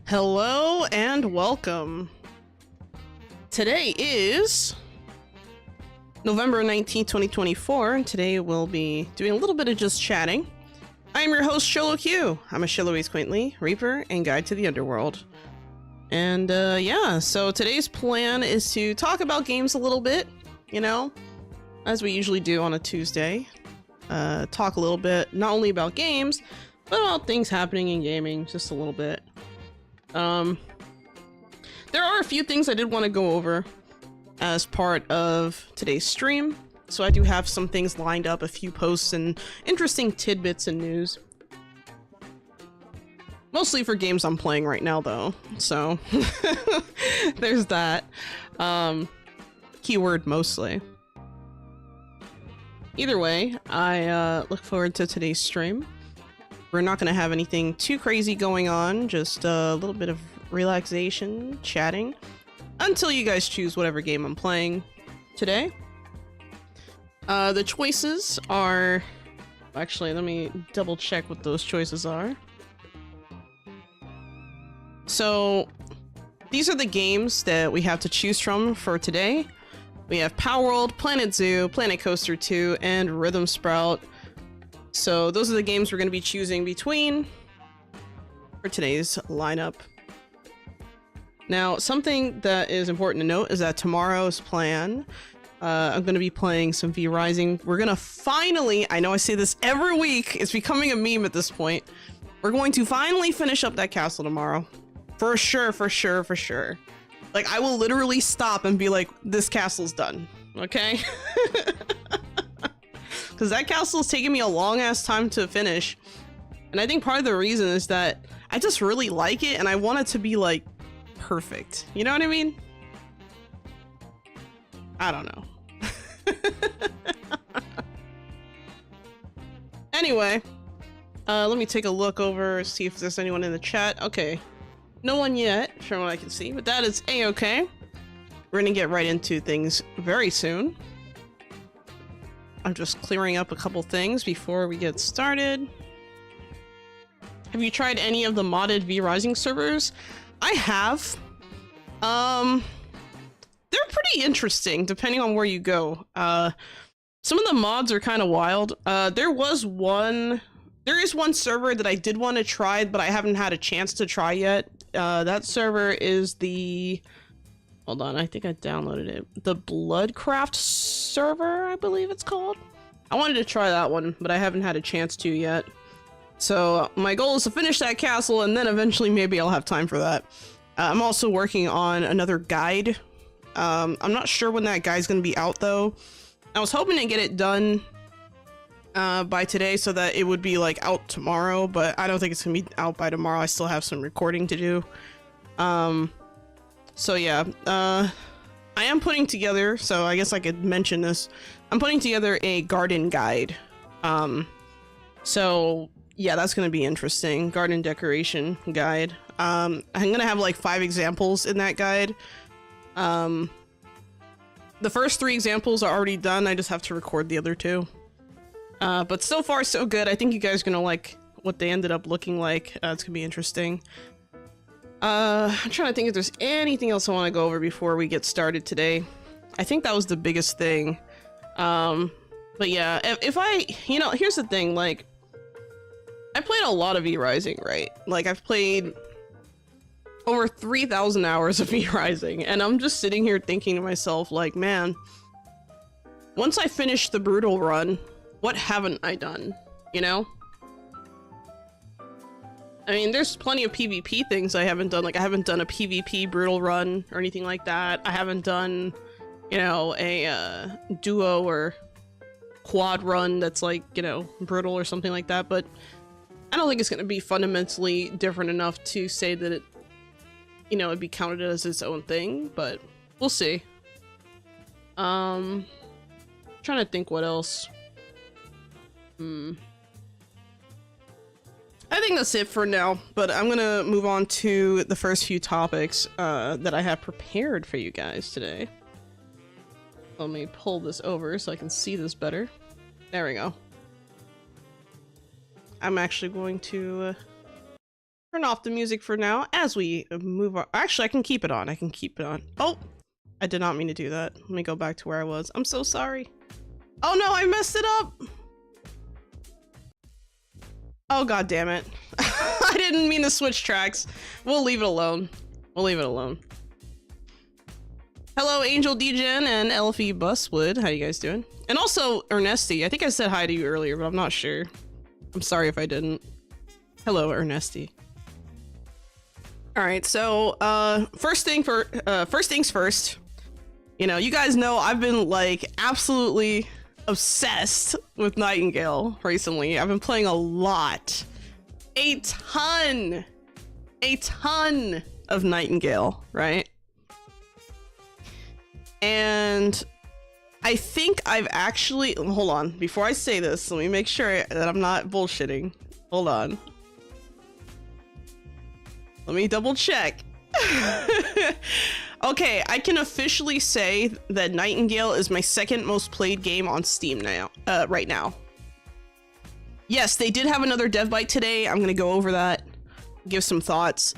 Hello and welcome. Today is November 19th, 2024, and today we'll be doing a little bit of just chatting. I'm your host, Sholo Q. I'm a Shiloise Quaintly, Reaper, and Guide to the Underworld. And yeah, so today's plan is to talk about games a little bit, you know, as we usually do on a Tuesday. Talk a little bit, not only about games, but about things happening in gaming, just a little bit. There are a few things I did want to go over as part of today's stream, so I do have some things lined up, a few posts and interesting tidbits and news. Mostly for games I'm playing right now though, so there's that. Keyword mostly. Either way, I look forward to today's stream. We're not going to have anything too crazy going on, just a little bit of relaxation, chatting, until you guys choose whatever game I'm playing today. The choices are... Actually, let me double check what those choices are. So, these are the games that we have to choose from for today. We have Power World, Planet Zoo, Planet Coaster 2, and Rhythm Sprout. So those are the games we're going to be choosing between for today's lineup. Now, something that is important to note is that tomorrow's plan, I'm going to be playing some V Rising. We're going to finally, I know I say this every week, it's becoming a meme at this point. We're going to finally finish up that castle tomorrow. For sure, for sure, for sure. Like, I will literally stop and be like, this castle's done, okay? Because that castle is taking me a long ass time to finish. And I think part of the reason is that I just really like it and I want it to be like perfect. You know what I mean? I don't know. Anyway, let me take a look over, see if there's anyone in the chat. Okay, no one yet from what I can see, but that is a-okay. We're gonna get right into things very soon. I'm just clearing up a couple things before we get started. Have you tried any of the modded V Rising servers? I have. They're pretty interesting depending on where you go. Some of the mods are kind of wild. There is one server that I did want to try, but I haven't had a chance to try yet. That server is the... Hold on, I think I downloaded it. The Bloodcraft server, I believe it's called. I wanted to try that one, but I haven't had a chance to yet. So my goal is to finish that castle, and then eventually maybe I'll have time for that. I'm also working on another guide. I'm not sure when that guide's gonna be out though. I was hoping to get it done by today so that it would be like out tomorrow, but I don't think it's gonna be out by tomorrow. I still have some recording to do. So yeah, I am putting together, so I guess I could mention this. I'm putting together a garden guide. So yeah, that's gonna be interesting. Garden decoration guide. I'm gonna have like 5 examples in that guide. The first 3 examples are already done. I just have to record the other 2. But so far so good. I think you guys are gonna like what they ended up looking like. It's gonna be interesting. I'm trying to think if there's anything else I want to go over before we get started today. I think that was the biggest thing. But yeah, if I, you know, here's the thing, like, I played a lot of V Rising, right? Like, I've played over 3,000 hours of V Rising, and I'm just sitting here thinking to myself, like, man, once I finish the Brutal run, what haven't I done, you know? I mean, there's plenty of PvP things I haven't done. Like, I haven't done a PvP Brutal run or anything like that. I haven't done, you know, a duo or quad run that's like, you know, Brutal or something like that. But I don't think it's going to be fundamentally different enough to say that it, you know, it'd be counted as its own thing. But we'll see. Trying to think what else. I think that's it for now, but I'm gonna move on to the first few topics that I have prepared for you guys today. Let me pull this over so I can see this better. There we go. I'm actually going to turn off the music for now as we move on. Actually, I can keep it on. I can keep it on. Oh, I did not mean to do that. Let me go back to where I was. I'm so sorry. Oh no, I messed it up. Oh, god damn it. I didn't mean to switch tracks. We'll leave it alone. We'll leave it alone. Hello, Angel Degen and Elfie Buswood. How you guys doing? And also, Ernesty. I think I said hi to you earlier, but I'm not sure. I'm sorry if I didn't. Hello, Ernesty. Alright, so, first things first. You know, you guys know I've been, like, absolutely obsessed with Nightingale recently. I've been playing a lot. A ton of Nightingale, right? And I think I've actually, hold on, before I say this, let me make sure that I'm not bullshitting. Hold on. Let me double check. Okay, I can officially say that Nightingale is my second most played game on Steam now, right now. Yes, they did have another dev bite today. I'm gonna go over that, give some thoughts.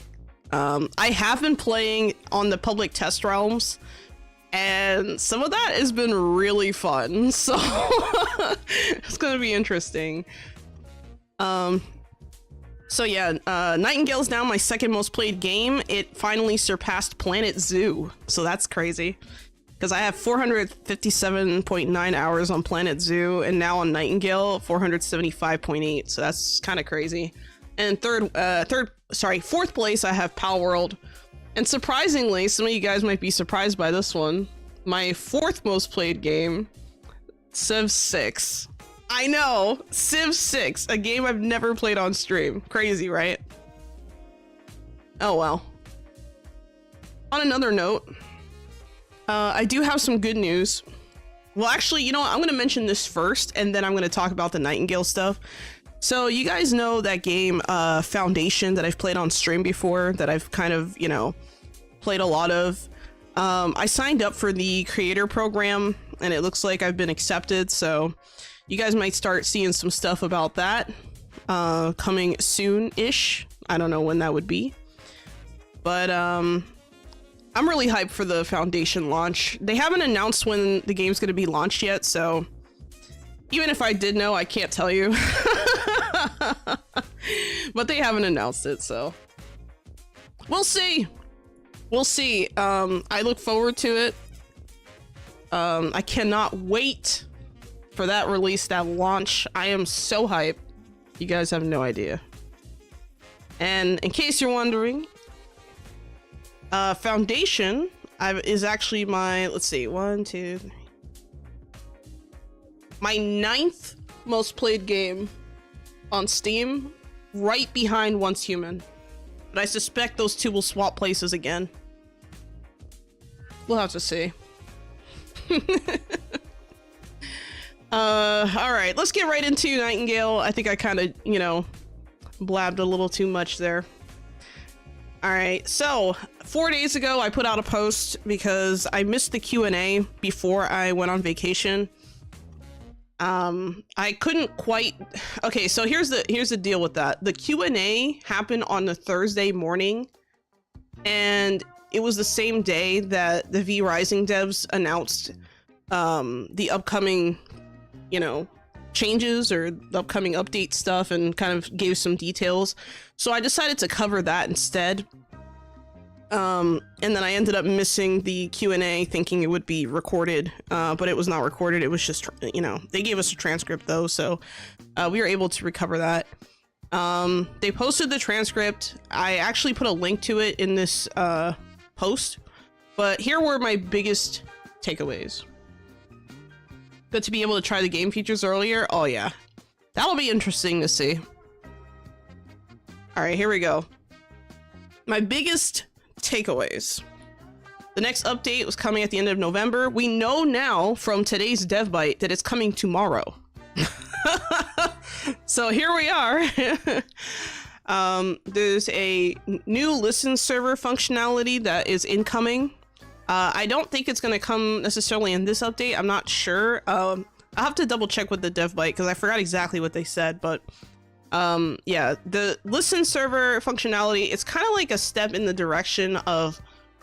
I have been playing on the public test realms, and some of that has been really fun, so it's gonna be interesting. So yeah, Nightingale is now my second most played game. It finally surpassed Planet Zoo, so that's crazy. Because I have 457.9 hours on Planet Zoo, and now on Nightingale, 475.8, so that's kind of crazy. And fourth place, I have Pal World. And surprisingly, some of you guys might be surprised by this one, my fourth most played game, Civ 6. I know, Civ 6, a game I've never played on stream. Crazy, right? Oh well. On another note, I do have some good news. Well, actually, you know what? I'm going to mention this first, and then I'm going to talk about the Nightingale stuff. So you guys know that game, Foundation, that I've played on stream before, that I've kind of, you know, played a lot of. I signed up for the creator program, and it looks like I've been accepted, so you guys might start seeing some stuff about that coming soon-ish. I don't know when that would be. But I'm really hyped for the Foundation launch. They haven't announced when the game's going to be launched yet, so even if I did know, I can't tell you. But they haven't announced it, so we'll see. We'll see. I look forward to it. I cannot wait for that release, that launch. I am so hyped. You guys have no idea. And in case you're wondering, Foundation is actually my, let's see, 1, 2, 3, my 9th most played game on Steam, right behind Once Human. But I suspect those two will swap places again. We'll have to see. Alright, let's get right into Nightingale. I think I kind of, you know, blabbed a little too much there. Alright, so 4 days ago I put out a post because I missed the Q&A before I went on vacation. I couldn't quite... Okay, so here's the deal with that. The Q&A happened on the Thursday morning, and it was the same day that the V Rising devs announced the upcoming, you know, changes or the upcoming update stuff, and kind of gave some details. So I decided to cover that instead. And then I ended up missing the Q&A, thinking it would be recorded, but it was not recorded. It was just, you know, they gave us a transcript though, so we were able to recover that. They posted the transcript. I actually put a link to it in this post, but here were my biggest takeaways. Good to be able to try the game features earlier. Oh yeah, that'll be interesting to see. All right, here we go. My biggest takeaways. The next update was coming at the end of November. We know now from today's dev bite that it's coming tomorrow. So here we are. There's a new listen server functionality that is incoming. I don't think it's going to come necessarily in this update. I'm not sure. I'll have to double check with the dev bite because I forgot exactly what they said, but Yeah, the listen server functionality, it's kind of like a step in the direction of,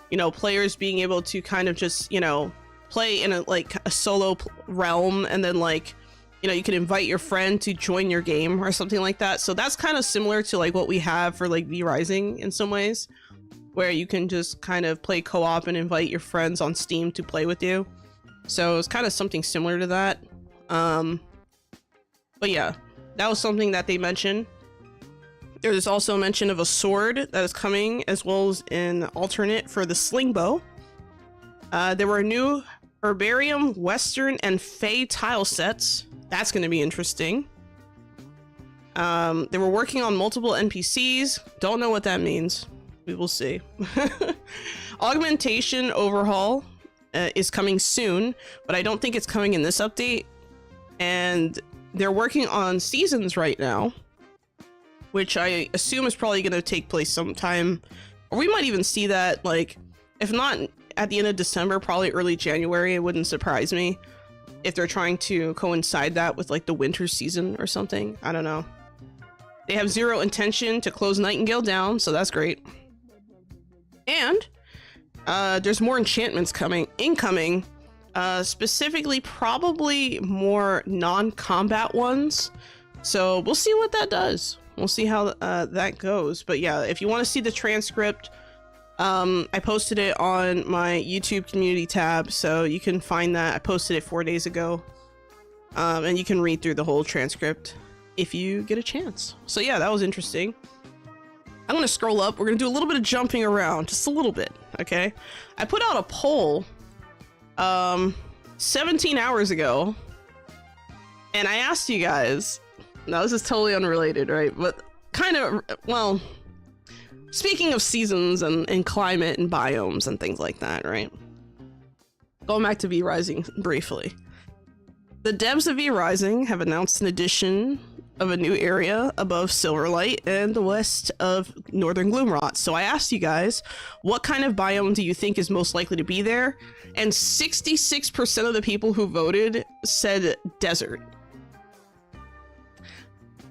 you know, players being able to kind of just, you know, play in a solo realm, and then like, you know, you can invite your friend to join your game or something like that. So that's kind of similar to like what we have for like V Rising in some ways, where you can just kind of play co-op and invite your friends on Steam to play with you. So it's kind of something similar to that. But yeah, that was something that they mentioned. There's also mention of a sword that is coming, as well as an alternate for the sling bow. There were new Herbarium, Western, and Fey tile sets. That's going to be interesting. They were working on multiple NPCs. Don't know what that means. We will see. Augmentation overhaul is coming soon, but I don't think it's coming in this update. And they're working on seasons right now, which I assume is probably going to take place sometime, or we might even see that, like, if not at the end of December, probably early January. It wouldn't surprise me if they're trying to coincide that with like the winter season or something. I don't know. They have zero intention to close Nightingale down, so that's great. And there's more enchantments incoming, specifically probably more non-combat ones. So we'll see what that does. We'll see how that goes. But yeah, if you want to see the transcript, I posted it on my YouTube community tab, so you can find that. I posted it 4 days ago, and you can read through the whole transcript if you get a chance. So yeah, that was interesting. I'm gonna scroll up. We're gonna do a little bit of jumping around, just a little bit, okay? I put out a poll 17 hours ago, and I asked you guys, now this is totally unrelated, right? But kind of, well, speaking of seasons and climate and biomes and things like that, right? Going back to V Rising briefly. The devs of V Rising have announced an addition of a new area above Silverlight and the west of Northern Gloomrot. So I asked you guys, what kind of biome do you think is most likely to be there? And 66% of the people who voted said desert.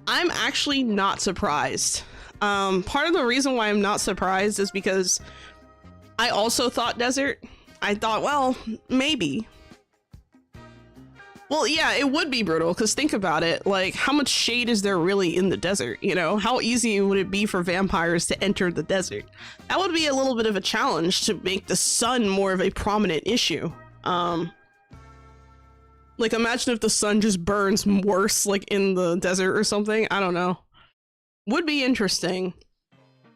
I'm actually not surprised. Part of the reason why I'm not surprised is because I also thought desert. I thought, well, maybe. Well, yeah, it would be brutal, because think about it. Like, how much shade is there really in the desert? You know, how easy would it be for vampires to enter the desert? That would be a little bit of a challenge to make the sun more of a prominent issue. Like, imagine if the sun just burns worse, like, in the desert or something. I don't know. Would be interesting.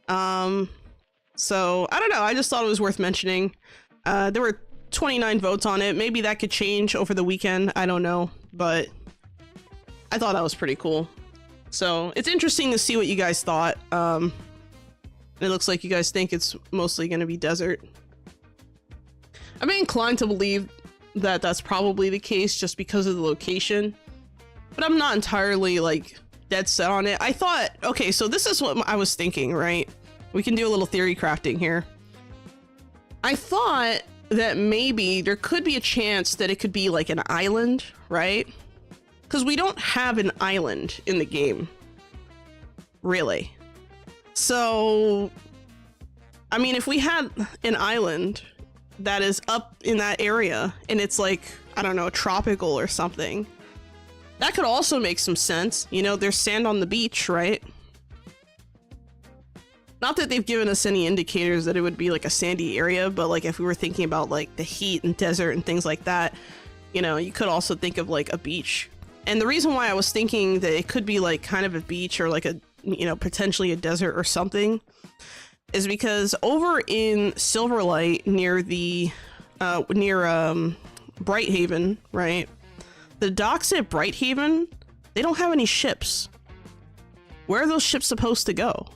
So, I don't know. I just thought it was worth mentioning. There were 29 votes on it. Maybe that could change over the weekend. I don't know. But I thought that was pretty cool. So, it's interesting to see what you guys thought. It looks like you guys think it's mostly going to be desert. I'm inclined to believe that that's probably the case just because of the location. But I'm not entirely, like, dead set on it. I thought, okay, so this is what I was thinking, right? We can do a little theory crafting here. I thought that maybe there could be a chance that it could be like an island, right? Because we don't have an island in the game, really. So, I mean, if we had an island that is up in that area and it's like, I don't know, tropical or something, that could also make some sense. You know, there's sand on the beach, right? Not that they've given us any indicators that it would be like a sandy area, but like if we were thinking about like the heat and desert and things like that, you know, you could also think of like a beach. And the reason why I was thinking that it could be like kind of a beach or like a, you know, potentially a desert or something is because over in Silverlight near the, Brighthaven, right? The docks at Brighthaven, they don't have any ships. Where are those ships supposed to go?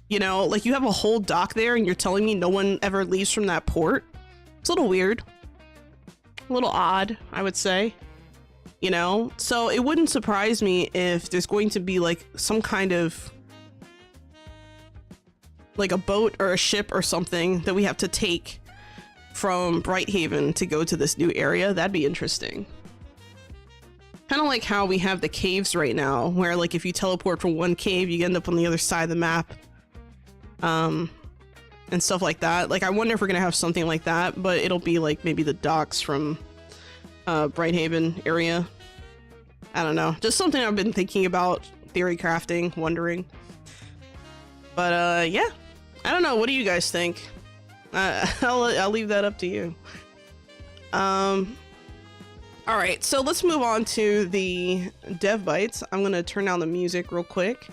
You know, like you have a whole dock there and you're telling me no one ever leaves from that port? It's a little weird. A little odd, I would say. You know? So it wouldn't surprise me if there's going to be like some kind of like a boat or a ship or something that we have to take from Brighthaven to go to this new area. That'd be interesting. Kind of like how we have the caves right now, where like if you teleport from one cave, you end up on the other side of the map. And stuff like that. Like, I wonder if we're gonna have something like that, but it'll be like maybe the docks from Brighthaven area. I don't know. Just something I've been thinking about, theory crafting, wondering. But yeah. I don't know. What do you guys think? I'll leave that up to you. Alright, so let's move on to the dev bites. I'm gonna turn down the music real quick.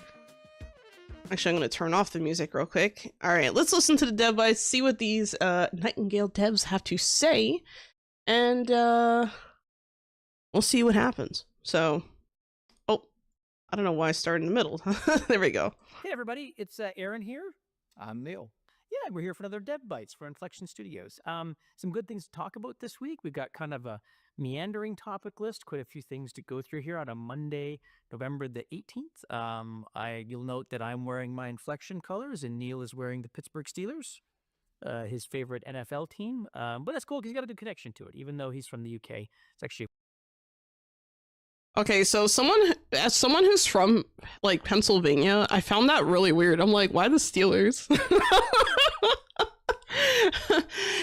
Actually, I'm gonna turn off the music real quick. Alright, let's listen to the dev bites, see what these Nightingale devs have to say, and we'll see what happens. So, oh, I don't know why I started in the middle. There we go. Hey everybody, it's Aaron here. I'm Neil. Yeah, we're here for another Dev Bites for Inflection Studios. Some good things to talk about this week. We've got kind of a meandering topic list, quite a few things to go through here on a Monday, November the 18th. You'll note that I'm wearing my Inflection colors and Neil is wearing the Pittsburgh Steelers, his favorite NFL team. But that's cool because he's got a good connection to it, even though he's from the UK. It's actually... Okay, so as someone who's from like Pennsylvania, I found that really weird. I'm like, why the Steelers?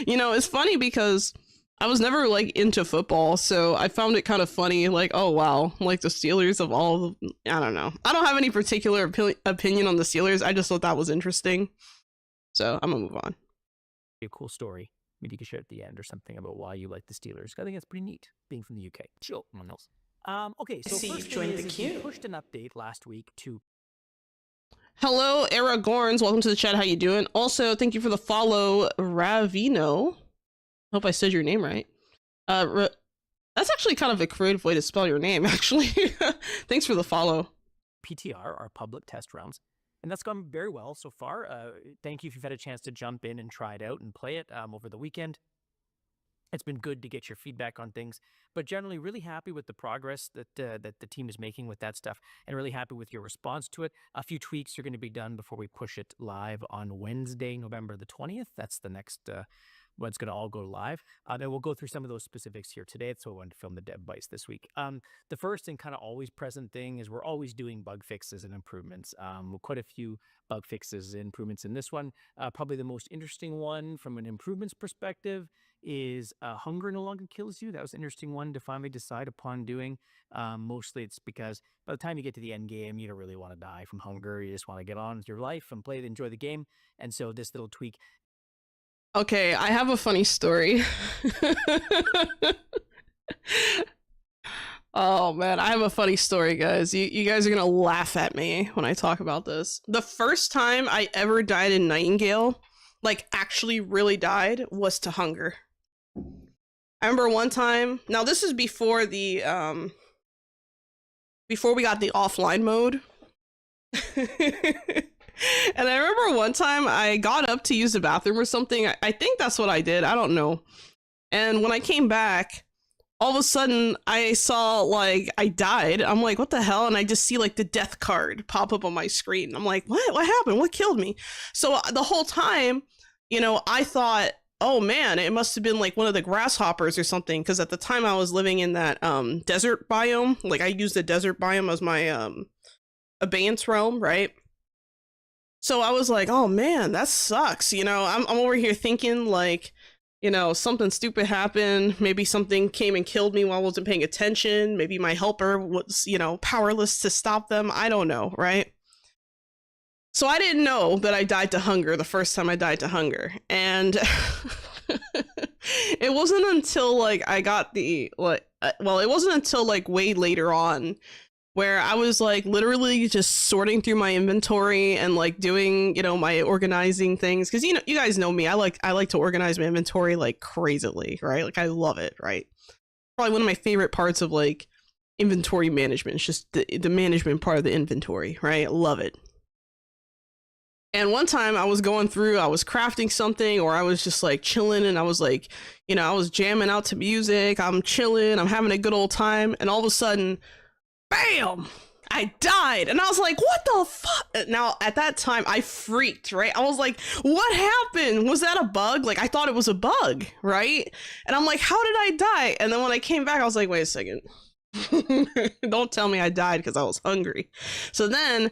You know, it's funny because I was never like into football, so I found it kind of funny. Like, oh wow, like the Steelers of all, I don't know. I don't have any particular opinion on the Steelers. I just thought that was interesting. So I'm gonna move on. A cool story. Maybe you could share at the end or something about why you like the Steelers. I think that's pretty neat, being from the UK. Sure, no one else. Okay, so see, you've joined the queue. We pushed an update last week to... Hello, Aragorns. Welcome to the chat. How you doing? Also, thank you for the follow, Ravino. Hope I said your name right. That's actually kind of a creative way to spell your name, actually. Thanks for the follow. PTR, our public test rounds. And that's gone very well so far. Thank you if you've had a chance to jump in and try it out and play it over the weekend. It's been good to get your feedback on things, but generally really happy with the progress that the team is making with that stuff, and really happy with your response to it. A few tweaks are going to be done before we push it live on Wednesday, November the 20th. That's the next when it's going to all go live. And we'll go through some of those specifics here today. That's why I wanted to film the Dev Bites this week. The first and kind of always present thing is we're always doing bug fixes and improvements. Quite a few bug fixes and improvements in this one. Probably the most interesting one from an improvements perspective is hunger no longer kills you. That was an interesting one to finally decide upon doing. Mostly it's because by the time you get to the end game, you don't really want to die from hunger. You just want to get on with your life and play, enjoy the game. And so this little tweak. Okay, I have a funny story. Oh man, I have a funny story, guys. You guys are gonna laugh at me when I talk about this. The first time I ever died in Nightingale, like actually really died, was to hunger. I remember one time, now this is before the before we got the offline mode. And I remember one time I got up to use the bathroom or something. I think that's what I did. I don't know. And when I came back, all of a sudden I saw like I died. I'm like, what the hell? And I just see like the death card pop up on my screen. I'm like, what happened? What killed me? So the whole time, you know, I thought, oh man, it must have been like one of the grasshoppers or something. Cause at the time I was living in that desert biome. Like I used the desert biome as my abeyance realm, right? So I was like, oh man, that sucks. You know, I'm over here thinking like, you know, something stupid happened. Maybe something came and killed me while I wasn't paying attention. Maybe my helper was, you know, powerless to stop them. I don't know, right? So I didn't know that I died to hunger the first time I died to hunger. And it wasn't until like I got the, like, well, it wasn't until like way later on where I was like literally just sorting through my inventory and like doing, you know, my organizing things. Cause you know, you guys know me. I like to organize my inventory like crazily, right? Like I love it, right? Probably one of my favorite parts of like inventory management. It's just the management part of the inventory, right? I love it. And one time I was going through, I was crafting something, or I was just like chilling, and I was like, you know, I was jamming out to music. I'm chilling. I'm having a good old time. And all of a sudden, bam! I died. And I was like, what the fuck? Now, at that time, I freaked, right? I was like, what happened? Was that a bug? Like, I thought it was a bug, right? And I'm like, how did I die? And then when I came back, I was like, wait a second. Don't tell me I died because I was hungry. So then,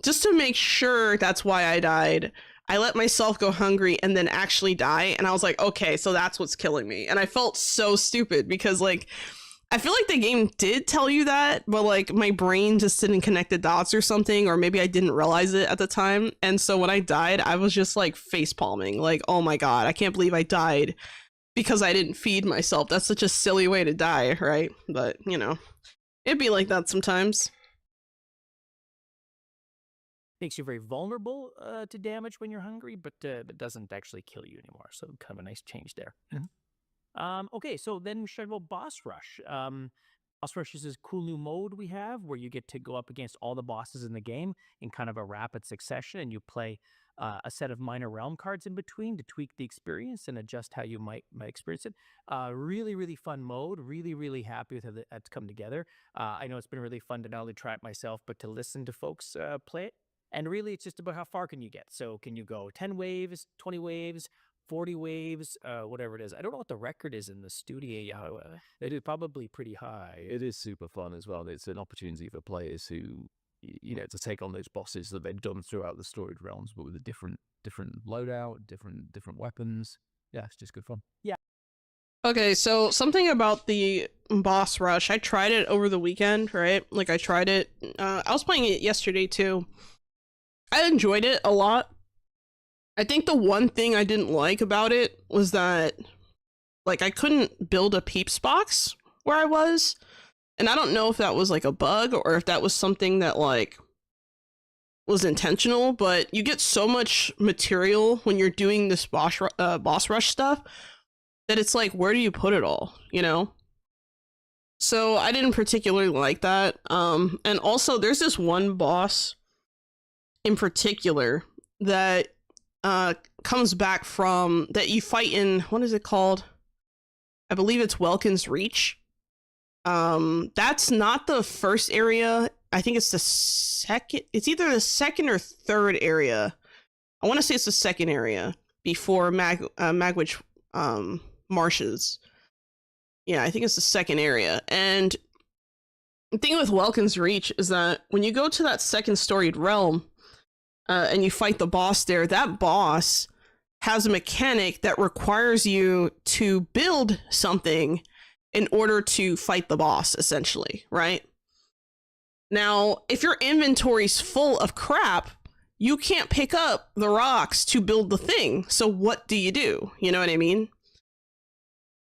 just to make sure that's why I died, I let myself go hungry and then actually die. And I was like, okay, so that's what's killing me. And I felt so stupid because, like, I feel like the game did tell you that, but like my brain just didn't connect the dots or something, or maybe I didn't realize it at the time. And so when I died, I was just like face palming, like, oh my God, I can't believe I died because I didn't feed myself. That's such a silly way to die, right? But, you know, it'd be like that sometimes. Makes you very vulnerable to damage when you're hungry, but it doesn't actually kill you anymore. So kind of a nice change there. Okay, so then we should about Boss Rush. Boss Rush is this cool new mode we have where you get to go up against all the bosses in the game in kind of a rapid succession, and you play a set of minor realm cards in between to tweak the experience and adjust how you might experience it. Really, really fun mode. Really, really happy with how that's come together. I know it's been really fun to not only try it myself, but to listen to folks play it. And really, it's just about how far can you get. So can you go 10 waves, 20 waves, 40 waves, whatever it is. I don't know what the record is in the studio. It is probably pretty high. It is super fun as well. It's an opportunity for players who, you know, to take on those bosses that they've done throughout the storied realms, but with a different loadout, different weapons. Yeah, it's just good fun. Yeah. Okay, so something about the Boss Rush. I tried it over the weekend, right? Like I tried it. I was playing it yesterday too. I enjoyed it a lot. I think the one thing I didn't like about it was that, like, I couldn't build a peeps box where I was. And I don't know if that was like a bug or if that was something that like was intentional, but you get so much material when you're doing this boss rush stuff that it's like, where do you put it all, you know? So I didn't particularly like that. And also there's this one boss in particular that comes back from that you fight in, what is it called? I believe it's Welkin's Reach. That's not the first area. I think it's the second. It's either the second or third area. I want to say it's the second area before Magwitch Marshes. Yeah, I think it's the second area. And the thing with Welkin's Reach is that when you go to that second storied realm, and you fight the boss there, that boss has a mechanic that requires you to build something in order to fight the boss, essentially, right? Now, if your inventory's full of crap, you can't pick up the rocks to build the thing. So what do? You know what I mean?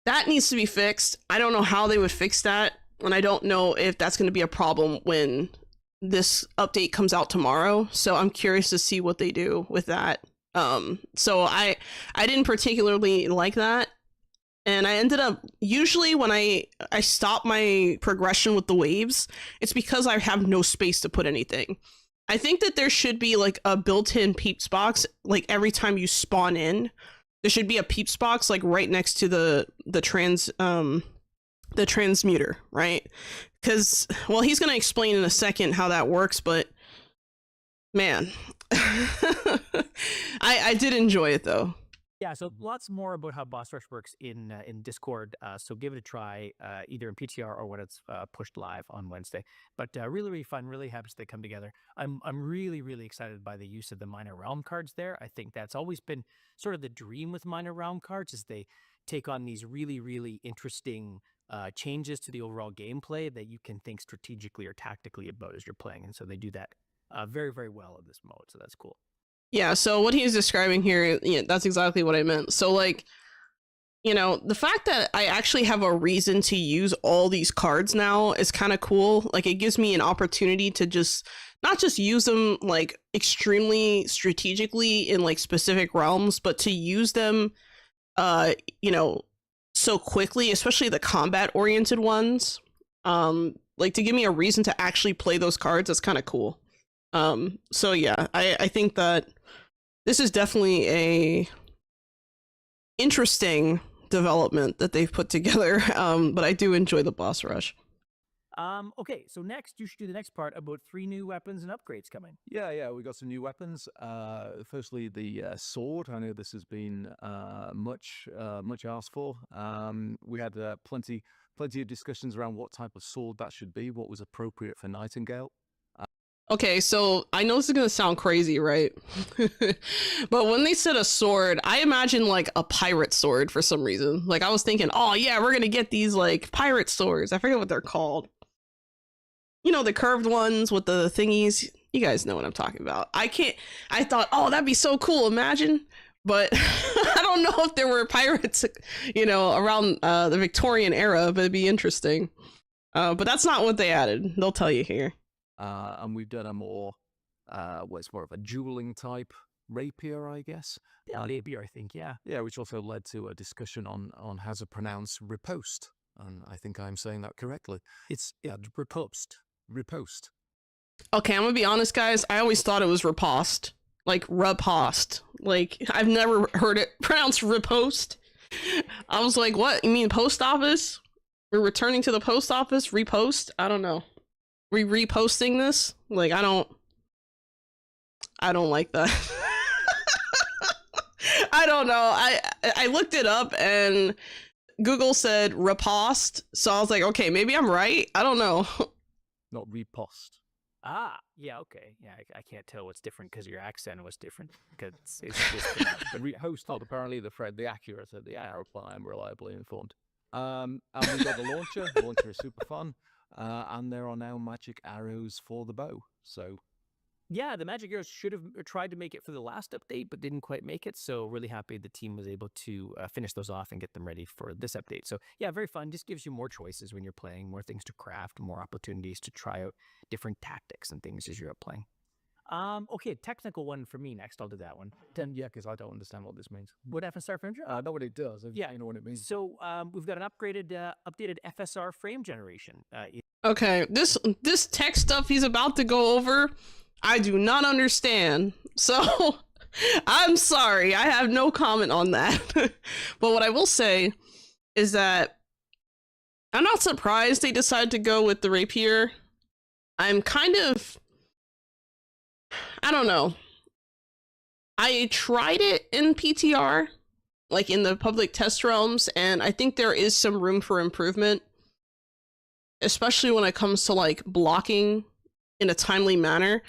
That needs to be fixed. I don't know how they would fix that, and I don't know if that's going to be a problem when this update comes out tomorrow, so I'm curious to see what they do with that. So I didn't particularly like that, and I ended up, usually when I stop my progression with the waves, it's because I have no space to put anything. I think that there should be like a built-in peeps box, like every time you spawn in, there should be a peeps box like right next to the transmuter, right? Because, well, he's going to explain in a second how that works, but man, I did enjoy it though. Yeah, so lots more about how Boss Rush works in Discord. So give it a try, either in PTR or when it's pushed live on Wednesday. But really, really fun. Really happy they come together. I'm really, really excited by the use of the minor realm cards there. I think that's always been sort of the dream with minor realm cards, is they take on these really, really interesting changes to the overall gameplay that you can think strategically or tactically about as you're playing. And so they do that very, very well in this mode. So that's cool. Yeah, so what he's describing here, yeah, that's exactly what I meant. So, like, you know, the fact that I actually have a reason to use all these cards now is kind of cool. Like, it gives me an opportunity to just, not just use them, like, extremely strategically in, like, specific realms, but to use them, you know, so quickly, especially the combat-oriented ones. Like, to give me a reason to actually play those cards, that's kind of cool. So yeah, I think that this is definitely a interesting development that they've put together, but I do enjoy the boss rush. Okay, so next you should do the next part about 3 new weapons and upgrades coming. Yeah, we got some new weapons. Firstly, the sword. I know this has been much asked for. We had plenty of discussions around what type of sword that should be, what was appropriate for Nightingale. Okay, so I know this is gonna sound crazy, right? But when they said a sword, I imagine like a pirate sword for some reason. Like I was thinking, oh yeah, we're gonna get these like pirate swords. I forget what they're called. You know, the curved ones with the thingies. You guys know what I'm talking about. I thought, oh, that'd be so cool. Imagine. But I don't know if there were pirates, you know, around the Victorian era, but it'd be interesting. But that's not what they added. They'll tell you here. And we've done a more, what's more of a dueling type rapier, I guess. Yeah, rapier, I think, yeah. Yeah, which also led to a discussion on how to pronounce riposte. And I think I'm saying that correctly. It's, yeah, riposte. Riposte. Okay, I'm gonna be honest, guys. I always thought it was riposte. Like, riposte. Like, I've never heard it pronounced riposte. I was like, what? You mean post office? We're returning to the post office? Repost? I don't know. We reposting this? Like, I don't like that. I don't know. I looked it up and Google said riposte, so I was like, okay, maybe I'm right. I don't know. Not riposte. Ah, yeah, okay. Yeah, I can't tell what's different because your accent was different. Because it's the host told apparently the accurate at the airplane. I'm reliably informed. And we got the launcher. The launcher is super fun. And there are now magic arrows for the bow. So, yeah, the magic arrows should have tried to make it for the last update, but didn't quite make it. So really happy the team was able to finish those off and get them ready for this update. So yeah, very fun. Just gives you more choices when you're playing, more things to craft, more opportunities to try out different tactics and things as you're up playing. Okay, technical one for me next. I'll do that one. Then yeah, because I don't understand what this means. What FSR frame? I know what it does. Yeah, you know what it means. So we've got an updated FSR frame generation. Okay, this tech stuff he's about to go over, I do not understand. So I'm sorry, I have no comment on that. But what I will say is that I'm not surprised they decided to go with the rapier. I'm kind of, I don't know. I tried it in PTR, like in the public test realms, and I think there is some room for improvement, especially when it comes to like blocking in a timely manner.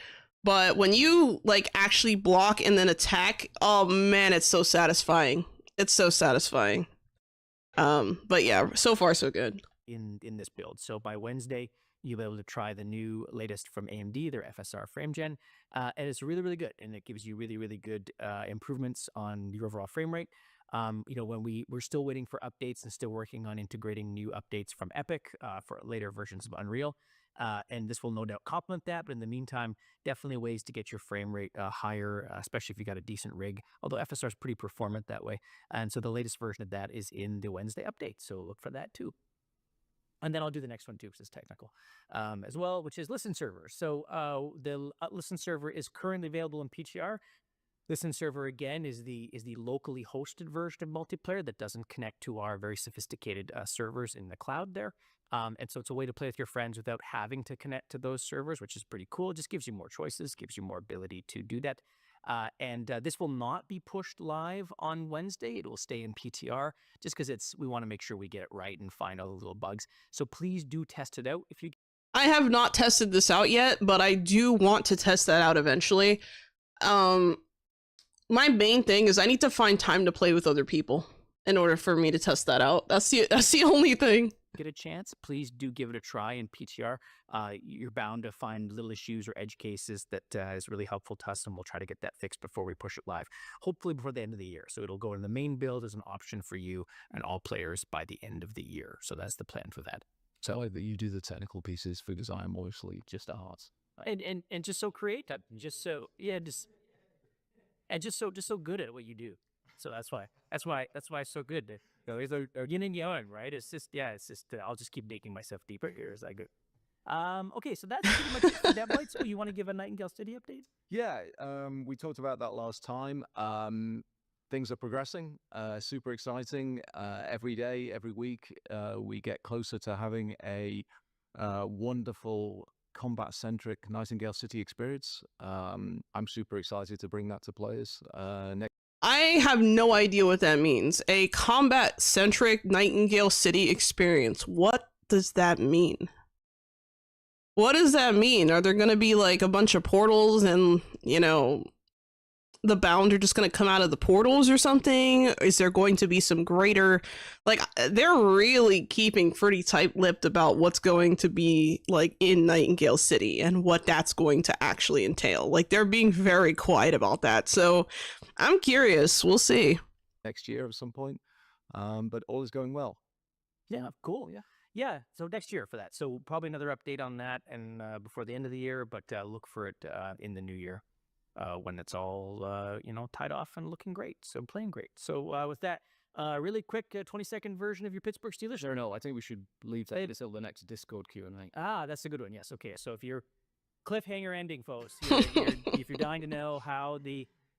But when you like actually block and then attack, oh man, it's so satisfying. It's so satisfying. But yeah, so far so good. In this build. So by Wednesday, you'll be able to try the new latest from AMD, their FSR frame gen. And it's really, really good. And it gives you really, really good improvements on your overall frame rate. You know, when we're still waiting for updates and still working on integrating new updates from Epic for later versions of Unreal. And this will no doubt complement that. But in the meantime, definitely ways to get your frame rate higher, especially if you got a decent rig, although FSR is pretty performant that way. And so the latest version of that is in the Wednesday update. So look for that too. And then I'll do the next one too, because it's technical as well, which is Listen Server. So the Listen Server is currently available in PTR. Listen Server, again, is the locally hosted version of multiplayer that doesn't connect to our very sophisticated servers in the cloud there. And so it's a way to play with your friends without having to connect to those servers, which is pretty cool. It just gives you more choices, gives you more ability to do that. And this will not be pushed live on Wednesday. It will stay in PTR just because we want to make sure we get it right and find all the little bugs. So please do test it out if you. I have not tested this out yet, but I do want to test that out eventually. My main thing is I need to find time to play with other people in order for me to test that out. That's the only thing. Get a chance, please do give it a try in PTR. You're bound to find little issues or edge cases that is really helpful to us, and we'll try to get that fixed before we push it live, hopefully before the end of the year. So it'll go in the main build as an option for you and all players by the end of the year. So that's the plan for that. So like that you do the technical pieces for design, mostly just art, and just so creative, just so so good at what you do. So that's why it's so good. There's a yin and yang, right? It's just I'll just keep making myself deeper here as I go. Okay, so that's pretty much it for Dev Lights. So you want to give a Nightingale Study update? Yeah, we talked about that last time. Things are progressing, super exciting. Every day, every week, we get closer to having a wonderful combat-centric Nightingale City experience. I'm super excited to bring that to players next. I have no idea what that means. A combat-centric Nightingale City experience. What does that mean? What does that mean? Are there going to be like a bunch of portals and, you know, the bound are just going to come out of the portals or something? Is there going to be some greater, like, they're really keeping pretty tight-lipped about what's going to be like in Nightingale City and what that's going to actually entail. Like, they're being very quiet about that. So I'm curious. We'll see. Next year at some point, but all is going well. Yeah, cool. Yeah. So next year for that. So probably another update on that and before the end of the year, but look for it in the new year. When it's all, you know, tied off and looking great. So playing great. So with that, really quick 20-second version of your Pittsburgh Steelers. Sure, no, I think we should leave that until the next Discord Q&A. Ah, that's a good one. Yes. Okay. So if you're cliffhanger ending, folks, if you're dying to know how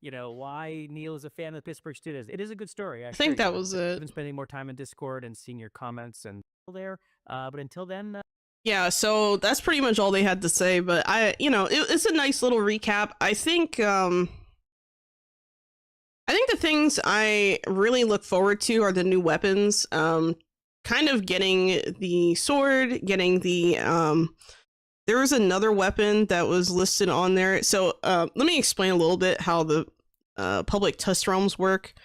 why Neil is a fan of the Pittsburgh Steelers, it is a good story. I think that was it. I've been spending more time in Discord and seeing your comments and there. But until then. Yeah, so that's pretty much all they had to say, but it's a nice little recap. I think the things I really look forward to are the new weapons. Kind of getting the sword, getting the there was another weapon that was listed on there. So let me explain a little bit how the public test realms work.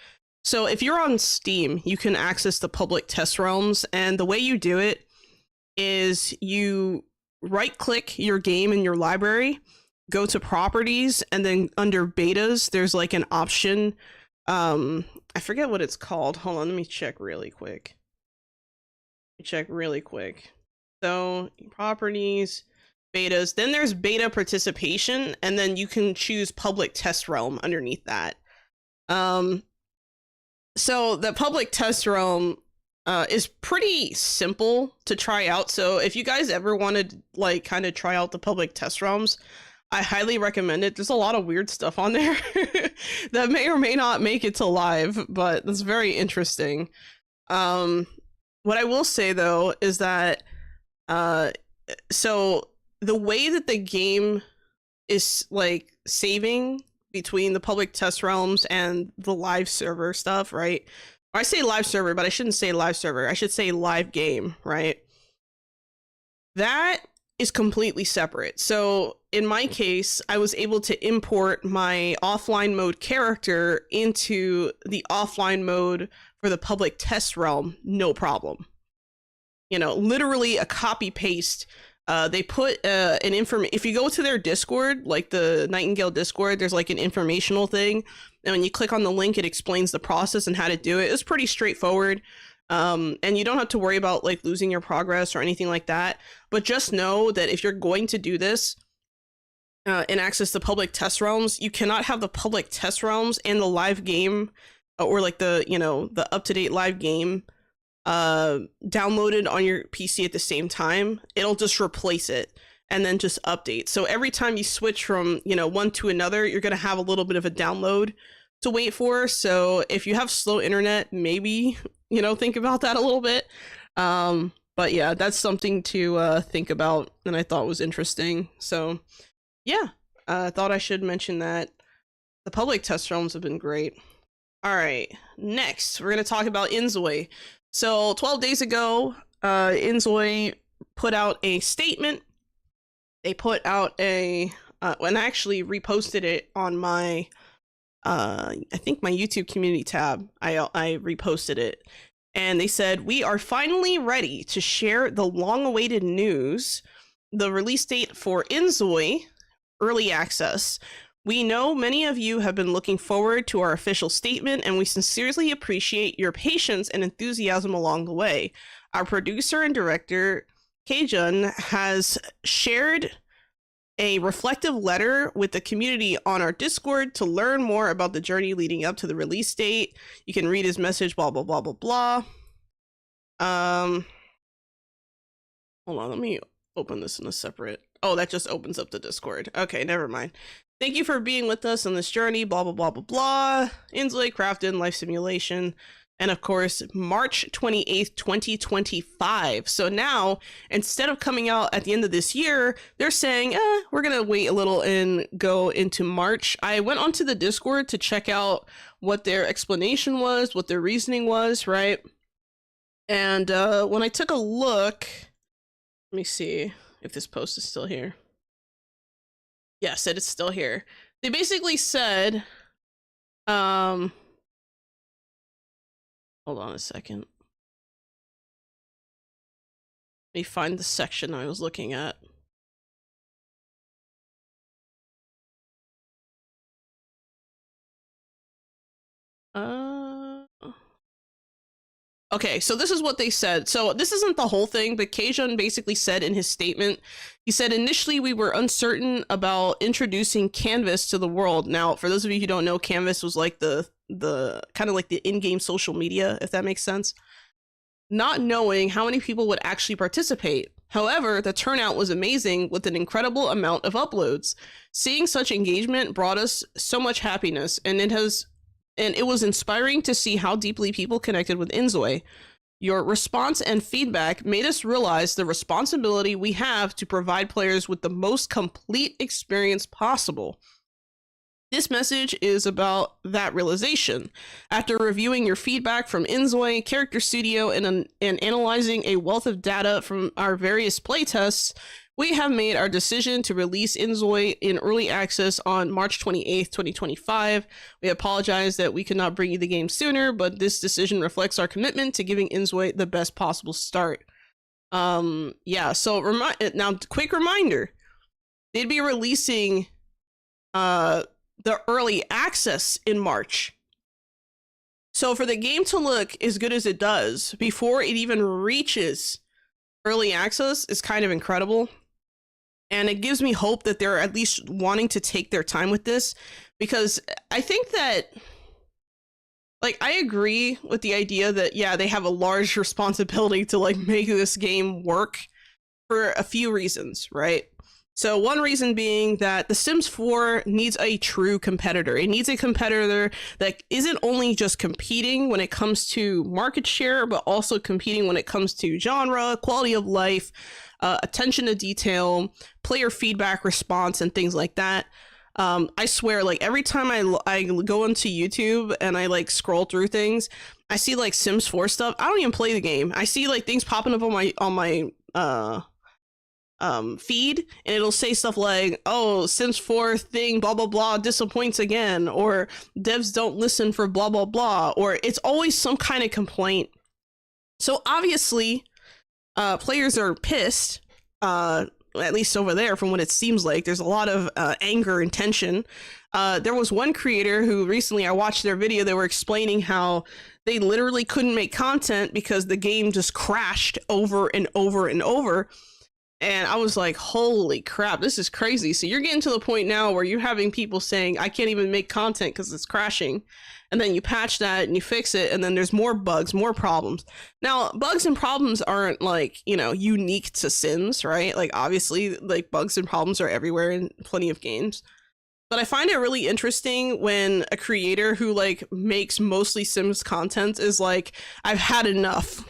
So if you're on Steam, you can access the public test realms, and the way you do it is you right-click your game in your library, go to properties, and then under betas, there's like an option. I forget what it's called. Hold on, let me check really quick. So properties, betas, then there's beta participation, and then you can choose public test realm underneath that. So the public test realm is pretty simple to try out. So if you guys ever want to like kind of try out the public test realms, I highly recommend it. There's a lot of weird stuff on there that may or may not make it to live, but it's very interesting. What I will say though is that so the way that the game is like saving between the public test realms and the live server stuff, right? I say live server, but I shouldn't say live server. I should say live game, right? That is completely separate. So in my case, I was able to import my offline mode character into the offline mode for the public test realm, no problem. You know, literally a copy paste. They put if you go to their Discord, like the Nightingale Discord, there's like an informational thing. And when you click on the link, it explains the process and how to do it. It's pretty straightforward. And you don't have to worry about like losing your progress or anything like that. But just know that if you're going to do this and access the public test realms, you cannot have the public test realms and the live game or like the up-to-date live game downloaded on your PC at the same time. It'll just replace it and then just update. So every time you switch from, one to another, you're going to have a little bit of a download to wait for. So if you have slow internet, maybe, think about that a little bit. But yeah, that's something to think about and I thought was interesting. So yeah, I thought I should mention that. The public test realms have been great. All right, next we're going to talk about Inzoi. So 12 days ago, Inzoi put out a statement. They put out and I actually reposted it on my, I think my YouTube community tab. I reposted it. And they said, "We are finally ready to share the long-awaited news, the release date for Inzoi Early Access. We know many of you have been looking forward to our official statement, and we sincerely appreciate your patience and enthusiasm along the way. Our producer and director, Kejun, has shared a reflective letter with the community on our Discord to learn more about the journey leading up to the release date. You can read his message, blah, blah, blah, blah, blah." Hold on, let me open this in a separate... Oh, that just opens up the Discord. Okay, never mind. "Thank you for being with us on this journey, blah, blah, blah, blah, blah. Inzoi, Crafted, Life Simulation. And of course, March 28th, 2025. So now, instead of coming out at the end of this year, they're saying, we're going to wait a little and go into March. I went onto the Discord to check out what their explanation was, what their reasoning was, right? And when I took a look, let me see if this post is still here. Yes, it is still here. They basically said, hold on a second. Let me find the section I was looking at. Okay, so this is what they said. So this isn't the whole thing, but Kajun basically said in his statement, he said, initially we were uncertain about introducing Canvas to the world. Now, for those of you who don't know, Canvas was like the kind of like the in-game social media, if that makes sense. Not knowing how many people would actually participate. However, the turnout was amazing with an incredible amount of uploads. Seeing such engagement brought us so much happiness, and it was inspiring to see how deeply people connected with Inzoi. Your response and feedback made us realize the responsibility we have to provide players with the most complete experience possible. This message is about that realization. After reviewing your feedback from Inzoi, Character Studio, and analyzing a wealth of data from our various playtests, we have made our decision to release Inzoi in early access on March 28th, 2025. We apologize that we could not bring you the game sooner, but this decision reflects our commitment to giving Inzoi the best possible start. Yeah, so now quick reminder. They'd be releasing the early access in March. So for the game to look as good as it does before it even reaches early access is kind of incredible. And it gives me hope that they're at least wanting to take their time with this, because I think that, like, I agree with the idea that, yeah, they have a large responsibility to, like, make this game work for a few reasons, right? So one reason being that The Sims 4 needs a true competitor. It needs a competitor that isn't only just competing when it comes to market share, but also competing when it comes to genre, quality of life, attention to detail, player feedback response, and things like that. I swear, like, every time I go into YouTube and I like scroll through things, I see like Sims 4 stuff. I don't even play the game. I see like things popping up on my feed, and it'll say stuff like, oh, Sims 4 thing blah blah blah disappoints again, or devs don't listen for blah blah blah, or it's always some kind of complaint. So obviously players are pissed, at least over there from what it seems like. There's a lot of anger and tension. There was one creator who recently I watched their video. They were explaining how they literally couldn't make content because the game just crashed over and over and over. And I was like, holy crap, this is crazy. So you're getting to the point now where you're having people saying, I can't even make content because it's crashing. And then you patch that and you fix it, and then there's more bugs, more problems. Now, bugs and problems aren't like, you know, unique to Sims, right? Like, obviously, like, bugs and problems are everywhere in plenty of games. But I find it really interesting when a creator who, like, makes mostly Sims content is like, I've had enough.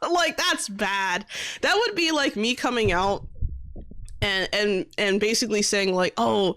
Like, that's bad. That would be like me coming out and basically saying like, oh,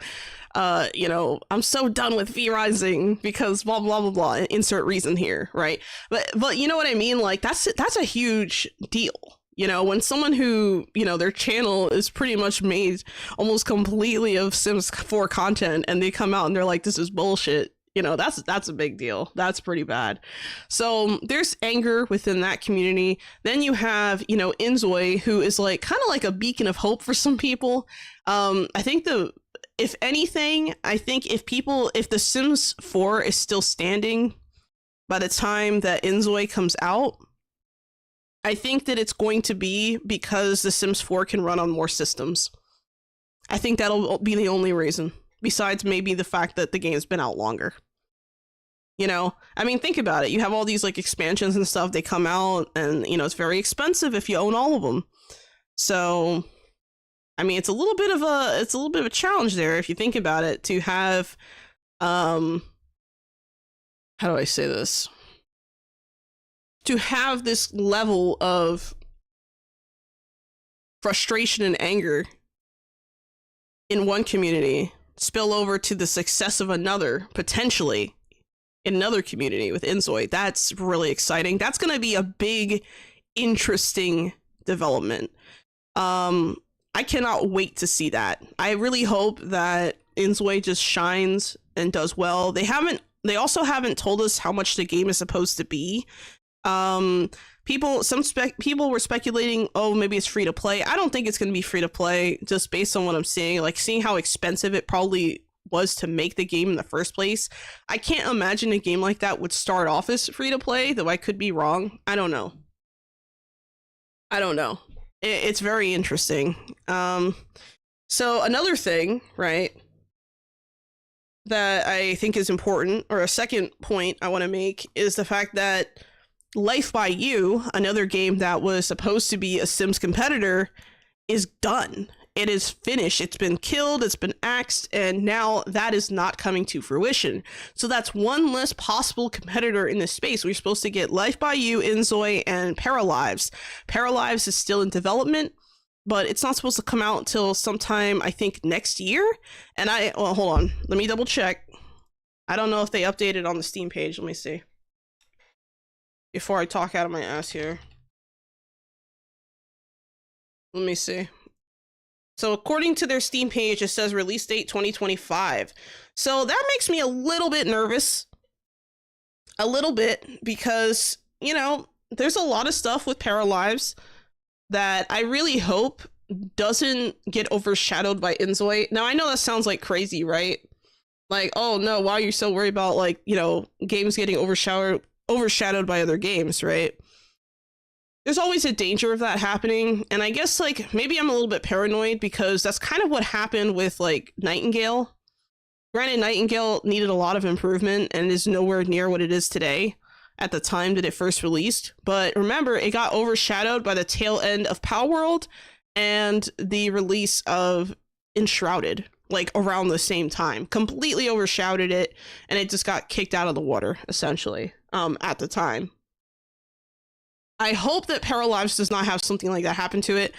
you know, I'm so done with V-Rising because blah blah blah blah, insert reason here, right? But you know what I mean? Like, that's a huge deal. You know, when someone who, you know, their channel is pretty much made almost completely of Sims 4 content, and they come out and they're like, this is bullshit. You know, that's a big deal. That's pretty bad. So there's anger within that community. Then you have, you know, Inzoi, who is like kind of like a beacon of hope for some people. I think if anything, I think if The Sims 4 is still standing by the time that Inzoi comes out, I think that it's going to be because The Sims 4 can run on more systems. I think that'll be the only reason. Besides maybe the fact that the game's been out longer. You know, I mean, think about it. You have all these like expansions and stuff. They come out, and you know, it's very expensive if you own all of them. So, I mean, it's a little bit of a challenge there if you think about it, to have how do I say this? to have this level of frustration and anger in one community spill over to the success of another, potentially in another community with Inzoi. That's really exciting. That's going to be a big, interesting development. I cannot wait to see that. I really hope that Inzoi just shines and does well. They also haven't told us how much the game is supposed to be. People were speculating, oh, maybe it's free to play. I don't think it's going to be free to play, just based on what I'm seeing. Like, seeing how expensive it probably was to make the game in the first place. I can't imagine a game like that would start off as free to play, though I could be wrong. I don't know. It's very interesting. So another thing, right, that I think is important, or a second point I want to make, is the fact that Life by You, another game that was supposed to be a Sims competitor, is done. It is finished. It's been killed, it's been axed, and now that is not coming to fruition. So that's one less possible competitor in this space. We're supposed to get Life by You, Inzoi, and Paralives. Paralives is still in development, but it's not supposed to come out until sometime, I think, next year. And well, hold on. Let me double check. I don't know if they updated on the Steam page. Let me see. Before I talk out of my ass here. Let me see. So according to their Steam page, it says release date 2025. So that makes me a little bit nervous. A little bit, because, you know, there's a lot of stuff with Paralives that I really hope doesn't get overshadowed by Inzoi. Now, I know that sounds like crazy, right? Like, oh no, why are you so worried about, like, you know, games getting overshadowed by other games, right? There's always a danger of that happening, and I guess, like, maybe I'm a little bit paranoid because that's kind of what happened with, like, Nightingale. Granted, Nightingale needed a lot of improvement and is nowhere near what it is today at the time that it first released, but remember, it got overshadowed by the tail end of Palworld and the release of Enshrouded, like, around the same time. Completely overshadowed it, and it just got kicked out of the water, essentially, at the time. I hope that Paralives does not have something like that happen to it.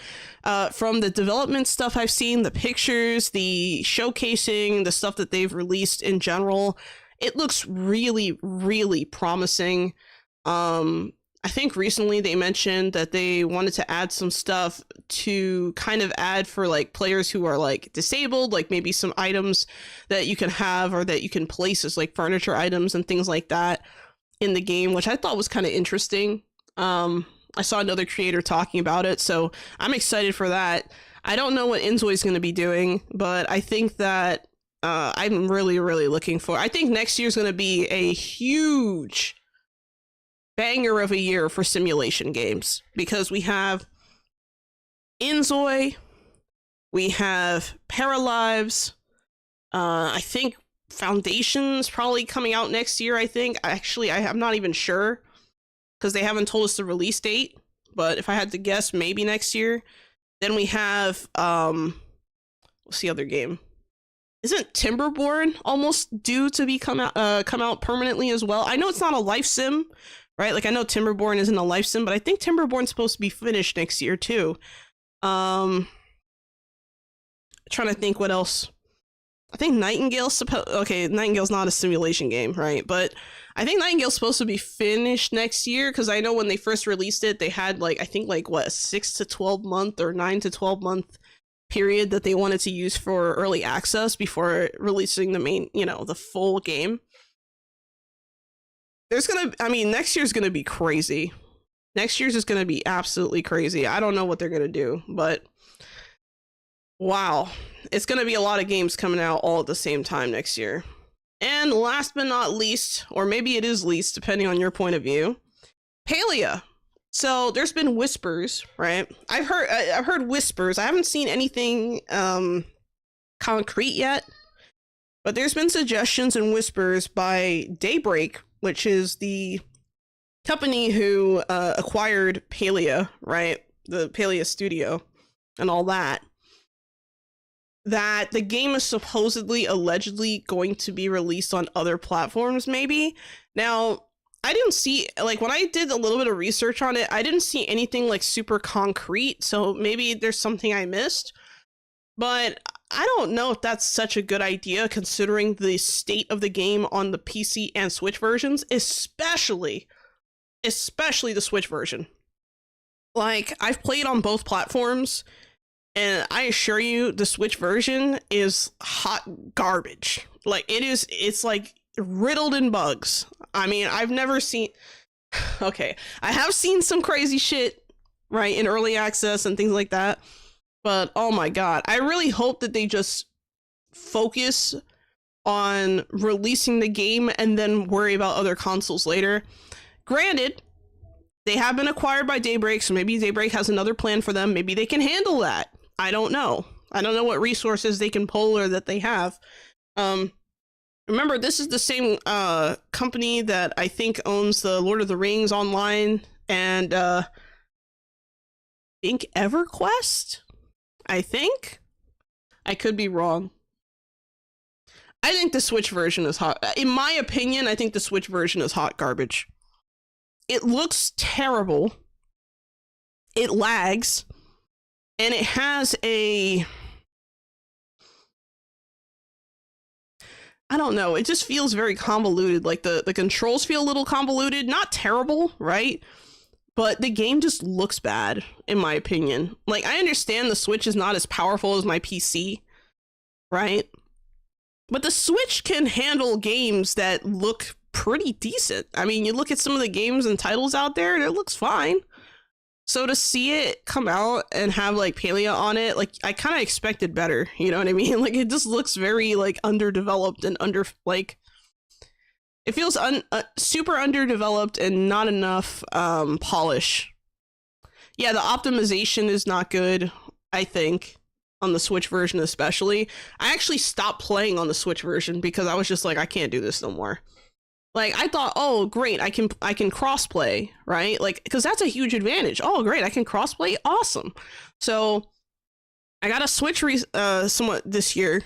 From the development stuff I've seen, the pictures, the showcasing, the stuff that they've released in general, it looks really, really promising. I think recently they mentioned that they wanted to add some stuff to kind of add for, like, players who are, like, disabled, like maybe some items that you can have or that you can place as, like, furniture items and things like that in the game, which I thought was kind of interesting. I saw another creator talking about it, so I'm excited for that. I don't know what Inzoi is going to be doing, but I think that I'm really, really looking for. I think next year is going to be a huge banger of a year for simulation games, because we have Inzoi, we have Paralives, I think Foundation's probably coming out next year, I think. Actually, I'm not even sure, because they haven't told us the release date, but if I had to guess, maybe next year. Then we have, what's the other game? Isn't Timberborn almost due to be come out permanently as well? I know it's not a life sim, right? Like, I know Timberborn isn't a life sim, but I think Timberborn's supposed to be finished next year too. Trying to think what else. I think Nightingale's Nightingale's not a simulation game, right? But I think Nightingale's supposed to be finished next year, because I know when they first released it, they had, like, I think, like, what, a 6 to 12 month or 9 to 12 month period that they wanted to use for early access before releasing the main, you know, the full game. Next year's gonna be crazy. Next year's is gonna be absolutely crazy. I don't know what they're gonna do, but wow, it's gonna be a lot of games coming out all at the same time next year. And last but not least, or maybe it is least, depending on your point of view, Palia. So there's been whispers, right? I've heard whispers. I haven't seen anything concrete yet, but there's been suggestions and whispers by Daybreak, which is the company who acquired Palia, right? The Palia studio and all that. That the game is supposedly, allegedly going to be released on other platforms, maybe. Now, I didn't see, like, when I did a little bit of research on it, I didn't see anything like super concrete, so maybe there's something I missed. But I don't know if that's such a good idea considering the state of the game on the PC and Switch versions, especially the Switch version. Like, I've played on both platforms, and I assure you the Switch version is hot garbage. Like, it's like riddled in bugs. I mean, I've never seen, okay, I have seen some crazy shit, right, in early access and things like that. But oh my god, I really hope that they just focus on releasing the game and then worry about other consoles later. Granted, they have been acquired by Daybreak, so maybe Daybreak has another plan for them. Maybe they can handle that. I don't know. I don't know what resources they can pull or that they have. Remember, this is the same company that I think owns the Lord of the Rings online and I think EverQuest? I think? I could be wrong. I think the Switch version is hot. In my opinion, I think the Switch version is hot garbage. It looks terrible. It lags. And it has a... I don't know. It just feels very convoluted. Like the controls feel a little convoluted. Not terrible, right? But the game just looks bad, in my opinion. Like, I understand the Switch is not as powerful as my PC, right? But the Switch can handle games that look pretty decent. I mean, you look at some of the games and titles out there, and it looks fine. So to see it come out and have, like, Palia on it, like, I kind of expected better, you know what I mean? Like, it just looks very, like, underdeveloped and it feels super underdeveloped and not enough polish. Yeah, the optimization is not good, I think, on the Switch version especially. I actually stopped playing on the Switch version because I was just like, I can't do this no more. Like, I thought, oh, great, I can crossplay, right? Like, because that's a huge advantage. Oh, great, I can crossplay, awesome. So I got a Switch sometime this year.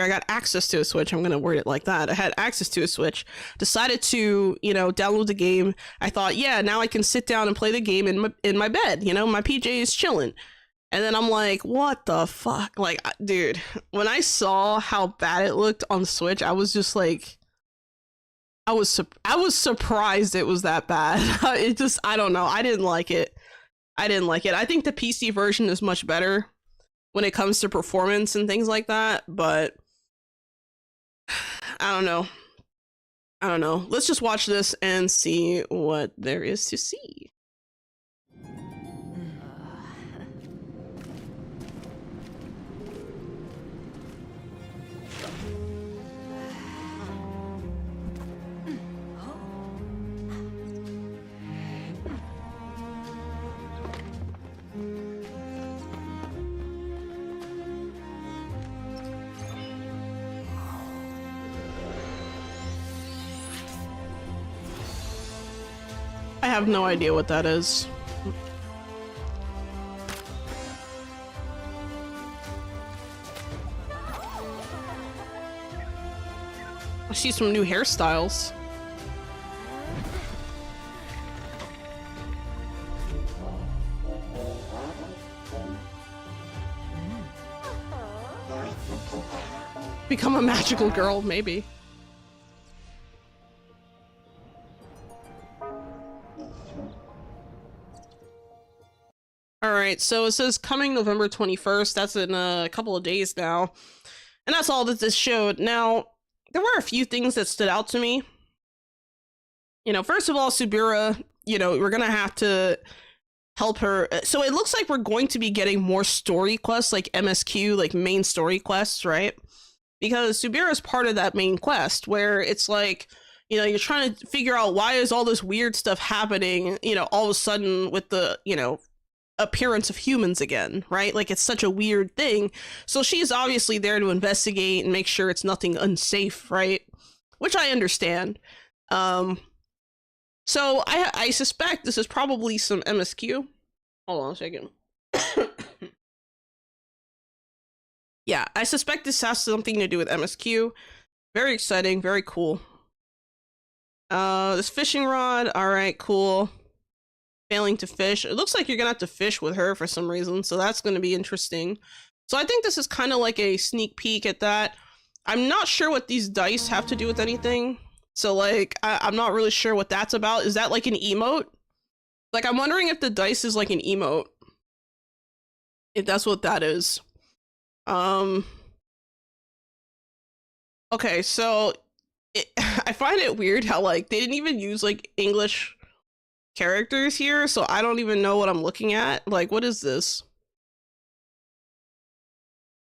I got access to a Switch. I'm gonna word it like that. I had access to a Switch. Decided to, download the game. I thought, yeah, now I can sit down and play the game in my bed. My PJ is chilling. And then I'm like, what the fuck? Like, dude, when I saw how bad it looked on Switch, I was just like, I was surprised it was that bad. I don't know. I didn't like it. I think the PC version is much better when it comes to performance and things like that, but I don't know. Let's just watch this and see what there is to see. I have no idea what that is. I see some new hairstyles. Become a magical girl, maybe. Alright, so it says coming November 21st. That's in a couple of days now. And that's all that this showed. Now, there were a few things that stood out to me. First of all, Subira, we're gonna have to help her. So it looks like we're going to be getting more story quests, like MSQ, like main story quests, right? Because Subira is part of that main quest where it's like, you're trying to figure out why is all this weird stuff happening, all of a sudden with the, appearance of humans again, right? Like, it's such a weird thing. So she's obviously there to investigate and make sure it's nothing unsafe, right? Which I understand. So I suspect this is probably some MSQ. Hold on a second. Yeah, I suspect this has something to do with MSQ. Very exciting, very cool. This fishing rod. All right, cool. Failing to fish. It looks like you're gonna have to fish with her for some reason, so that's gonna be interesting. So I think this is kind of like a sneak peek at that. I'm not sure what these dice have to do with anything. So like, I'm not really sure what that's about. Is that like an emote? Like, I'm wondering if the dice is like an emote. If that's what that is. Okay, so I find it weird how like they didn't even use like English characters here, so I don't even know what I'm looking at. Like, what is this?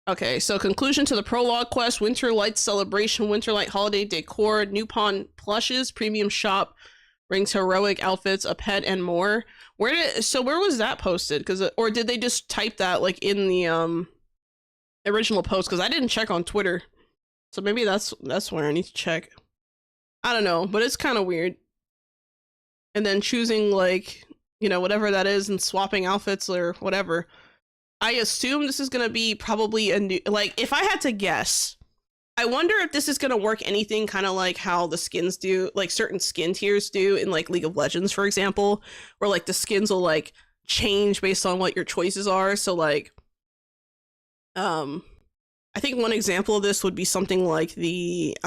Okay, so conclusion to the prologue quest, Winter Light Celebration, Winter Light Holiday Decor, New Pawn Plushes, Premium Shop, brings heroic outfits, a pet, and more. Where was that posted? Or did they just type that like in the original post? Because I didn't check on Twitter. So maybe that's where I need to check. I don't know, but it's kind of weird. And then choosing like, you know, whatever that is and swapping outfits or whatever. I assume this is going to be probably a new, like, if I had to guess, I wonder if this is going to work anything kind of like how the skins do, like certain skin tiers do in like League of Legends, for example, where like the skins will like change based on what your choices are. So like, I think one example of this would be something like the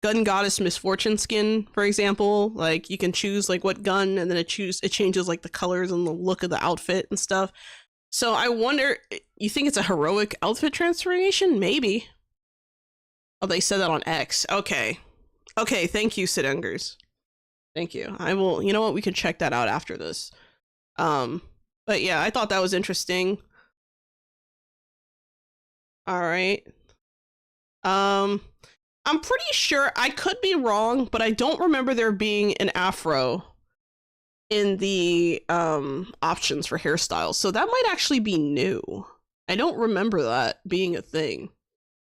Gun Goddess Misfortune skin, for example. Like you can choose like what gun, and then it changes like the colors and the look of the outfit and stuff. So I wonder, you think it's a heroic outfit transformation? Maybe. Oh, they said that on X. Okay. Okay, thank you, Sidungers. Thank you. I will, you know what, we can check that out after this. But yeah, I thought that was interesting. All right. I'm pretty sure, I could be wrong, but I don't remember there being an afro in the options for hairstyles. So that might actually be new. I don't remember that being a thing.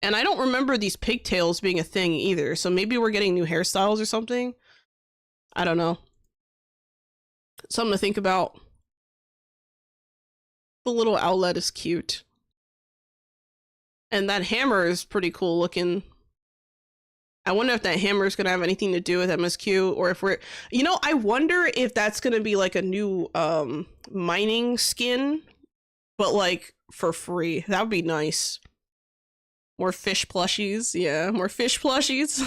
And I don't remember these pigtails being a thing either. So maybe we're getting new hairstyles or something. I don't know. Something to think about. The little outlet is cute. And that hammer is pretty cool looking. I wonder if that hammer is going to have anything to do with MSQ, or if we're, you know, I wonder if that's going to be like a new mining skin, but like for free. That would be nice. More fish plushies. Yeah, more fish plushies.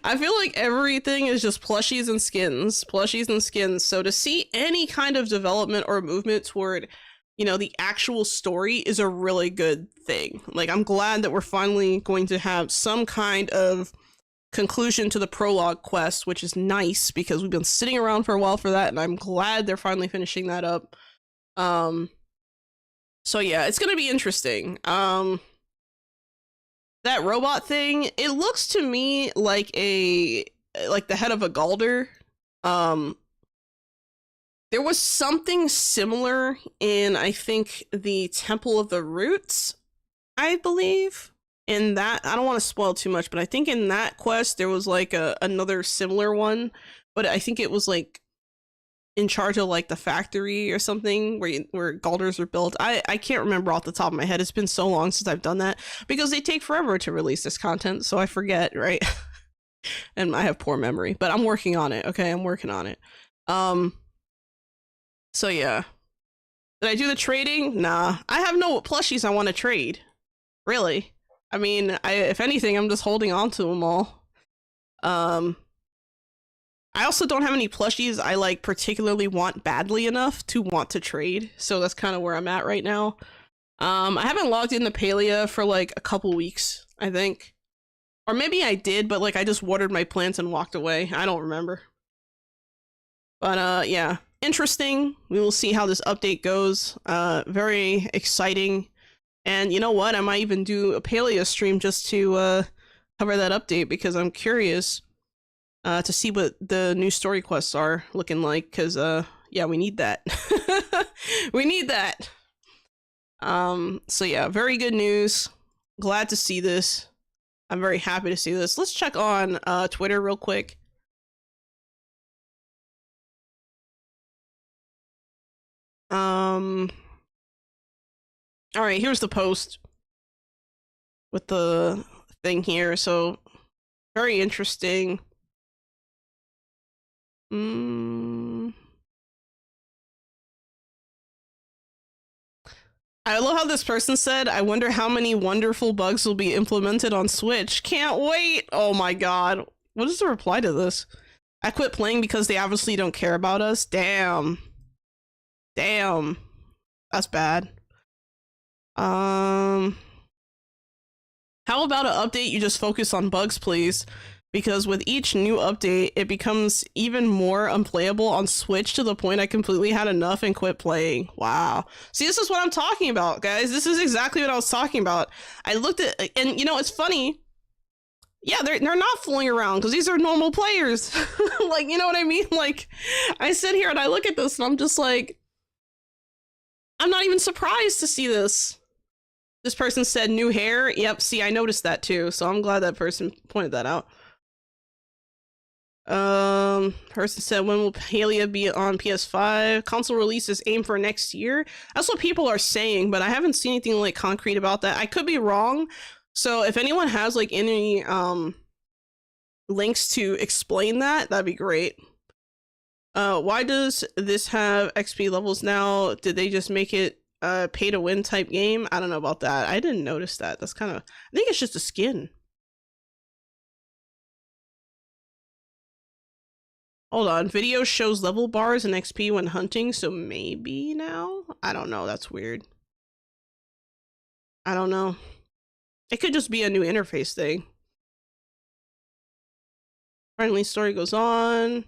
I feel like everything is just plushies and skins, plushies and skins. So to see any kind of development or movement toward, you know, the actual story is a really good thing. Like, I'm glad that we're finally going to have some kind of conclusion to the prologue quest, which is nice because we've been sitting around for a while for that, and I'm glad they're finally finishing that up. So yeah, it's gonna be interesting. That robot thing, it looks to me like the head of a Galder. There was something similar in, I think, the Temple of the Roots, I believe. In that, I don't want to spoil too much, but I think in that quest there was like another similar one, but I think it was like in charge of like the factory or something where Galders are built. I can't remember off the top of my head. It's been so long since I've done that because they take forever to release this content, so I forget, right? And I have poor memory, but I'm working on it. Okay, I'm working on it. So yeah. Did I do the trading? Nah. I have no plushies I want to trade. Really. I mean, if anything, I'm just holding on to them all. I also don't have any plushies I like particularly want badly enough to want to trade. So that's kind of where I'm at right now. I haven't logged into Palia for like a couple weeks, I think. Or maybe I did, but like I just watered my plants and walked away. I don't remember. But yeah. Interesting. We will see how this update goes. Very exciting. And you know what? I might even do a Paleo stream just to cover that update because I'm curious to see what the new story quests are looking like. Because yeah, we need that. We need that. So yeah, very good news. Glad to see this. I'm very happy to see this. Let's check on Twitter real quick. All right, here's the post with the thing here. So Very interesting. I love how this person said, I wonder how many wonderful bugs will be implemented on Switch. Can't wait. Oh my god. What is the reply to this? I quit playing because they obviously don't care about us. Damn. Damn. That's bad. How about an update you just focus on bugs, please? Because with each new update, it becomes even more unplayable on Switch to the point I completely had enough and quit playing. Wow. See, this is what I'm talking about, guys. This is exactly what I was talking about. I looked at, and you know, it's funny. Yeah, they're not fooling around because these are normal players. Like, you know what I mean? Like, I sit here and I look at this and I'm just like, I'm not even surprised to see this. This person said new hair. Yep, see, I noticed that too. So I'm glad that person pointed that out. Person said, when will Palia be on PS5? Console release is aimed for next year. That's what people are saying, but I haven't seen anything like concrete about that. I could be wrong. So if anyone has like any links to explain that, that'd be great. Why does this have XP levels now? Did they just make it a pay to win type game? I don't know about that. I didn't notice that. That's kind of, I think it's just a skin. Hold on, video shows level bars and XP when hunting, so maybe now? I don't know, that's weird. I don't know. It could just be a new interface thing. Friendly story goes on.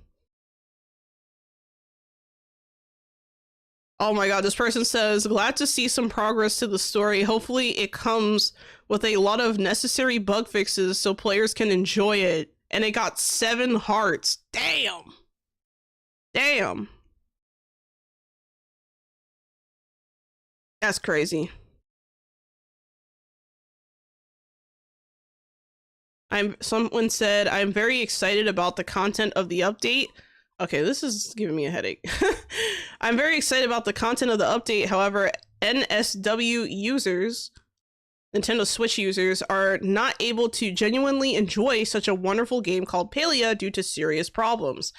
Oh my god, this person says, glad to see some progress to the story. Hopefully it comes with a lot of necessary bug fixes so players can enjoy it. And it got 7 hearts. Damn. Damn. That's crazy. Someone said, I'm very excited about the content of the update. Okay, this is giving me a headache. I'm very excited about the content of the update. However, NSW users, Nintendo Switch users, are not able to genuinely enjoy such a wonderful game called Palia due to serious problems.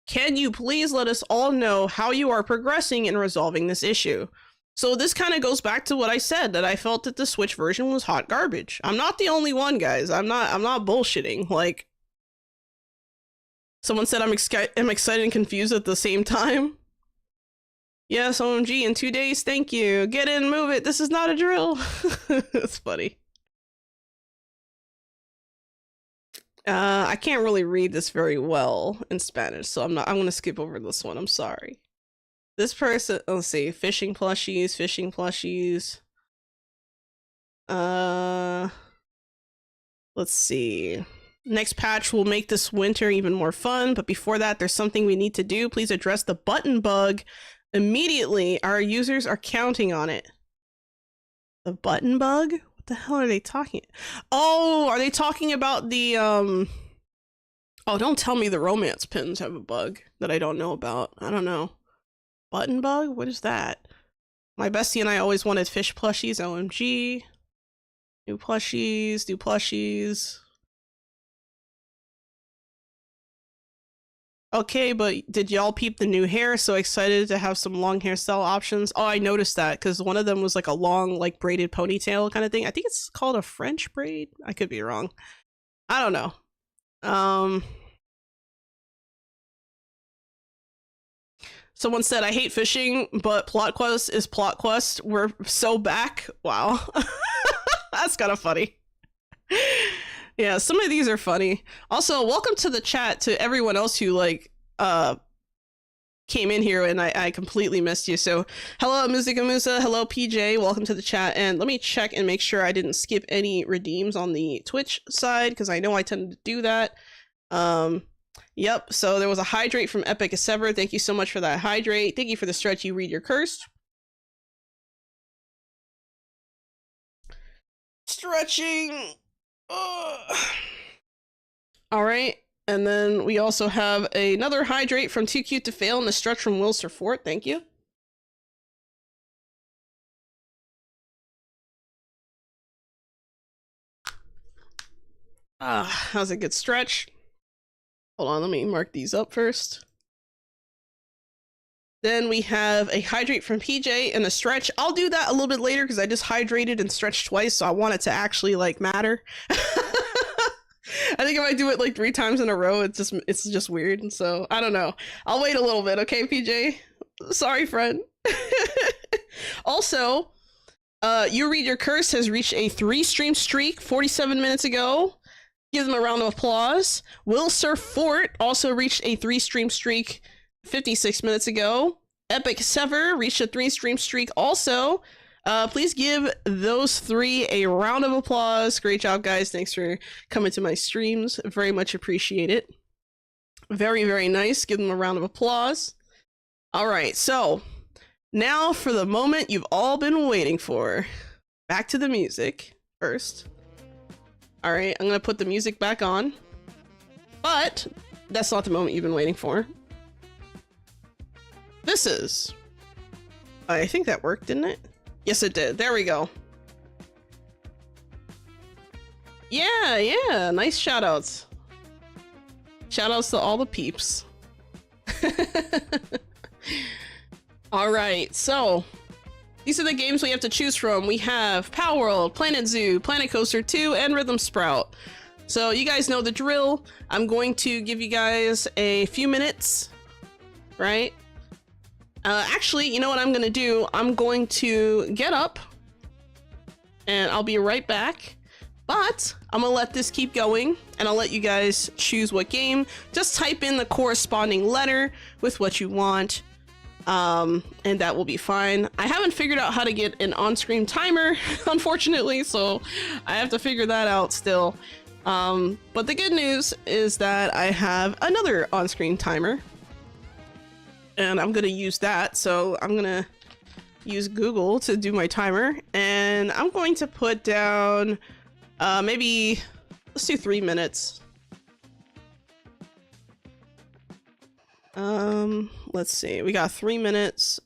Can you please let us all know how you are progressing in resolving this issue? So this kind of goes back to what I said, that I felt that the Switch version was hot garbage. I'm not the only one, guys. I'm not bullshitting. Like, someone said I'm excited and confused at the same time. Yes, OMG, in 2 days, thank you. Get in, move it. This is not a drill. It's funny. I can't really read this very well in Spanish, so I'm gonna skip over this one. I'm sorry. This person, let's see, fishing plushies. Let's see. Next patch will make this winter even more fun, but before that, there's something we need to do. Please address the button bug immediately. Our users are counting on it. The button bug? What the hell are they talking? Oh, are they talking about the, oh, don't tell me the romance pins have a bug that I don't know about. I don't know. Button bug? What is that? My bestie and I always wanted fish plushies. OMG. New plushies. Okay, but did y'all peep the new hair? So excited to have some long hairstyle options. Oh, I noticed that because one of them was like a long, like braided ponytail kind of thing. I think it's called a French braid. I could be wrong. I don't know. Someone said, I hate fishing, but plot quest is plot quest. We're so back. Wow. That's kind of funny. Yeah, some of these are funny. Also, welcome to the chat to everyone else who like came in here and I completely missed you. So hello Musica Musa, hello PJ, welcome to the chat. And let me check and make sure I didn't skip any redeems on the Twitch side because I know I tend to do that. Yep, so there was a hydrate from Epic Sever. Thank you so much for that hydrate. Thank you for the stretch. You read your cursed. Stretching. All right, and then we also have another hydrate from Too Cute to Fail and a stretch from Will Sir Fort. Thank you. That was a good stretch. Hold on, let me mark these up first. Then we have a hydrate from PJ and a stretch. I'll do that a little bit later because I just hydrated and stretched twice, so I want it to actually like matter. I think if I do it like 3 times in a row, it's just weird. And so I don't know. I'll wait a little bit, okay, PJ? Sorry, friend. Also, You Read Your Curse has reached a 3-stream streak 47 minutes ago. Give them a round of applause. Will Surf Fort also reached a 3-stream streak 56 minutes ago. Epic Sever reached a 3-stream streak also. Please give those 3 a round of applause. Great job, guys. Thanks for coming to my streams. Very much appreciate it. Very, very nice. Give them a round of applause. All right, so now for the moment you've all been waiting for. Back to the music first. All right, I'm gonna put the music back on, but that's not the moment you've been waiting for. This is, I think that worked, didn't it? Yes, it did. There we go. Yeah, nice shout outs. Shout outs to all the peeps. All right, so these are the games we have to choose from. We have Power World, Planet Zoo, Planet Coaster 2, and Rhythm Sprout. So you guys know the drill. I'm going to give you guys a few minutes, right? Actually, you know what I'm gonna do? I'm going to get up and I'll be right back. But I'm gonna let this keep going and I'll let you guys choose what game. Just type in the corresponding letter with what you want. And that will be fine. I haven't figured out how to get an on-screen timer, unfortunately, so I have to figure that out still. But the good news is that I have another on-screen timer. And I'm gonna use that, so I'm gonna use Google to do my timer. And I'm going to put down, maybe, let's do 3 minutes. Let's see, we got 3 minutes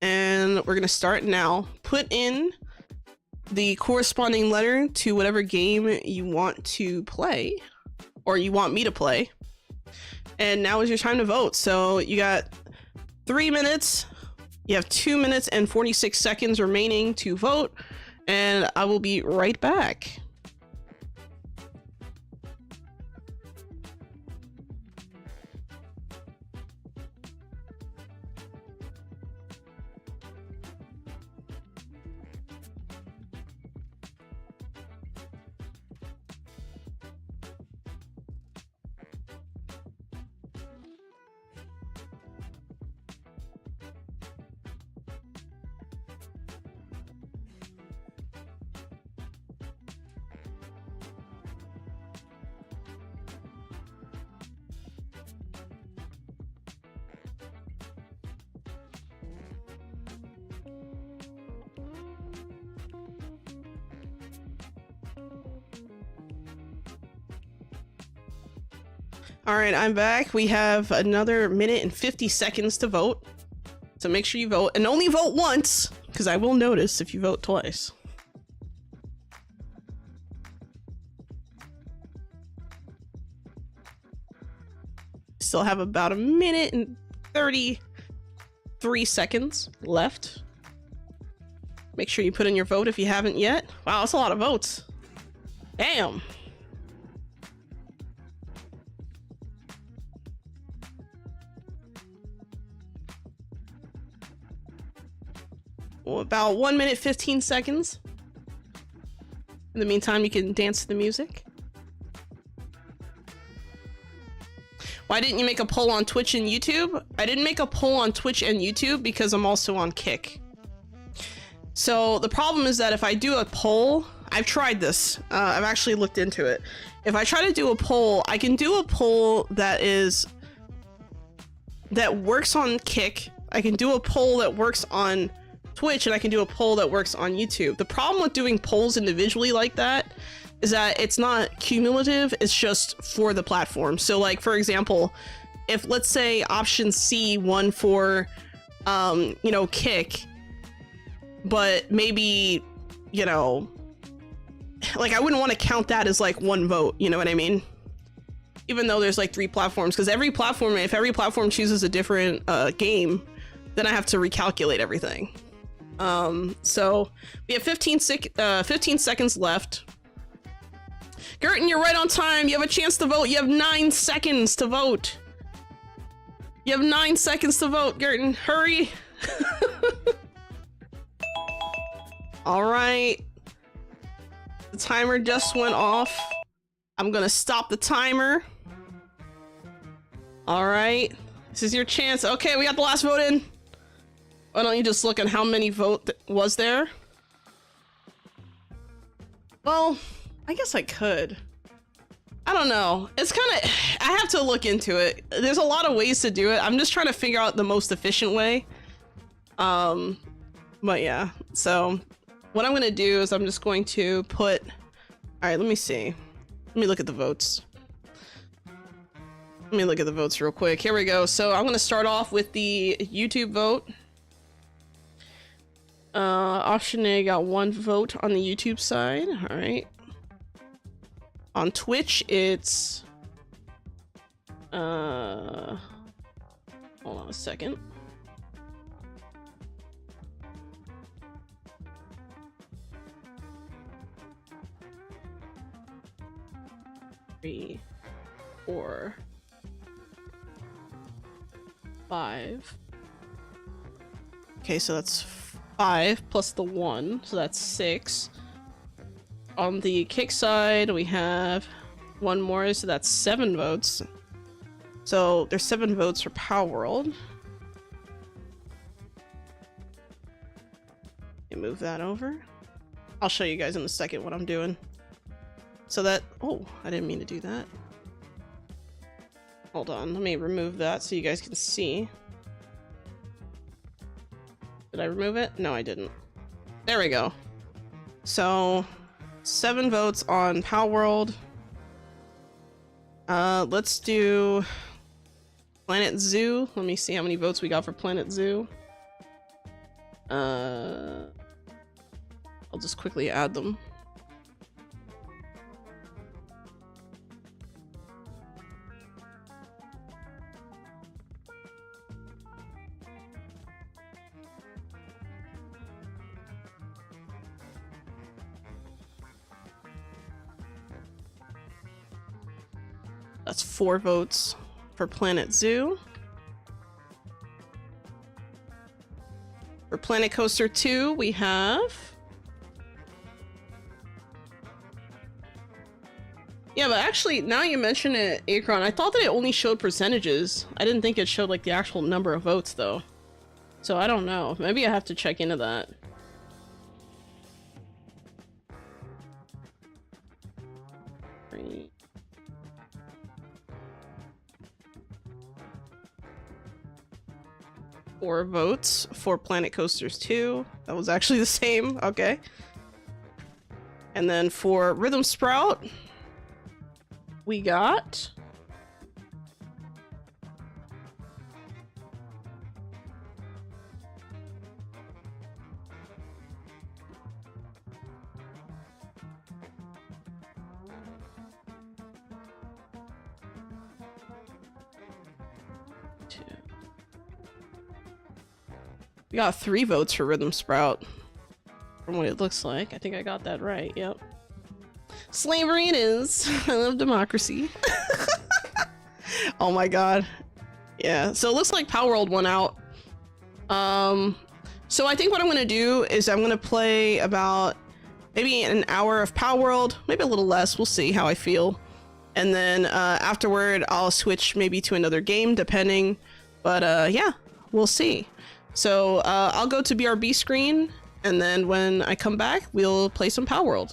and we're gonna start now. Put in the corresponding letter to whatever game you want to play or you want me to play. And now is your time to vote. So you got 3 minutes, you have 2 minutes and 46 seconds remaining to vote, and I will be right back. All right, I'm back. We have another minute and 50 seconds to vote. So make sure you vote, and only vote once, because I will notice if you vote twice. Still have about a minute and 33 seconds left. Make sure you put in your vote if you haven't yet. Wow, that's a lot of votes. Damn. About 1 minute 15 seconds. In the meantime, you can dance to the music. Why didn't you make a poll on Twitch and YouTube? I didn't make a poll on Twitch and YouTube because I'm also on Kick. So the problem is that if I do a poll, I've tried this. I've actually looked into it. If I try to do a poll, I can do a poll that works on Kick. I can do a poll that works on Twitch, and I can do a poll that works on YouTube. The problem with doing polls individually like that is that it's not cumulative, it's just for the platform. So like, for example, if let's say option C won for, you know, Kick, but maybe, you know, like, I wouldn't want to count that as like one vote, you know what I mean? Even though there's like 3 platforms, because every platform, if every platform chooses a different game, then I have to recalculate everything. So we have 15 seconds left. Gerton, you're right on time. You have a chance to vote. You have 9 seconds to vote. You have 9 seconds to vote, Gerton. Hurry. All right. The timer just went off. I'm gonna stop the timer. All right. This is your chance. Okay, we got the last vote in. Why don't you just look at how many vote was there? Well, I guess I could. I don't know. It's kind of, I have to look into it. There's a lot of ways to do it. I'm just trying to figure out the most efficient way. But yeah, so what I'm going to do is I'm just going to put, all right, let me see. Let me look at the votes. Let me look at the votes real quick. Here we go. So I'm going to start off with the YouTube vote. Optionay got 1 vote on the YouTube side. All right. On Twitch, it's hold on a second. Three, 4, 5. Okay, so that's 5 plus the 1, so that's 6. On the kick side, we have 1 more, so that's 7 votes. So there's 7 votes for Power World. Let me move that over. I'll show you guys in a second what I'm doing. So that, oh, I didn't mean to do that. Hold on, let me remove that so you guys can see. Did I remove it? No, I didn't. There we go. So 7 votes on Power World. Let's do Planet Zoo. Let me see how many votes we got for Planet Zoo. I'll just quickly add them. That's 4 votes for Planet Zoo. For Planet Coaster 2, we have... Yeah, but actually, now you mention it, Akron, I thought that it only showed percentages. I didn't think it showed, like, the actual number of votes, though. So I don't know. Maybe I have to check into that. Right. 4 votes for Planet Coasters 2. That was actually the same. Okay. And then for Rhythm Sprout, we got... We got 3 votes for Rhythm Sprout. From what it looks like. I think I got that right. Yep. Slavery it is. I love democracy. Oh my god. Yeah. So it looks like Power World won out. So I think what I'm going to do is I'm going to play about maybe an hour of Power World. Maybe a little less. We'll see how I feel. And then afterward, I'll switch maybe to another game, depending. But yeah, we'll see. So I'll go to BRB screen, and then when I come back, we'll play some Power World.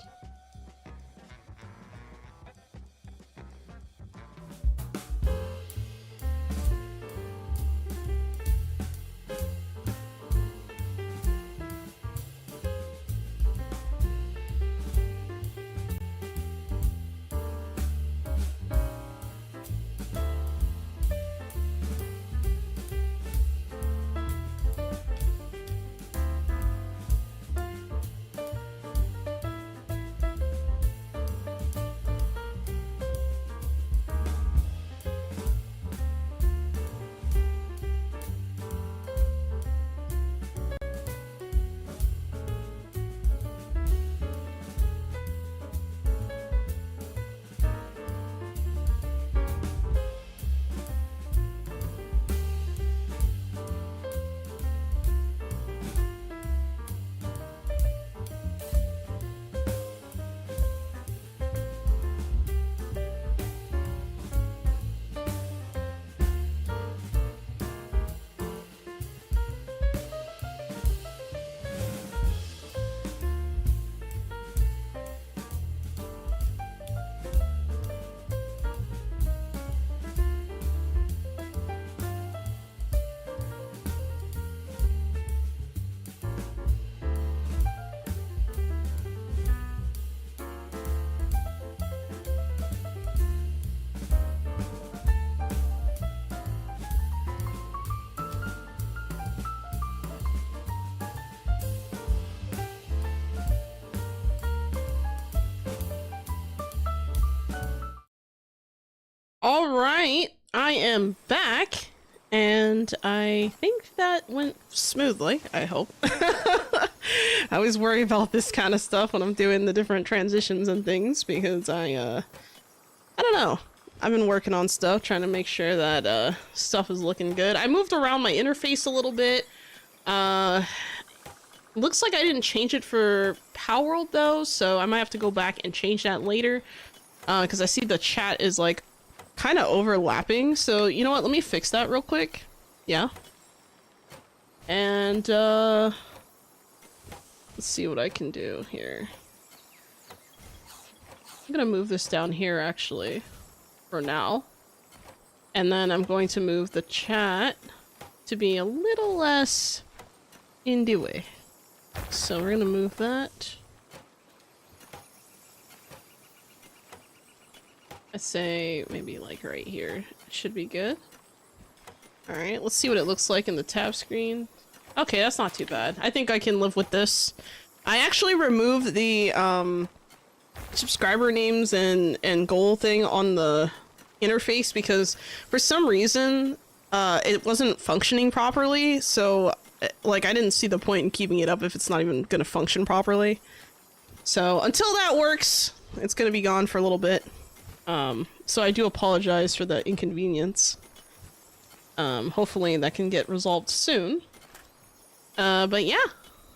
All right, I am back, and I think that went smoothly, I hope. I always worry about this kind of stuff when I'm doing the different transitions and things, because I don't know. I've been working on stuff, trying to make sure that stuff is looking good. I moved around my interface a little bit. Looks like I didn't change it for Palworld though, so I might have to go back and change that later. Because I see the chat is like kind of overlapping, so you know what, let me fix that real quick. Yeah. And let's see what I can do here. I'm gonna move this down here actually for now, and then I'm going to move the chat to be a little less in the way. So we're gonna move that. I'd say maybe like right here. Should be good. Alright, let's see what it looks like in the tab screen. Okay, that's not too bad. I think I can live with this. I actually removed the subscriber names and goal thing on the interface because for some reason it wasn't functioning properly, so like I didn't see the point in keeping it up if it's not even gonna function properly. So until that works, it's gonna be gone for a little bit. So I do apologize for the inconvenience. Hopefully that can get resolved soon. But yeah,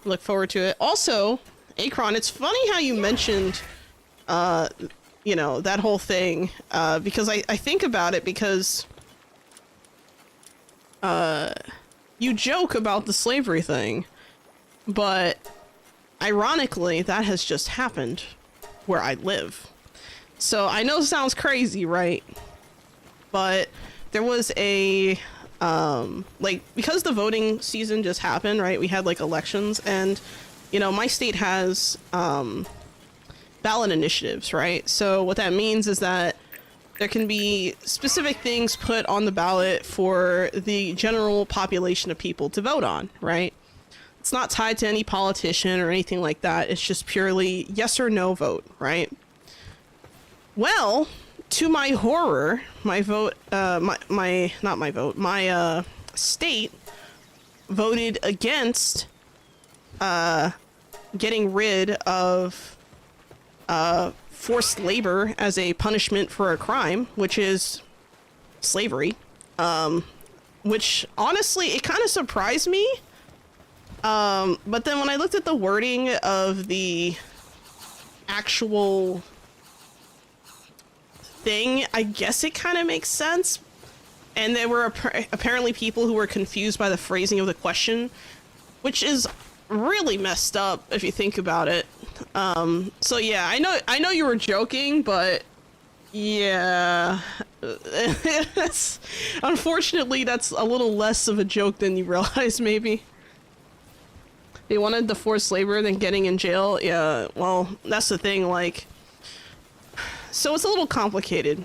look forward to it. Also, Akron, it's funny how you mentioned, you know, that whole thing, because I think about it because, you joke about the slavery thing, but ironically, that has just happened where I live. So I know it sounds crazy, right? But there was a, like, because the voting season just happened, right? We had like elections, and, you know, my state has, ballot initiatives, right? So what that means is that there can be specific things put on the ballot for the general population of people to vote on, right? It's not tied to any politician or anything like that. It's just purely yes or no vote, right? Well, to my horror, my vote, my state voted against, getting rid of, forced labor as a punishment for a crime, which is slavery. Which honestly, it kind of surprised me. But then when I looked at the wording of the actual thing, I guess it kind of makes sense. And there were apparently people who were confused by the phrasing of the question, which is really messed up if you think about it. So yeah, I know you were joking, but yeah, unfortunately that's a little less of a joke than you realize. Maybe they wanted the forced labor than getting in jail. Yeah, well, that's the thing, like, so it's a little complicated,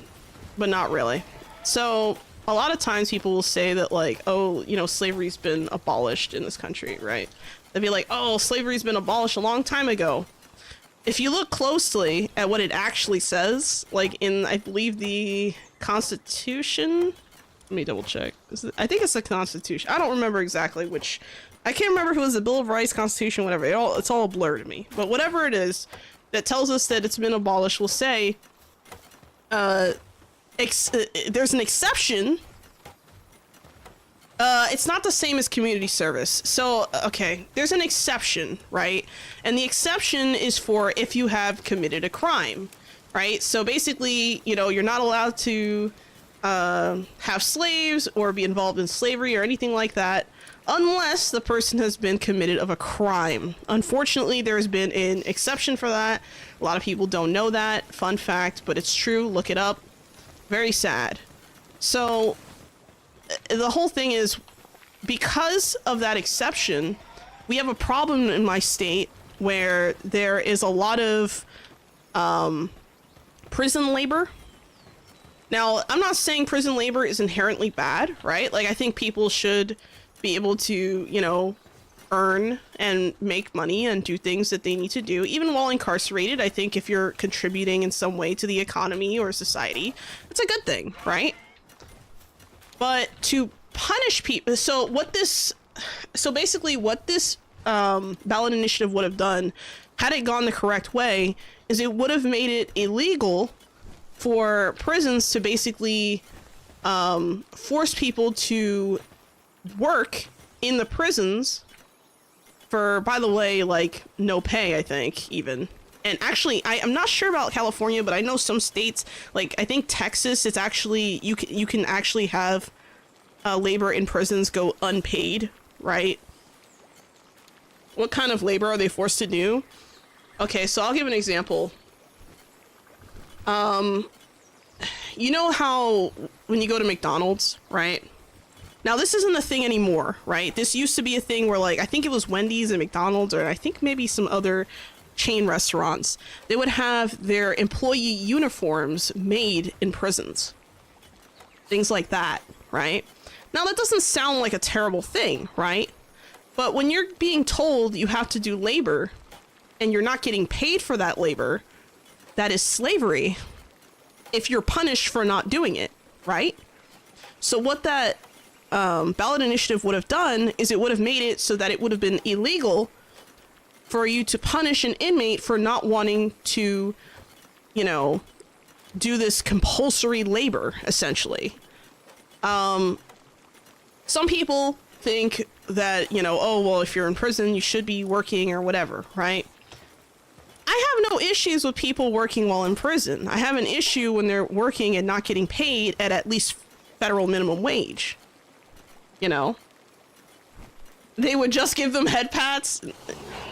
but not really. So a lot of times people will say that, like, oh, you know, slavery's been abolished in this country, right? They'd be like, oh, slavery's been abolished a long time ago. If you look closely at what it actually says, like in, I believe, the Constitution, let me double check. I think it's the Constitution. I don't remember exactly which. I can't remember if it was the Bill of Rights, Constitution, whatever. It's all a blur to me. But whatever it is that tells us that it's been abolished will say, there's an exception. It's not the same as community service. So, okay, there's an exception, right? And the exception is for if you have committed a crime, right? So basically, you know, you're not allowed to have slaves or be involved in slavery or anything like that unless the person has been committed of a crime. Unfortunately, there's been an exception for that. A lot of people don't know that. Fun fact, but it's true. Look it up. Very sad. So the whole thing is, because of that exception, we have a problem in my state where there is a lot of prison labor. Now, I'm not saying prison labor is inherently bad, right? Like, I think people should be able to, you know, earn and make money and do things that they need to do, even while incarcerated. I think if you're contributing in some way to the economy or society, it's a good thing, right? But to punish people, so basically what this ballot initiative would have done, had it gone the correct way, is it would have made it illegal for prisons to basically force people to work in the prisons for, by the way, like no pay, I think, even. And actually, I'm not sure about California, but I know some states, like I think Texas, it's actually, you can actually have labor in prisons go unpaid, right? What kind of labor are they forced to do? Okay, so I'll give an example. You know how when you go to McDonald's, right? Now this isn't a thing anymore, right? This used to be a thing where, like, I think it was Wendy's and McDonald's, or I think maybe some other chain restaurants, they would have their employee uniforms made in prisons. Things like that, right? Now that doesn't sound like a terrible thing, right? But when you're being told you have to do labor and you're not getting paid for that labor, that is slavery if you're punished for not doing it, right? So what that ballot initiative would have done is it would have made it so that it would have been illegal for you to punish an inmate for not wanting to, you know, do this compulsory labor, essentially. Some people think that, you know, oh, well, if you're in prison, you should be working or whatever, right? I have no issues with people working while in prison. I have an issue when they're working and not getting paid at least federal minimum wage. You know? They would just give them head pats.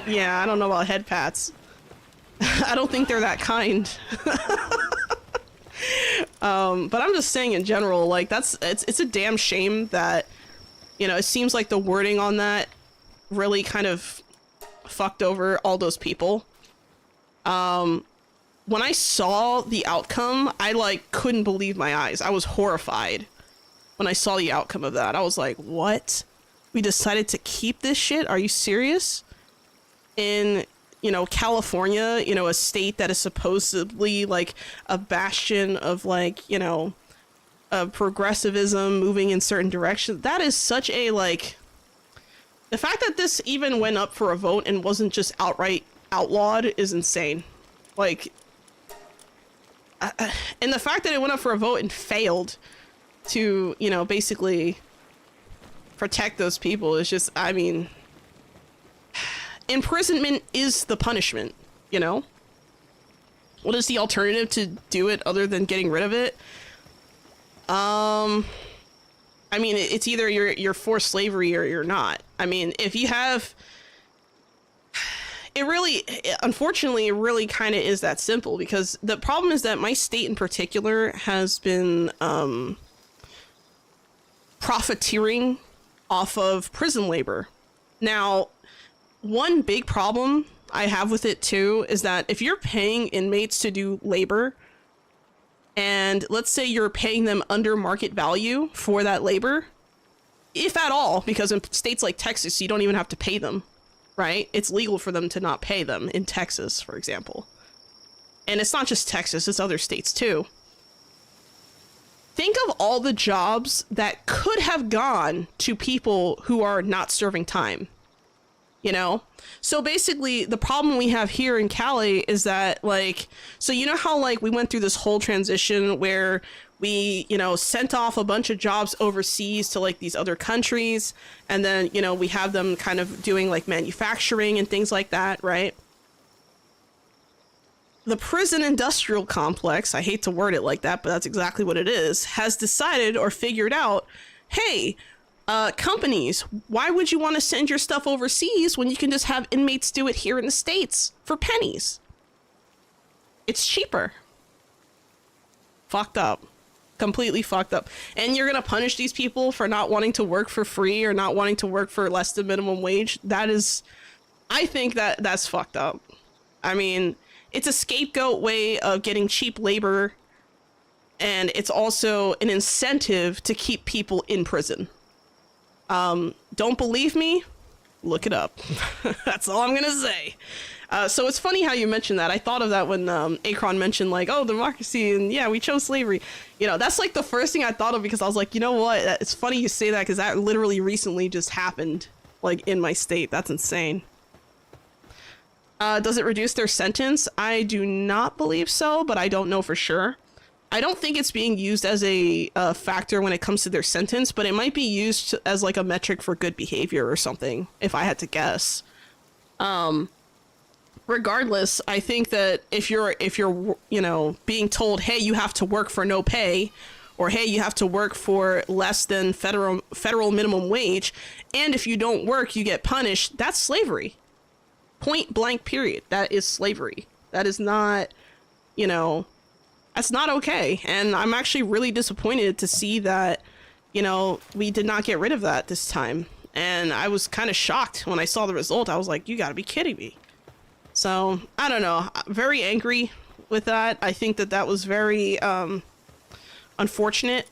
Yeah, I don't know about head pats. I don't think they're that kind. But I'm just saying in general, like, it's a damn shame that, you know, it seems like the wording on that really kind of fucked over all those people. When I saw the outcome, I like couldn't believe my eyes. I was horrified when I saw the outcome of that. I was like, what? We decided to keep this shit? Are you serious? In, you know, California, you know, a state that is supposedly like a bastion of, like, you know, progressivism moving in certain directions. That is such a, like, the fact that this even went up for a vote and wasn't just outright outlawed is insane. Like, and the fact that it went up for a vote and failed to, you know, basically protect those people is just, I mean, imprisonment is the punishment, you know? What is the alternative to do it other than getting rid of it? I mean, it's either you're for slavery or you're not. I mean, if you have, unfortunately, it really kind of is that simple, because the problem is that my state in particular has been profiteering off of prison labor. Now, one big problem I have with it too is that if you're paying inmates to do labor, and let's say you're paying them under market value for that labor, if at all, because in states like Texas, you don't even have to pay them, right? It's legal for them to not pay them in Texas, for example. And it's not just Texas, it's other states too. Think of all the jobs that could have gone to people who are not serving time, you know? So basically, the problem we have here in Cali is that, like, so you know how, like, we went through this whole transition where we, you know, sent off a bunch of jobs overseas to, like, these other countries, and then, you know, we have them kind of doing, like, manufacturing and things like that, right? The prison industrial complex, I hate to word it like that, but that's exactly what it is, has decided or figured out, hey, companies, why would you want to send your stuff overseas when you can just have inmates do it here in the States for pennies? It's cheaper. Fucked up. Completely fucked up. And you're gonna punish these people for not wanting to work for free or not wanting to work for less than minimum wage. That is, I think that's fucked up. I mean, it's a scapegoat way of getting cheap labor, and it's also an incentive to keep people in prison. Don't believe me? Look it up. That's all I'm gonna say. So it's funny how you mentioned that. I thought of that when Akron mentioned like, oh, democracy, and yeah, we chose slavery. You know, that's like the first thing I thought of, because I was like, you know what? It's funny you say that, because that literally recently just happened, like in my state. That's insane. Does it reduce their sentence? I do not believe so, but I don't know for sure. I don't think it's being used as a factor when it comes to their sentence, but it might be used as like a metric for good behavior or something, if I had to guess. Regardless, I think that if you're, you know, being told, hey, you have to work for no pay, or hey, you have to work for less than federal minimum wage, and if you don't work, you get punished, that's slavery. Point blank, period. That is slavery. That is not, you know, that's not okay. And I'm actually really disappointed to see that, you know, we did not get rid of that this time. And I was kind of shocked when I saw the result. I was like, you gotta be kidding me. So, I don't know. Very angry with that. I think that that was very unfortunate.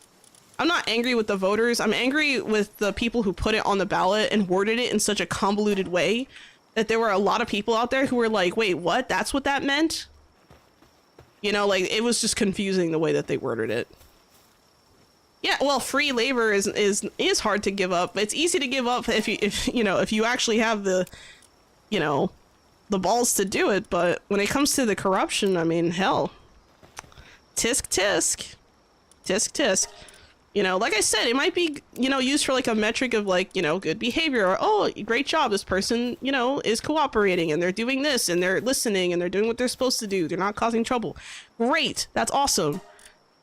I'm not angry with the voters. I'm angry with the people who put it on the ballot and worded it in such a convoluted way that there were a lot of people out there who were like, wait, what? That's what that meant? You know, like, it was just confusing the way that they worded it. Yeah, well, free labor is hard to give up. It's easy to give up if you actually have the, you know, the balls to do it. But when it comes to the corruption, I mean, hell, tisk tisk, tisk tisk. You know, like I said, it might be, you know, used for like a metric of like, you know, good behavior, or, oh, great job, this person, you know, is cooperating and they're doing this and they're listening and they're doing what they're supposed to do. They're not causing trouble. Great. That's awesome.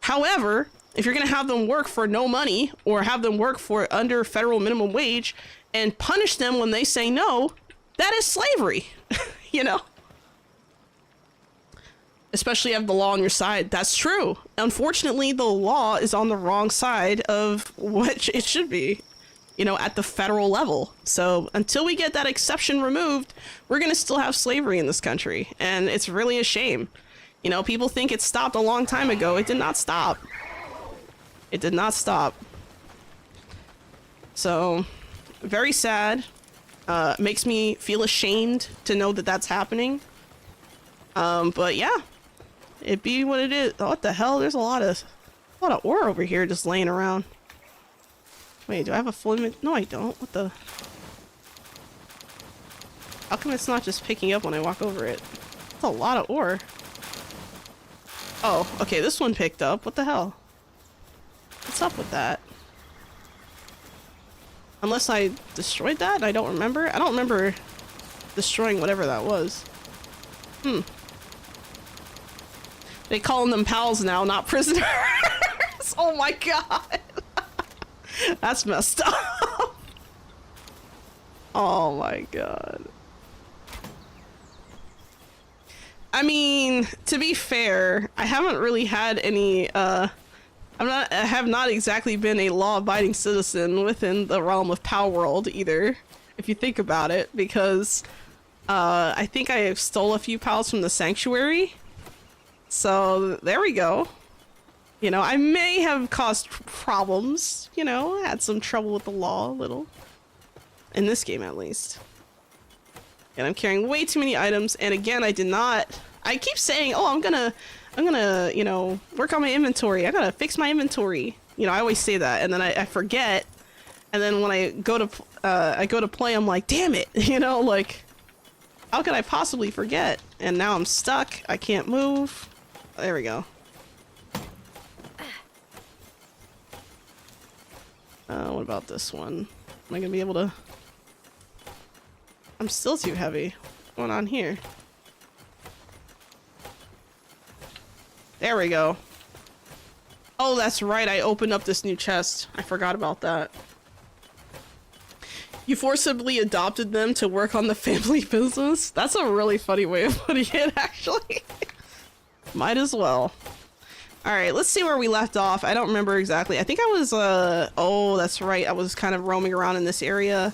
However, if you're going to have them work for no money, or have them work for under federal minimum wage and punish them when they say no, that is slavery, you know? Especially have the law on your side. That's true. Unfortunately, the law is on the wrong side of what it should be, you know, at the federal level. So until we get that exception removed, we're going to still have slavery in this country. And it's really a shame. You know, people think it stopped a long time ago. It did not stop. It did not stop. So, very sad. Makes me feel ashamed to know that that's happening. But yeah. It be what it is. Oh, what the hell? There's a lot of ore over here just laying around. Wait, do I have a full image? No, I don't. What the? How come it's not just picking up when I walk over it? That's a lot of ore. Oh, okay, this one picked up. What the hell? What's up with that? Unless I destroyed that? I don't remember. I don't remember destroying whatever that was. They calling them pals now, not prisoners. Oh my god. That's messed up. Oh my god. I mean, to be fair, I haven't really had any, I have not exactly been a law-abiding citizen within the realm of Pow World either, if you think about it, because, I think I stole a few pals from the Sanctuary. So, there we go. You know, I may have caused problems, you know, had some trouble with the law a little. In this game, at least. And I'm carrying way too many items, and again, I keep saying, oh, I'm gonna, you know, work on my inventory. I gotta fix my inventory. You know, I always say that, and then I forget. And then when I go to play, I'm like, damn it, you know, like, how could I possibly forget? And now I'm stuck. I can't move. There we go. What about this one? Am I gonna be able to? I'm still too heavy. What's going on here? There we go. Oh, that's right. I opened up this new chest. I forgot about that. You forcibly adopted them to work on the family business? That's a really funny way of putting it, actually. Might as well. Alright, let's see where we left off. I don't remember exactly. I think I was, oh, that's right. I was kind of roaming around in this area.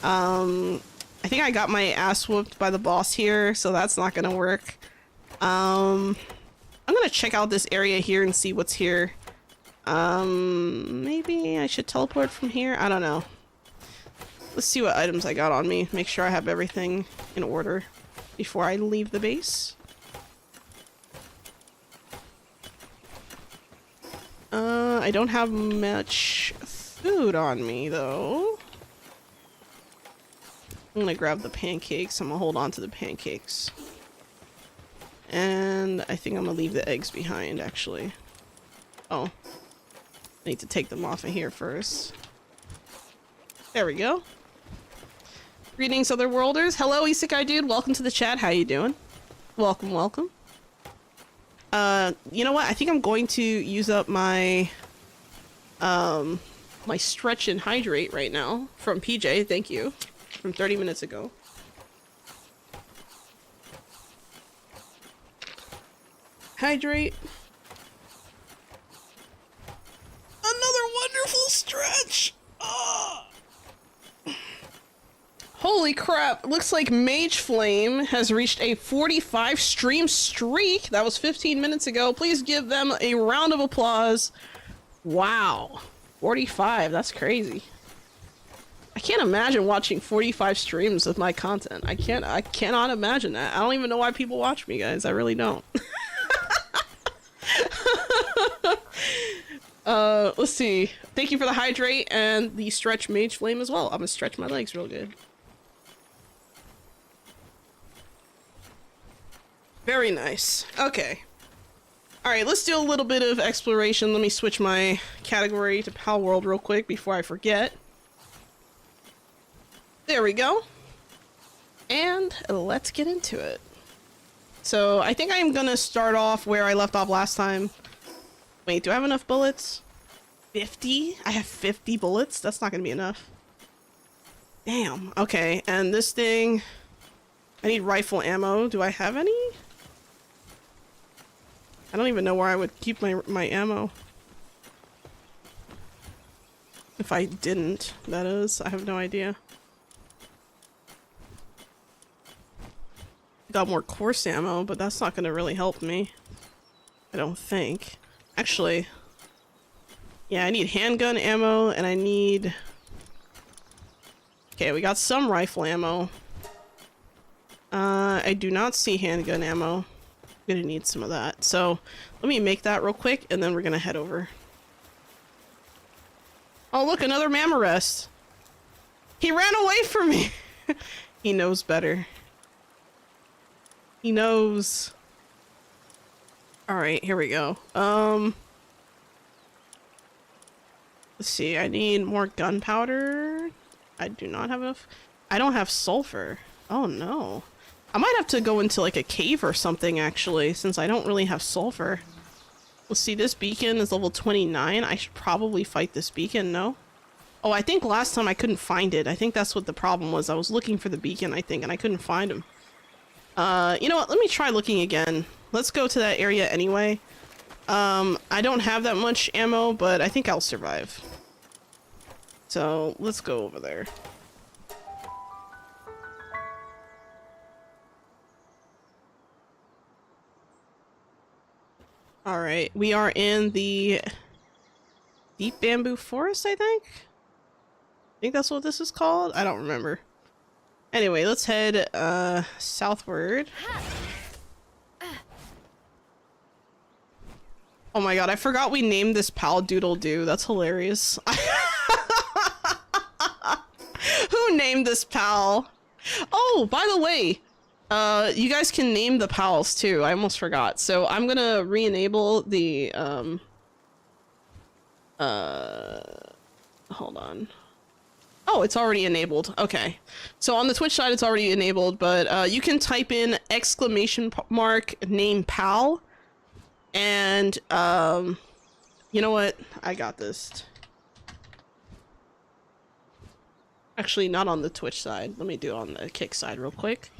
I think I got my ass whooped by the boss here, so that's not gonna work. I'm gonna check out this area here and see what's here. Maybe I should teleport from here? I don't know. Let's see what items I got on me. Make sure I have everything in order before I leave the base. I don't have much food on me, though. I'm gonna grab the pancakes. I'm gonna hold on to the pancakes. And I think I'm gonna leave the eggs behind, actually. Oh. I need to take them off of here first. There we go. Greetings, Otherworlders. Hello, Isekai Dude. Welcome to the chat. How you doing? Welcome, welcome. You know what? I think I'm going to use up my my stretch and hydrate right now from PJ. Thank you. From 30 minutes ago. Hydrate. Another wonderful stretch. Oh. Holy crap. Looks like Mage Flame has reached a 45 stream streak. That was 15 minutes ago. Please give them a round of applause. Wow. 45. That's crazy. I can't imagine watching 45 streams of my content. I cannot imagine that. I don't even know why people watch me, guys. I really don't. Let's see. Thank you for the hydrate and the stretch Mage Flame as well. I'm gonna stretch my legs real good. Very nice. Okay. Alright, let's do a little bit of exploration. Let me switch my category to Pal World real quick before I forget. There we go. And let's get into it. So, I think I'm gonna start off where I left off last time. Wait, do I have enough bullets? 50? I have 50 bullets? That's not gonna be enough. Damn. Okay, and this thing... I need rifle ammo. Do I have any? I don't even know where I would keep my ammo. If I didn't, that is. I have no idea. Got more coarse ammo, but that's not gonna really help me. I don't think. Actually, yeah, I need handgun ammo and I need... Okay, we got some rifle ammo. I do not see handgun ammo. I'm gonna need some of that. So, let me make that real quick and then we're gonna head over. Oh look, another Mammorest! He ran away from me! He knows better. He knows. Alright, here we go. Let's see, I need more gunpowder. I do not have enough. I don't have sulfur. Oh no. I might have to go into like a cave or something actually, since I don't really have sulfur. Let's see, this beacon is level 29. I should probably fight this beacon, no? Oh, I think last time I couldn't find it. I think that's what the problem was. I was looking for the beacon, I think, and I couldn't find him. You know what? Let me try looking again. Let's go to that area anyway. I don't have that much ammo, but I think I'll survive. So, let's go over there. Alright, we are in the Deep Bamboo Forest, I think? I think that's what this is called? I don't remember. Anyway, let's head, southward. Oh my god, I forgot we named this pal Doodle Doo. That's hilarious. Who named this pal? Oh, by the way, you guys can name the pals too. I almost forgot. So I'm gonna re-enable the, hold on. Oh, it's already enabled. Okay. So on the Twitch side, it's already enabled, but you can type in ! name pal. And, you know what? I got this. Actually, not on the Twitch side. Let me do it on the Kick side real quick.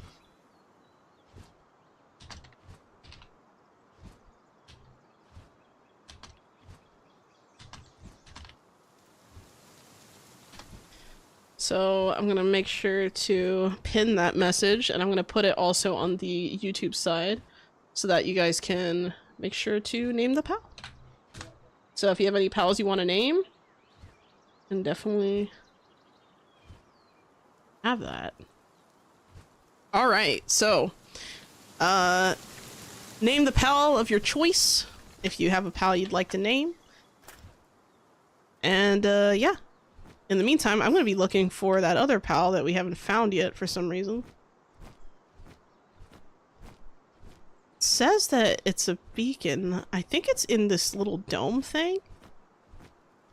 So I'm gonna make sure to pin that message, and I'm gonna put it also on the YouTube side so that you guys can make sure to name the pal. So if you have any pals you want to name, then definitely have that. All right, so name the pal of your choice if you have a pal you'd like to name. And yeah, in the meantime, I'm gonna be looking for that other pal that we haven't found yet for some reason. It says that it's a beacon. I think it's in this little dome thing.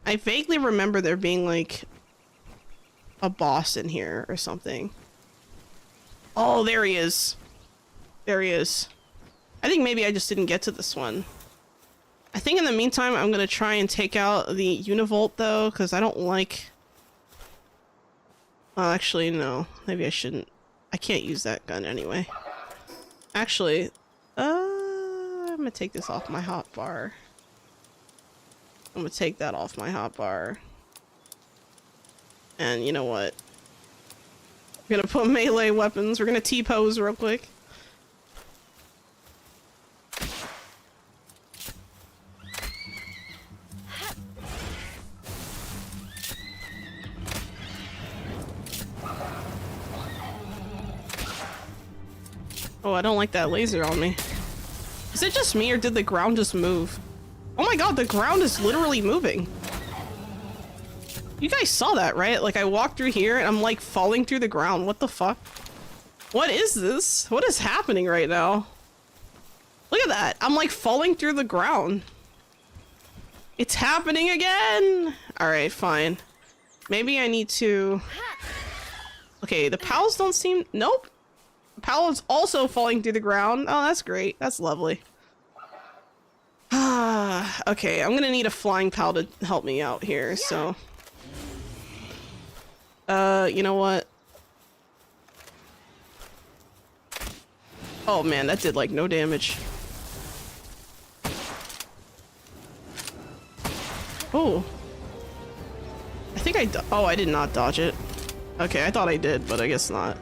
I vaguely remember there being like a boss in here or something. Oh, there he is. There he is. I think maybe I just didn't get to this one. I think in the meantime, I'm gonna try and take out the univolt though, because I don't like... Oh, actually, no. Maybe I shouldn't. I can't use that gun anyway. Actually, I'm gonna take this off my hotbar. I'm gonna take that off my hotbar. And you know what? We're gonna put melee weapons. We're gonna T-pose real quick. Oh, I don't like that laser on me. Is it just me or did the ground just move? Oh my god, the ground is literally moving. You guys saw that, right? Like I walked through here and I'm like falling through the ground. What the fuck? What is this? What is happening right now? Look at that. I'm like falling through the ground. It's happening again. All right, fine. Maybe I need to... Okay, the pals don't seem... Nope. The pal is also falling through the ground. Oh, that's great. That's lovely. Okay, I'm gonna need a flying pal to help me out here, so... you know what? Oh man, that did like no damage. Oh. I think oh, I did not dodge it. Okay, I thought I did, but I guess not.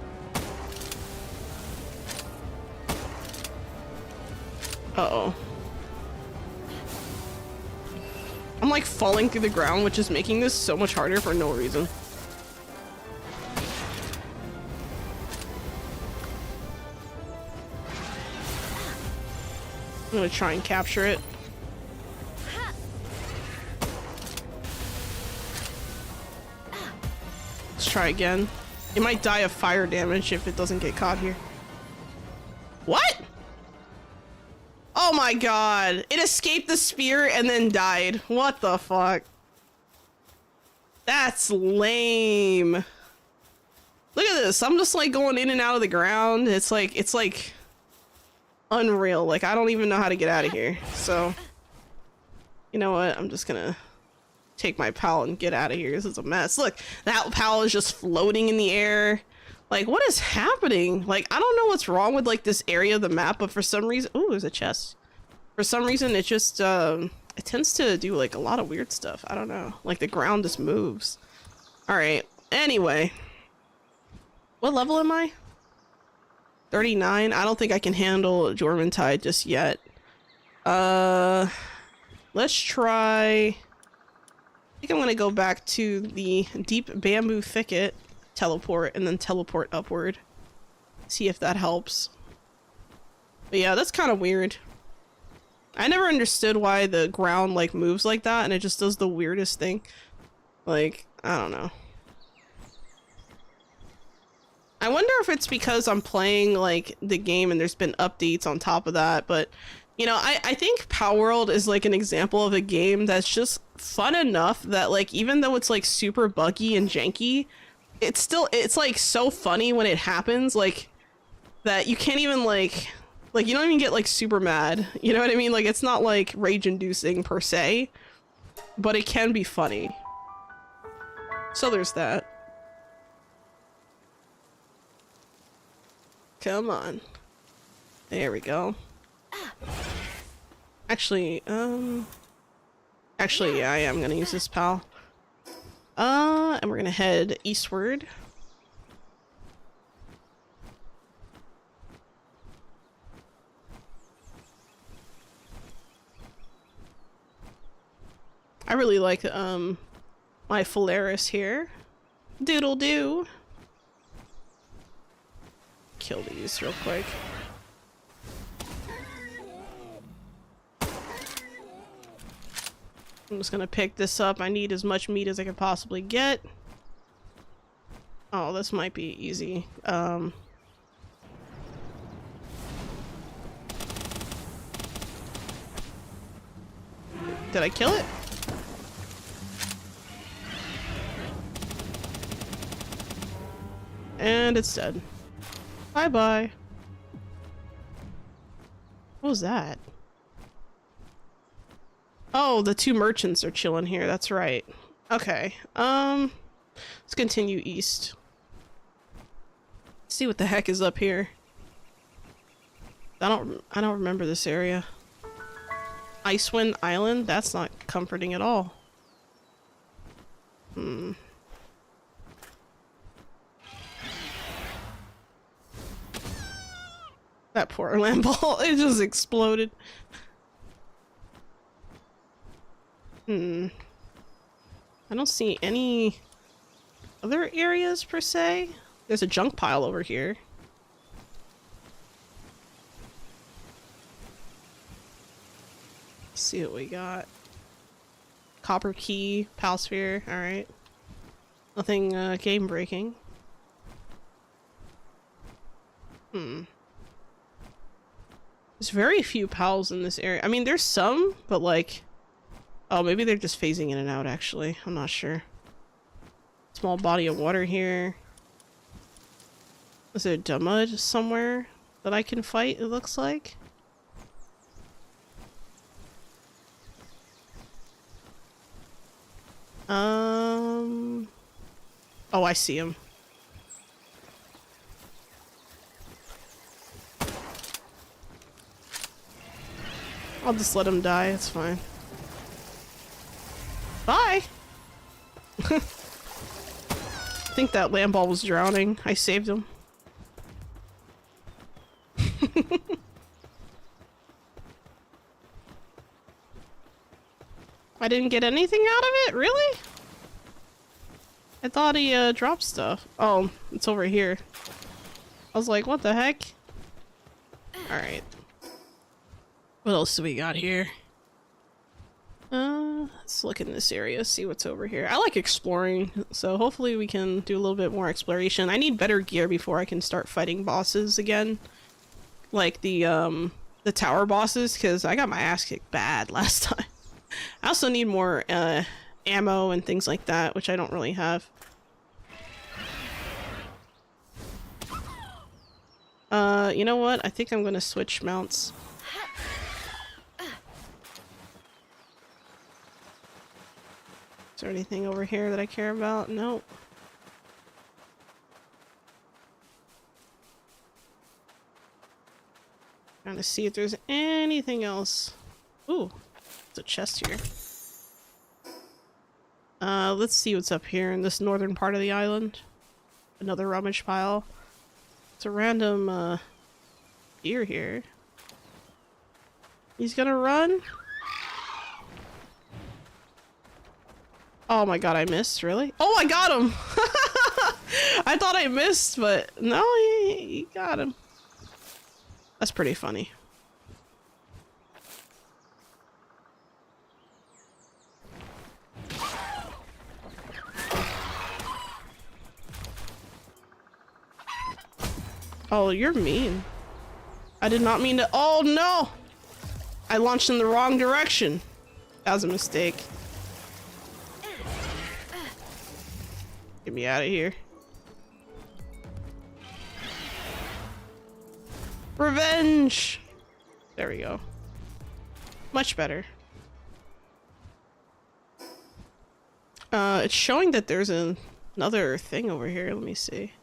Uh-oh. I'm like falling through the ground, which is making this so much harder for no reason. I'm gonna try and capture it. Let's try again. It might die of fire damage if it doesn't get caught here. What? Oh my god. It escaped the spear and then died. What the fuck? That's lame. Look at this. I'm just like going in and out of the ground. It's like unreal. Like I don't even know how to get out of here. So, you know what? I'm just gonna take my pal and get out of here. This is a mess. Look, that pal is just floating in the air. Like, what is happening? Like, I don't know what's wrong with like this area of the map, but for some reason, ooh, there's a chest. For some reason, it just it tends to do like a lot of weird stuff. I don't know. Like the ground just moves. All right. Anyway, what level am I? 39. I don't think I can handle Jormuntide just yet. Let's try. I think I'm gonna go back to the deep bamboo thicket, teleport, and then teleport upward. See if that helps. But yeah, that's kind of weird. I never understood why the ground like moves like that, and it just does the weirdest thing. Like, I don't know. I wonder if it's because I'm playing like the game and there's been updates on top of that, but you know, I think Palworld is like an example of a game that's just fun enough that like even though it's like super buggy and janky, it's like so funny when it happens, like that you can't even like you don't even get like super mad, you know what I mean? Like it's not like rage inducing per se, but it can be funny. So there's that. Come on. There we go. Actually, yeah, I am gonna use this pal. And we're gonna head eastward. I really like, my Polaris here. Doodle-doo. kill these real quick. I'm just gonna pick this up. I need as much meat as I can possibly get. Oh, this might be easy. Did I kill it? And it's dead. Bye-bye. What was that? Oh, the two merchants are chilling here. That's right. Okay. Let's continue east. See what the heck is up here. I don't remember this area. Icewind Island? That's not comforting at all. That poor land ball, it just exploded. I don't see any other areas per se. There's a junk pile over here. Let's see what we got. Copper key, pal sphere, alright. Nothing game breaking. There's very few pals in this area. I mean, there's some, but like... Oh, maybe they're just phasing in and out, actually. I'm not sure. Small body of water here. Is there a Dumud somewhere that I can fight, it looks like? Oh, I see him. I'll just let him die, it's fine. Bye! I think that land ball was drowning. I saved him. I didn't get anything out of it? Really? I thought he dropped stuff. Oh, it's over here. I was like, what the heck? Alright. What else do we got here? Let's look in this area, see what's over here. I like exploring, so hopefully we can do a little bit more exploration. I need better gear before I can start fighting bosses again. Like the tower bosses, because I got my ass kicked bad last time. I also need more ammo and things like that, which I don't really have. You know what? I think I'm gonna switch mounts. Is there anything over here that I care about? Nope. Trying to see if there's anything else. Ooh, there's a chest here. Let's see what's up here in this northern part of the island. Another rummage pile. It's a random, deer here. He's gonna run? Oh my god, I missed, really? Oh, I got him! I thought I missed, but no, he got him. That's pretty funny. Oh, you're mean. I did not mean to- Oh no! I launched in the wrong direction. That was a mistake. Get me out of here. Revenge! There we go. Much better. It's showing that there's another thing over here. Let me see.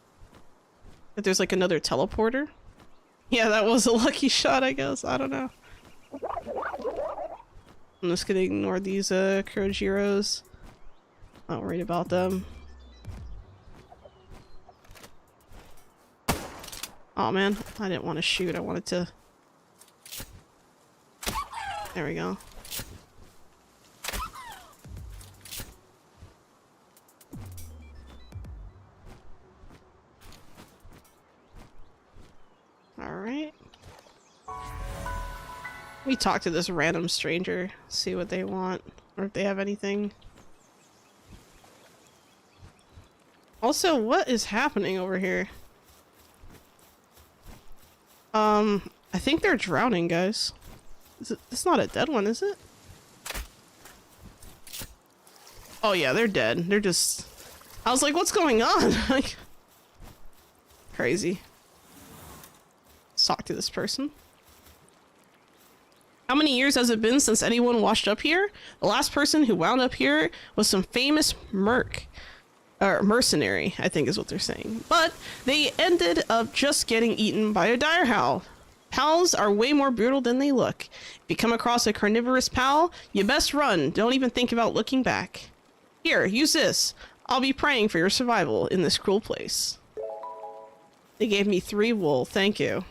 That there's like another teleporter. Yeah, that was a lucky shot, I guess. I don't know. I'm just gonna ignore these Kurojiros. Not worried about them. Oh man, I didn't want to shoot. I wanted to... There we go. Let me talk to this random stranger, see what they want, or if they have anything. Also, what is happening over here? I think they're drowning, guys. It's not a dead one, is it? Oh yeah, they're dead. They're just... I was like, what's going on? Like... Crazy. Let's talk to this person. How many years has it been since anyone washed up here? The last person who wound up here was some famous mercenary, I think is what they're saying. But they ended up just getting eaten by a dire howl. Pals are way more brutal than they look. If you come across a carnivorous pal, you best run. Don't even think about looking back. Here, use this. I'll be praying for your survival in this cruel place. They gave me 3 wool. Thank you.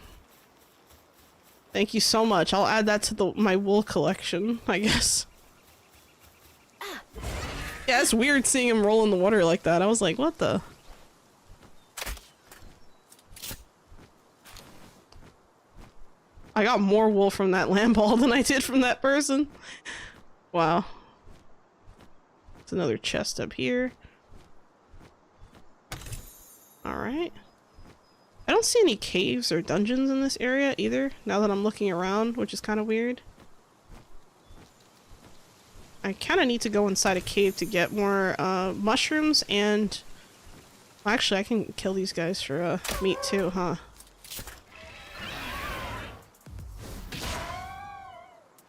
Thank you so much. I'll add that to my wool collection, I guess. Yeah, it's weird seeing him roll in the water like that. I was like, what the? I got more wool from that lamb ball than I did from that person. Wow. There's another chest up here. Alright. I don't see any caves or dungeons in this area either, now that I'm looking around, which is kind of weird. I kind of need to go inside a cave to get more mushrooms and... Well, actually, I can kill these guys for meat too, huh?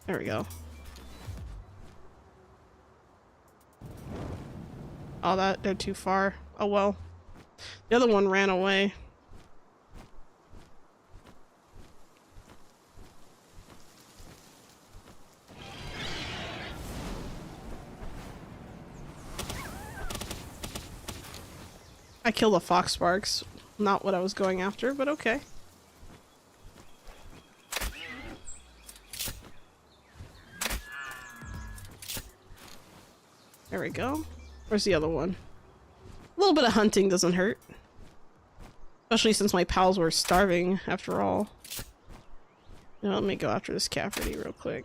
There we go. Oh, they're too far. Oh well. The other one ran away. I killed a fox sparks. Not what I was going after, but okay. There we go. Where's the other one? A little bit of hunting doesn't hurt. Especially since my pals were starving, after all. Now, let me go after this Cafferty real quick.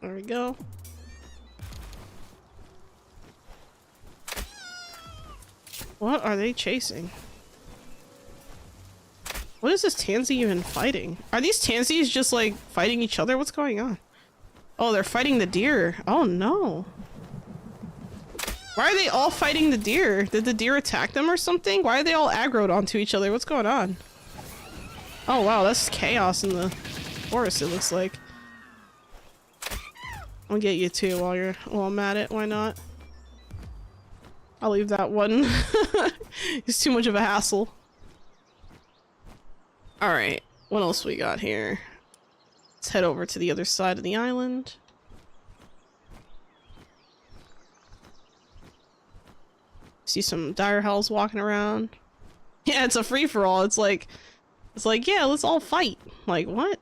There we go. What are they chasing? What is this tansy even fighting? Are these tansies just like fighting each other? What's going on? Oh, they're fighting the deer. Oh no. Why are they all fighting the deer? Did the deer attack them or something? Why are they all aggroed onto each other? What's going on? Oh wow, that's chaos in the forest, it looks like. I'll get you too while I'm at it. Why not? I'll leave that one. It's too much of a hassle. Alright, what else we got here? Let's head over to the other side of the island. See some dire howls walking around. Yeah, it's a free-for-all. It's like, yeah, let's all fight. Like, what?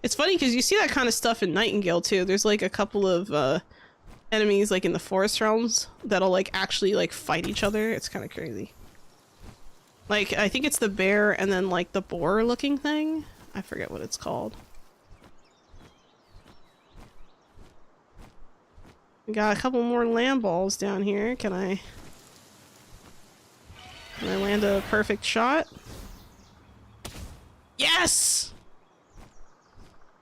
It's funny because you see that kind of stuff in Nightingale too. There's like a couple of enemies like in the forest realms that'll like actually like fight each other. It's kind of crazy. Like, I think it's the bear and then like the boar looking thing. I forget what it's called. We got a couple more land balls down here. Can I land a perfect shot? Yes!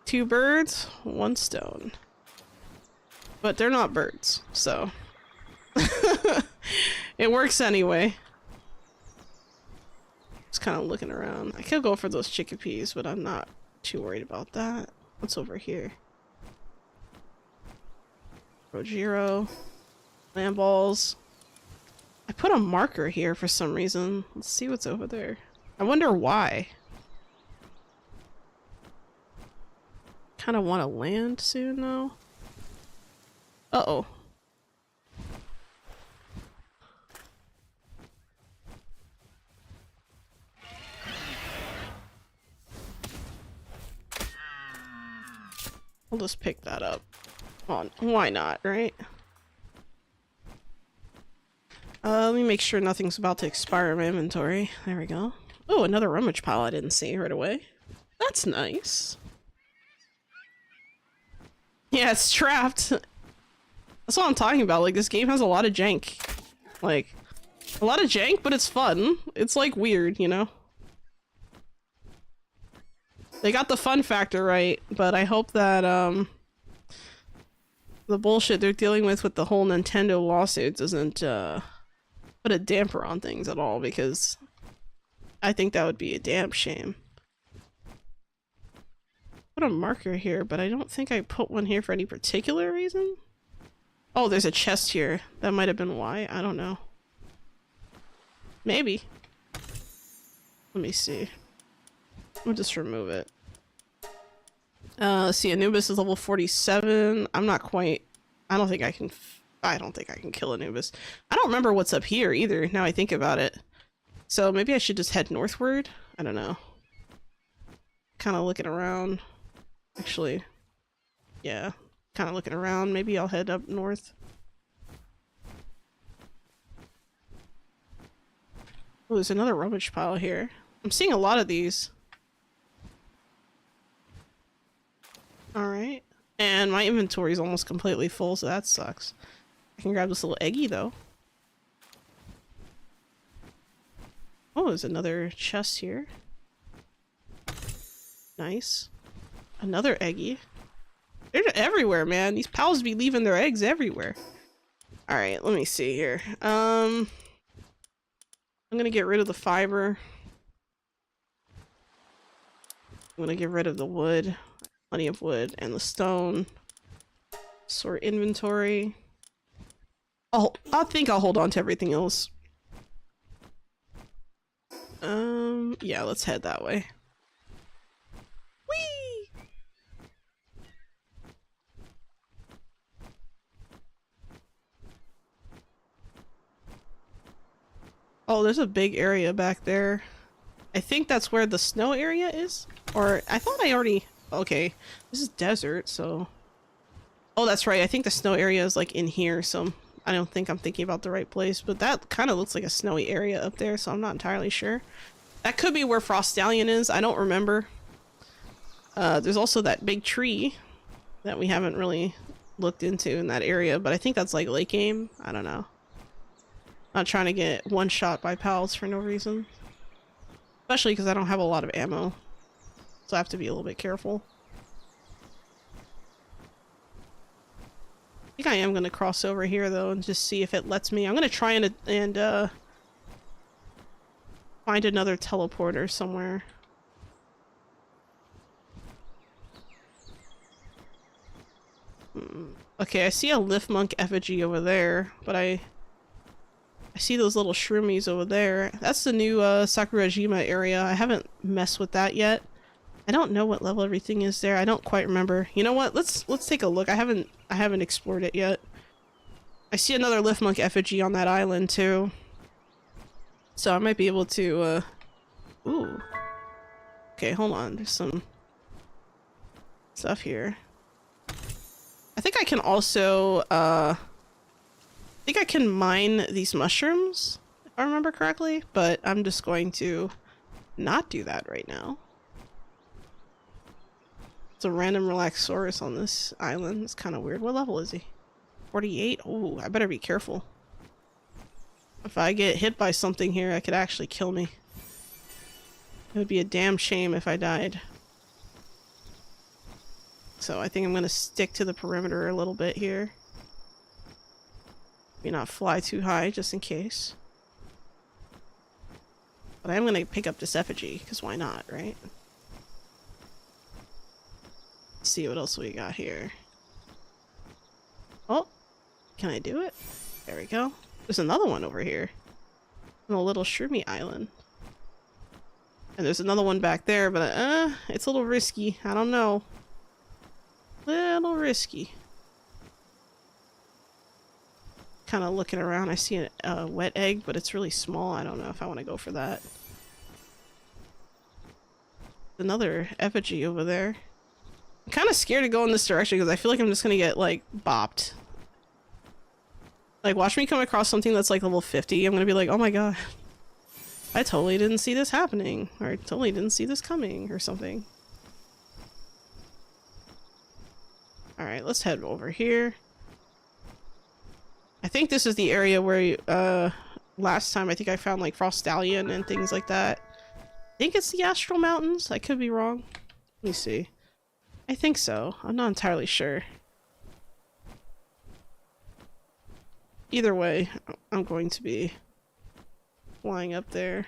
2 birds, 1 stone. But they're not birds, so it works anyway. Just kind of looking around. I could go for those chickpeas, but I'm not too worried about that. What's over here? Rojiro. Land balls. I put a marker here for some reason. Let's see what's over there. I wonder why. Kind of want to land soon though. Uh-oh. I'll just pick that up. Come on, why not, right? Let me make sure nothing's about to expire in my inventory. There we go. Oh, another rummage pile I didn't see right away. That's nice. Yeah, it's trapped. That's what I'm talking about. Like, this game has a lot of jank. Like, a lot of jank, but it's fun. It's, like, weird, you know? They got the fun factor right, but I hope that, the bullshit they're dealing with the whole Nintendo lawsuit doesn't, put a damper on things at all, because I think that would be a damn shame. Put a marker here, but I don't think I put one here for any particular reason. Oh, there's a chest here. That might have been why. I don't know. Maybe. Let me see. We'll just remove it. See, Anubis is level 47. I'm not quite... I don't think I can kill Anubis. I don't remember what's up here either, now I think about it. So maybe I should just head northward? I don't know. Kind of looking around. Actually, yeah. Kind of looking around. Maybe I'll head up north. Oh, there's another rubbish pile here. I'm seeing a lot of these. Alright. And my inventory is almost completely full, so that sucks. I can grab this little eggie, though. Oh, there's another chest here. Nice. Another eggie. They're everywhere, man. These pals be leaving their eggs everywhere. Alright, let me see here. I'm gonna get rid of the fiber. I'm gonna get rid of the wood. Plenty of wood and the stone. Sort inventory. I think I'll hold on to everything else. Yeah, let's head that way. Whee! Oh, there's a big area back there. I think that's where the snow area is? Or, I thought I already... Okay, this is desert, so... Oh, that's right, I think the snow area is like in here, so I don't think I'm thinking about the right place, but that kind of looks like a snowy area up there, so I'm not entirely sure. That could be where Frost Stallion is, I don't remember. There's also that big tree that we haven't really looked into in that area, but I think that's like late game, I don't know. Not trying to get one shot by pals for no reason. Especially because I don't have a lot of ammo. So I have to be a little bit careful. I think I am going to cross over here though and just see if it lets me. I'm going to try and find another teleporter somewhere. Okay, I see a Lift Monk effigy over there, but I see those little shroomies over there. That's the new Sakurajima area. I haven't messed with that yet. I don't know what level everything is there. I don't quite remember. You know what? Let's take a look. I haven't explored it yet. I see another Lift Monk effigy on that island too. So I might be able to ooh. Okay, hold on. There's some stuff here. I think I can also I think I can mine these mushrooms, if I remember correctly, but I'm just going to not do that right now. It's a random Relaxaurus on this island. It's kind of weird. What level is he? 48? Oh, I better be careful. If I get hit by something here, it could actually kill me. It would be a damn shame if I died. So I think I'm going to stick to the perimeter a little bit here. Maybe not fly too high, just in case. But I am going to pick up this effigy, because why not, right? Let's see what else we got here. Oh, can I do it? There we go. There's another one over here. On a little shroomy island. And there's another one back there, but it's a little risky. I don't know. Little risky. Kind of looking around. I see a wet egg, but it's really small. I don't know if I want to go for that. Another effigy over there. I'm kind of scared to go in this direction because I feel like I'm just gonna get like bopped. Like, watch me come across something that's like level 50. I'm gonna be like, oh my god. I totally didn't see this happening. Or I totally didn't see this coming or something. Alright, let's head over here. I think this is the area where, last time I think I found like Frost Stallion and things like that. I think it's the Astral Mountains. I could be wrong. Let me see. I think so. I'm not entirely sure. Either way, I'm going to be flying up there.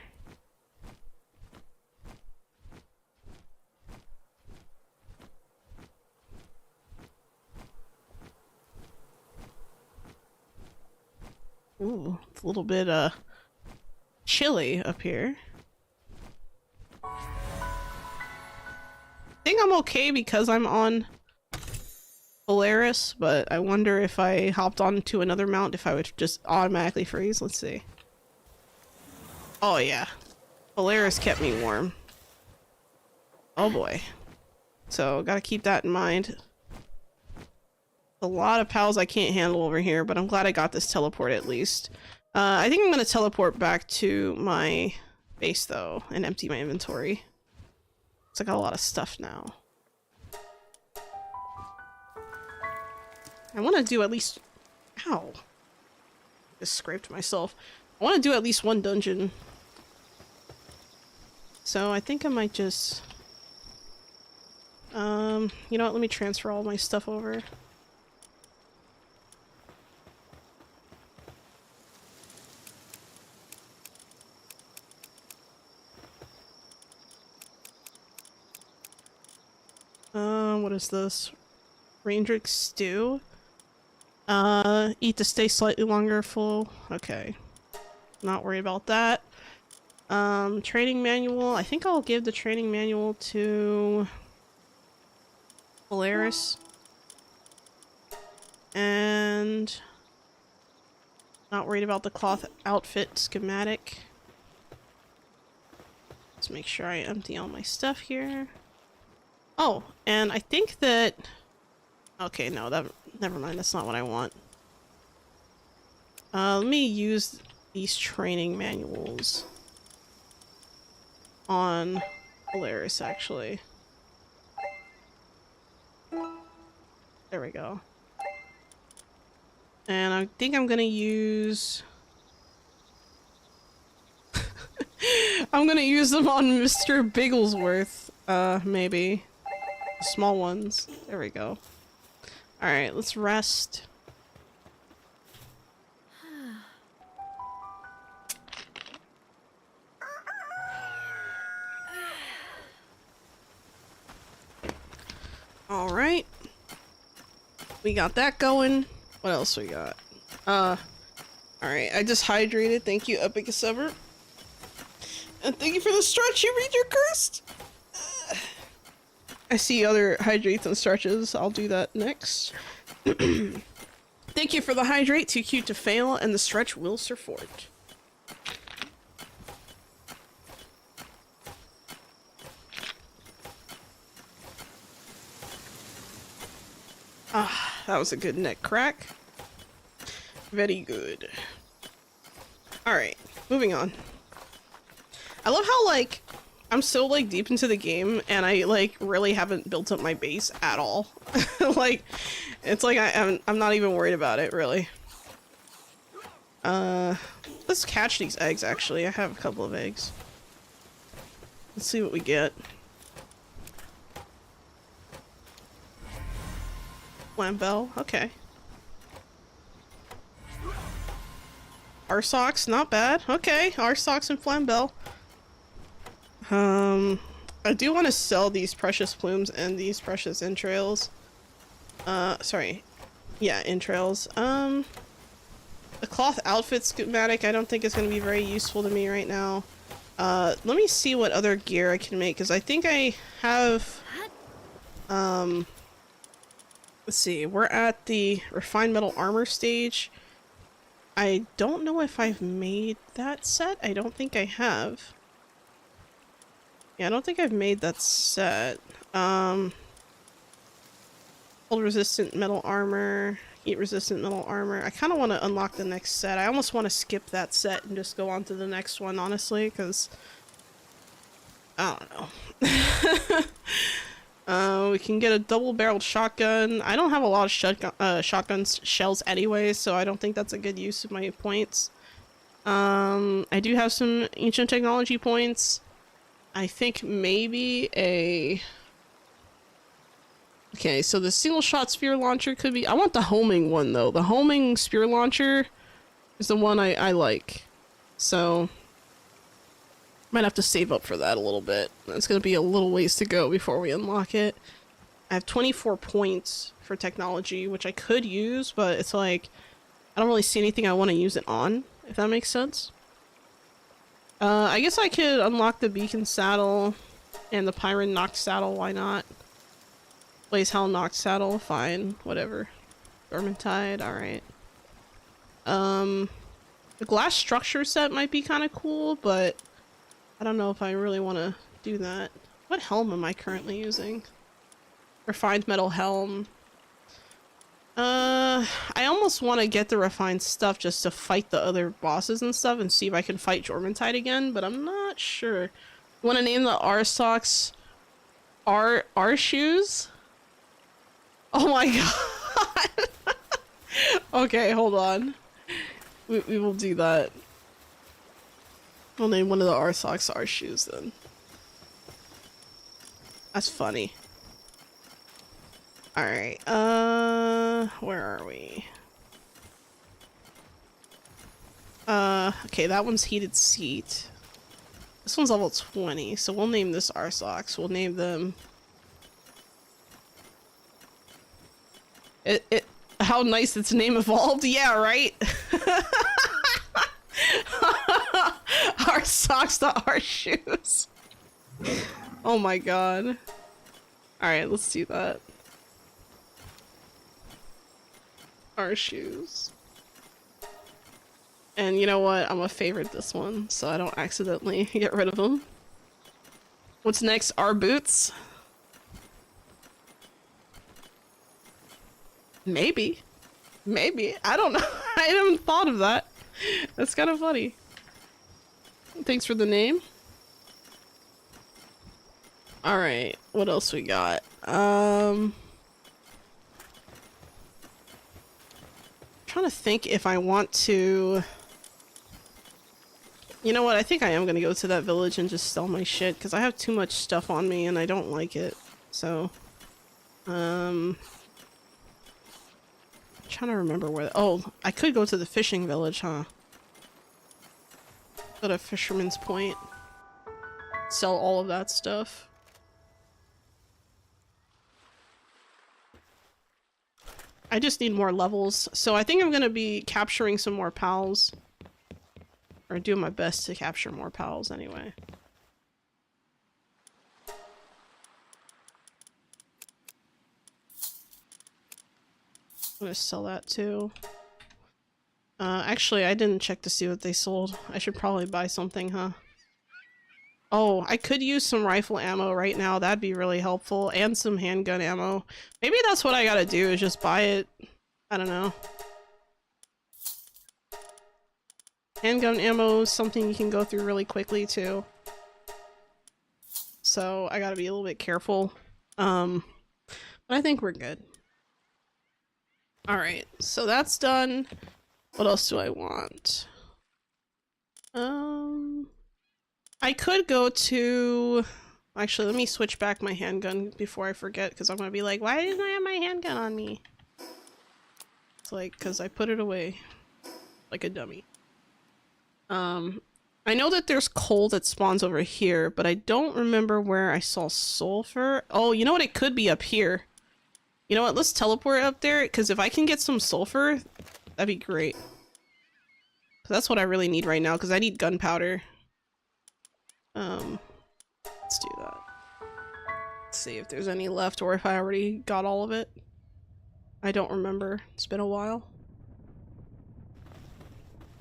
Ooh, it's a little bit, chilly up here. I think I'm okay because I'm on Polaris, but I wonder if I hopped onto another mount if I would just automatically freeze. Let's see. Oh yeah. Polaris kept me warm. Oh boy. So, gotta keep that in mind. A lot of pals I can't handle over here, but I'm glad I got this teleport at least. I think I'm gonna teleport back to my base though and empty my inventory. So I got a lot of stuff now. I want to do at least... Ow. Just scraped myself. I want to do at least one dungeon. So I think I might just... you know what? Let me transfer all my stuff over. What is this? Raindrick stew? Eat to stay slightly longer full. Okay. Not worried about that. Training manual. I think I'll give the training manual to Polaris. And not worried about the cloth outfit schematic. Let's make sure I empty all my stuff here. Oh, and I think that... Okay, no, never mind, that's not what I want. Let me use these training manuals on Polaris, actually. There we go. And I think I'm gonna use... I'm gonna use them on Mr. Bigglesworth, maybe. The small ones. There we go. Alright, let's rest. Alright. We got that going. What else we got? Alright, I just hydrated. Thank you, Epic Sever. And thank you for the stretch, you read your cursed! I see other hydrates and stretches. I'll do that next. Thank you for the hydrate. Too cute to fail, and the stretch will support. Ah, that was a good neck crack. Very good. Alright, moving on. I love how, like, I'm so, like, deep into the game, and I, like, really haven't built up my base at all. Like, it's like I'm not even worried about it, really. Let's catch these eggs, actually. I have a couple of eggs. Let's see what we get. Flambell, okay. Arsox, not bad. Okay, Arsox and Flambell. I do want to sell these precious plumes and these precious entrails. Sorry. Yeah, entrails. The cloth outfit schematic I don't think is going to be very useful to me right now. Let me see what other gear I can make, because I think I have, let's see, we're at the refined metal armor stage. I don't know if I've made that set. I don't think I have. Yeah, I don't think I've made that set. Cold resistant metal armor. Heat resistant metal armor. I kind of want to unlock the next set. I almost want to skip that set and just go on to the next one, honestly, because I don't know. We can get a double-barreled shotgun. I don't have a lot of shotgun shells anyway, so I don't think that's a good use of my points. I do have some ancient technology points. I think maybe a... Okay, so the single shot spear launcher could be... I want the homing one, though. The homing spear launcher is the one I like. So... might have to save up for that a little bit. It's gonna be a little ways to go before we unlock it. I have 24 points for technology, which I could use, but it's like... I don't really see anything I want to use it on, if that makes sense. I guess I could unlock the beacon saddle and the Pyron knocked saddle, why not? Blaze Hell knocked saddle, fine, whatever. Vermintide, alright. The glass structure set might be kind of cool, but I don't know if I really want to do that. What helm am I currently using? Refined metal helm. I almost want to get the refined stuff just to fight the other bosses and stuff and see if I can fight Jormuntide again, but I'm not sure. You want to name the R socks R shoes? Oh my god. Okay, hold on. We will do that. We'll name one of the R socks R shoes then. That's funny. Alright, where are we? Okay, that one's heated seat. This one's level 20, so we'll name this R socks. We'll name them... How nice its name evolved? Yeah, right? Our socks to our shoes. Oh my god. Alright, let's do that. Our shoes. And you know what? I'm gonna favorite this one so I don't accidentally get rid of them. What's next? Our boots? Maybe. Maybe. I don't know. I haven't thought of that. That's kind of funny. Thanks for the name. Alright, what else we got? Trying to think if I want to... You know what, I think I am gonna go to that village and just sell my shit, because I have too much stuff on me and I don't like it. So... trying to remember where... Oh, I could go to the fishing village, huh? Go to Fisherman's Point. Sell all of that stuff. I just need more levels, so I think I'm gonna be capturing some more pals. Or doing my best to capture more pals anyway. I'm gonna sell that too. Actually, I didn't check to see what they sold. I should probably buy something, huh? Oh, I could use some rifle ammo right now. That'd be really helpful. And some handgun ammo. Maybe that's what I gotta do, is just buy it. I don't know. Handgun ammo is something you can go through really quickly, too. So, I gotta be a little bit careful. But I think we're good. Alright, so that's done. What else do I want? I could go to... Actually, let me switch back my handgun before I forget, because I'm gonna be like, why didn't I have my handgun on me? It's like, because I put it away. Like a dummy. I know that there's coal that spawns over here, but I don't remember where I saw sulfur. Oh, you know what? It could be up here. You know what? Let's teleport up there, because if I can get some sulfur, that'd be great. That's what I really need right now, because I need gunpowder. Let's do that. Let's see if there's any left, or if I already got all of it. I don't remember. It's been a while.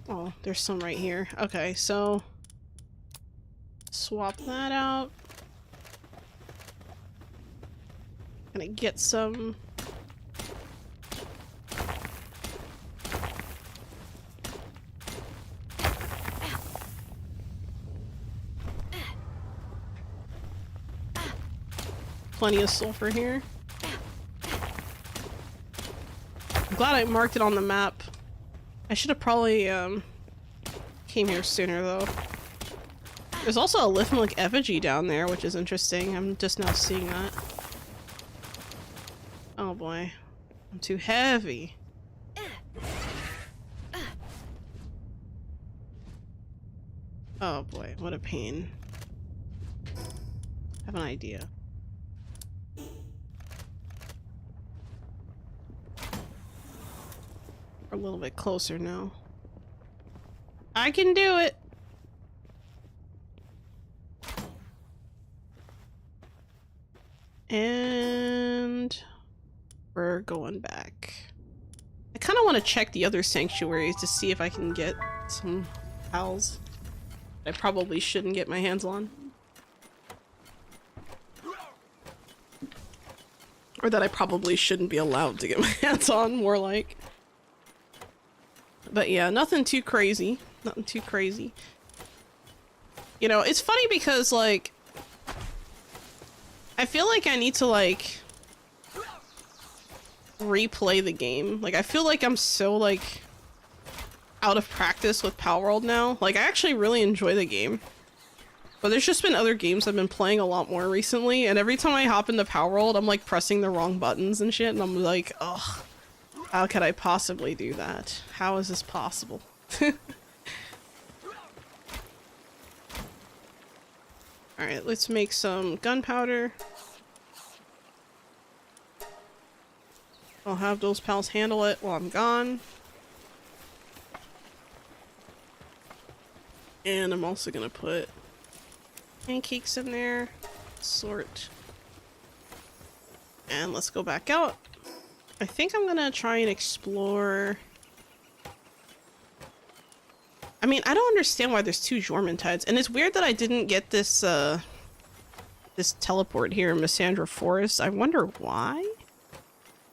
Oh, there's some right here. Okay, so... swap that out. Gonna get some... plenty of sulfur here. I'm glad I marked it on the map. I should have probably came here sooner though. There's also a lithium effigy down there, which is interesting. I'm just now seeing that. Oh boy. I'm too heavy. Oh boy, what a pain. I have an idea. We're a little bit closer now. I can do it! And we're going back. I kind of want to check the other sanctuaries to see if I can get some pals I probably shouldn't get my hands on. Or that I probably shouldn't be allowed to get my hands on, more like. But yeah, nothing too crazy. Nothing too crazy. You know, it's funny because, like, I feel like I need to, like, replay the game. Like, I feel like I'm so, like, out of practice with Palworld now. Like, I actually really enjoy the game. But there's just been other games I've been playing a lot more recently, and every time I hop into Palworld, I'm, like, pressing the wrong buttons and shit, and I'm like, ugh. How could I possibly do that? How is this possible? Alright, let's make some gunpowder. I'll have those pals handle it while I'm gone. And I'm also gonna put pancakes in there. Sort. And let's go back out. I think I'm gonna try and explore... I mean, I don't understand why there's 2 Jormuntides, and it's weird that I didn't get this, this teleport here in Missandra Forest. I wonder why?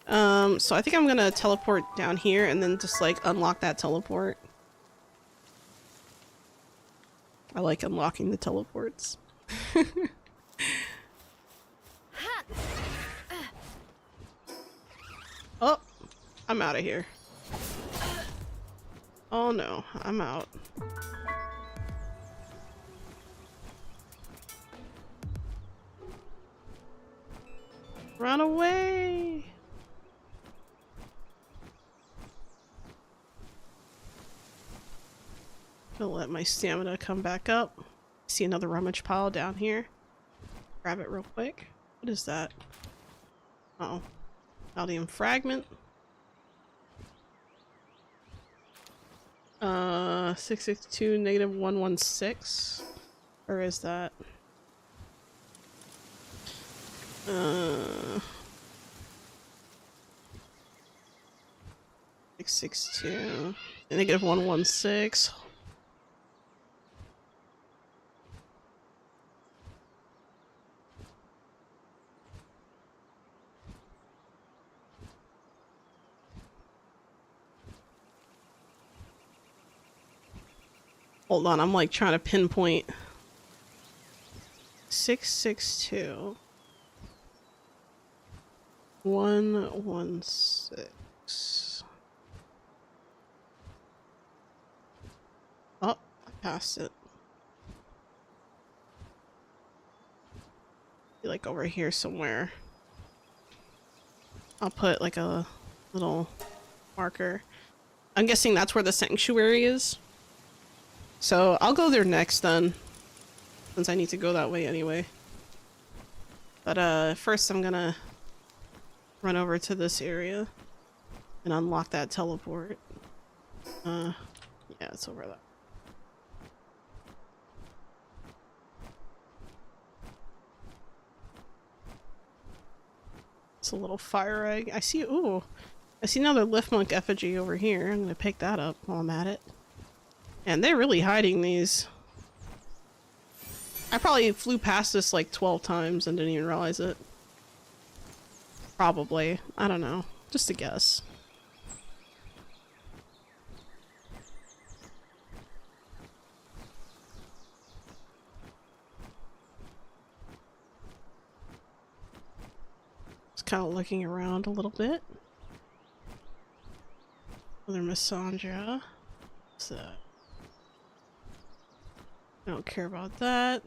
So I think I'm gonna teleport down here and then just, like, unlock that teleport. I like unlocking the teleports. Oh, I'm out of here. Oh no, I'm out. Run away! Gonna let my stamina come back up. See another rummage pile down here. Grab it real quick. What is that? Uh-oh. Aldium fragment. 662 negative 116. Where is that? 662 negative 116. Hold on, I'm like trying to pinpoint. 662 116. Oh, I passed it. Be like over here somewhere. I'll put like a little marker. I'm guessing that's where the sanctuary is. So I'll go there next then, since I need to go that way anyway. But first I'm gonna run over to this area and unlock that teleport. Yeah, it's over there. It's a little fire egg. I see, ooh, I see another Liftmonk effigy over here. I'm gonna pick that up while I'm at it. And they're really hiding these. I probably flew past this like 12 times and didn't even realize it. Probably. I don't know. Just a guess. kind of looking around a little bit. Another Missandra. What's that? I don't care about that.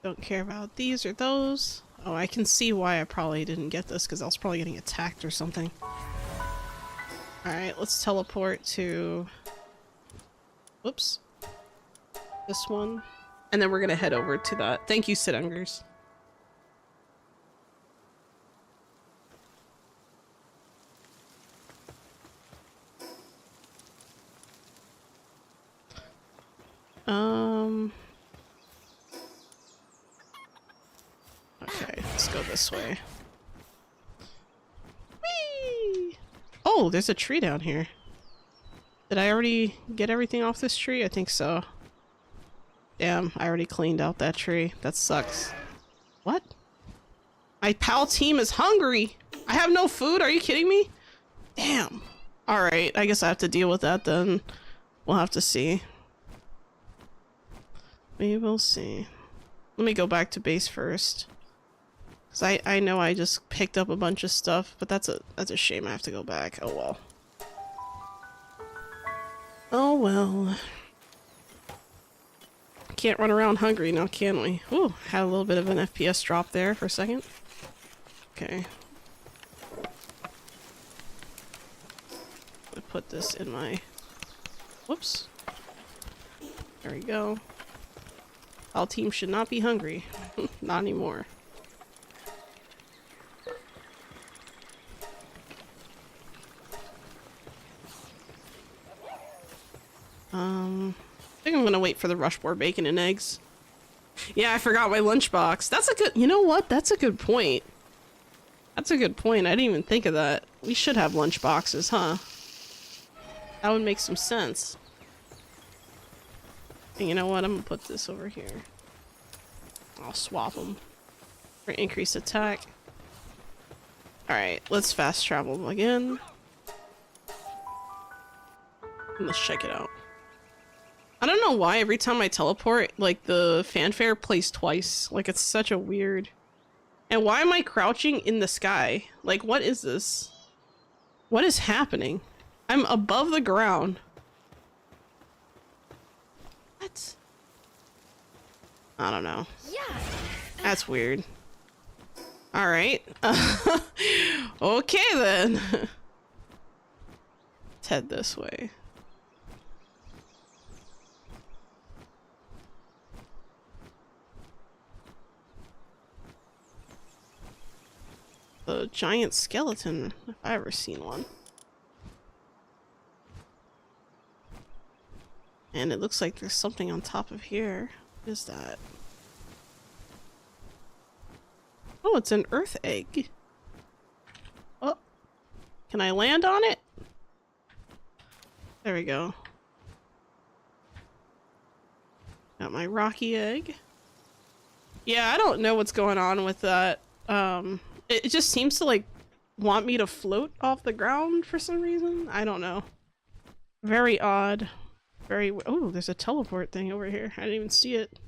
Don't care about these or those. Oh, I can see why I probably didn't get this, because I was probably getting attacked or something. Alright, let's teleport to... Whoops. This one. And then we're gonna head over to that. Thank you, Sidungers. Okay, let's go this way. Whee! Oh, there's a tree down here. Did I already get everything off this tree? I think so. Damn, I already cleaned out that tree. That sucks. What? My pal team is hungry! I have no food? Are you kidding me? Damn. Alright, I guess I have to deal with that then. We'll have to see. We will see. Let me go back to base first. Cause I know I just picked up a bunch of stuff, but that's a shame I have to go back. Oh well. Oh well. Can't run around hungry now, can we? Ooh, had a little bit of an FPS drop there for a second. Okay. I'm gonna put this in my... Whoops. There we go. Our team should not be hungry. Not anymore. I think I'm gonna wait for the rushboard bacon and eggs. Yeah, I forgot my lunchbox. That's a good... You know what? That's a good point. That's a good point. I didn't even think of that. We should have lunchboxes, huh? That would make some sense. And you know what? I'm gonna put this over here. I'll swap them for increased attack. Alright, let's fast travel again. And let's check it out. I don't know why every time I teleport, like, the fanfare plays twice. Like, it's such a weird... And why am I crouching in the sky? Like, what is this? What is happening? I'm above the ground. What? I don't know. Yeah. That's weird. Alright. Okay then. Let's head this way. The giant skeleton, if I ever seen one. And it looks like there's something on top of here. What is that? Oh, it's an earth egg. Oh, can I land on it? There we go. Got my rocky egg. Yeah, I don't know what's going on with that. It just seems to, like, want me to float off the ground for some reason. I don't know. Very odd. Very... Oh, there's a teleport thing over here. I didn't even see it.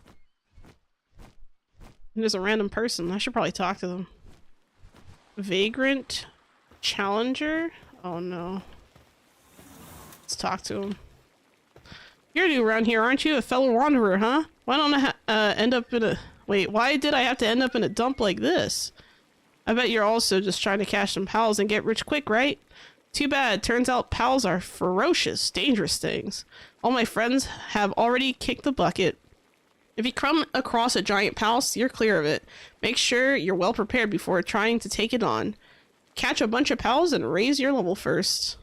And there's a random person. I should probably talk to them. Vagrant Challenger? Oh no. Let's talk to him. You're new around here, aren't you? A fellow wanderer, huh? Why don't I end up in a... Wait, why did I have to end up in a dump like this? I bet you're also just trying to cash some pals and get rich quick, right? Too bad. Turns out pals are ferocious, dangerous things. All my friends have already kicked the bucket. If you come across a giant pal, steer clear of it. Make sure you're well prepared before trying to take it on. Catch a bunch of pals and raise your level first.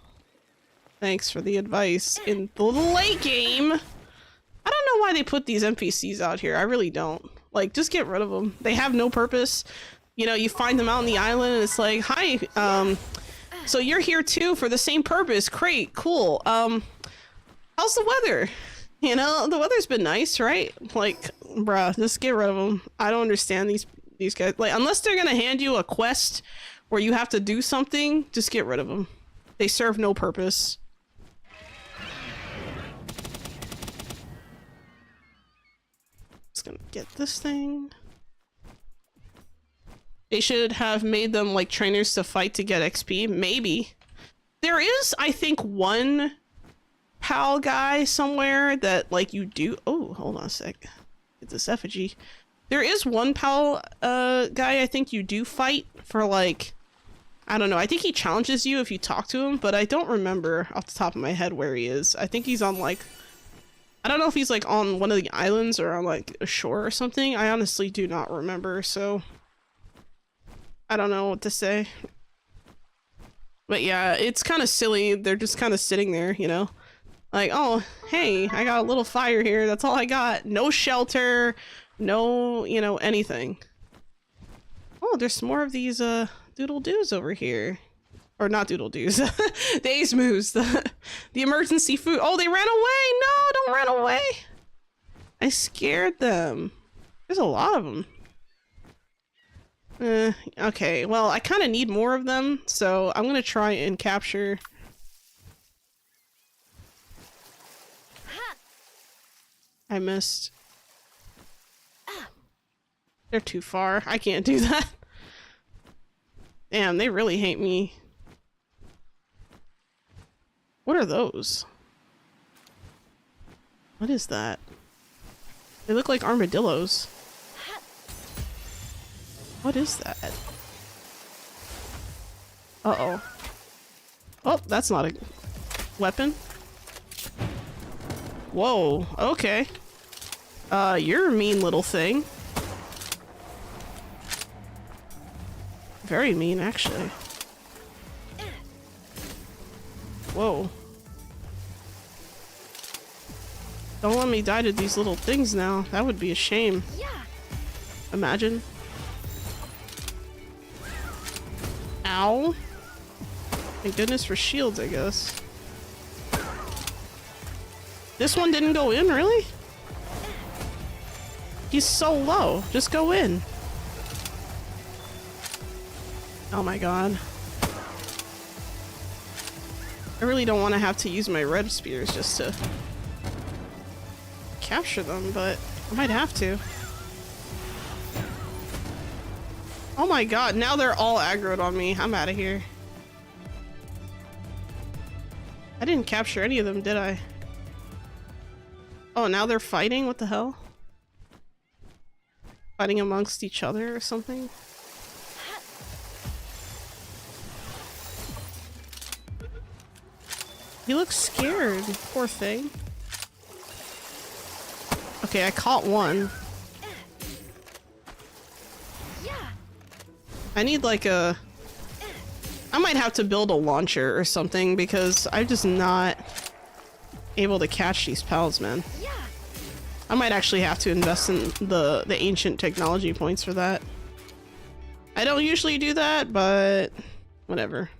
Thanks for the advice. In the late game, I don't know why they put these NPCs out here. I really don't. Like, just get rid of them. They have no purpose. You know, you find them out on the island and it's like, hi, so you're here too for the same purpose. Great, cool. How's the weather? You know, the weather's been nice, right? Like, bruh, just get rid of them. I don't understand these guys. Like, unless they're gonna hand you a quest where you have to do something, just get rid of them. They serve no purpose. Just gonna get this thing. They should have made them like trainers to fight to get XP. Maybe. There is, I think, one PAL guy somewhere that like you do. Oh, hold on a sec. Get this effigy. There is one PAL guy I think you do fight for like, I don't know. I think he challenges you if you talk to him, but I don't remember off the top of my head where he is. I think he's on like, I don't know if he's like on one of the islands or on like a shore or something. I honestly do not remember, so I don't know what to say. But yeah, it's kind of silly. They're just kind of sitting there, you know? Like, oh, hey, I got a little fire here. That's all I got. No shelter, no, you know, anything. Oh, there's some more of these doodle-doos over here. Or not doodle-doos. The ace-moos. The emergency food. Oh, they ran away! No, don't run away! I scared them. There's a lot of them. Okay, well, I kind of need more of them, so I'm gonna try and capture... I missed. They're too far. I can't do that. Damn, they really hate me. What are those? What is that? They look like armadillos. What is that? Uh-oh. Oh, that's not a weapon. Whoa, okay. You're a mean little thing. Very mean, actually. Whoa. Don't let me die to these little things now. That would be a shame. Imagine. Ow. Thank goodness for shields, I guess. This one didn't go in, really? He's so low. Just go in. Oh my god. I really don't want to have to use my red spears just to capture them, but I might have to. Oh my god, now they're all aggroed on me. I'm out of here. I didn't capture any of them, did I? Oh, now they're fighting? What the hell? Fighting amongst each other or something? He looks scared, poor thing. Okay, I caught one. I need like a... I might have to build a launcher or something because I'm just not able to catch these pals, man. I might actually have to invest in the ancient technology points for that. I don't usually do that, but whatever.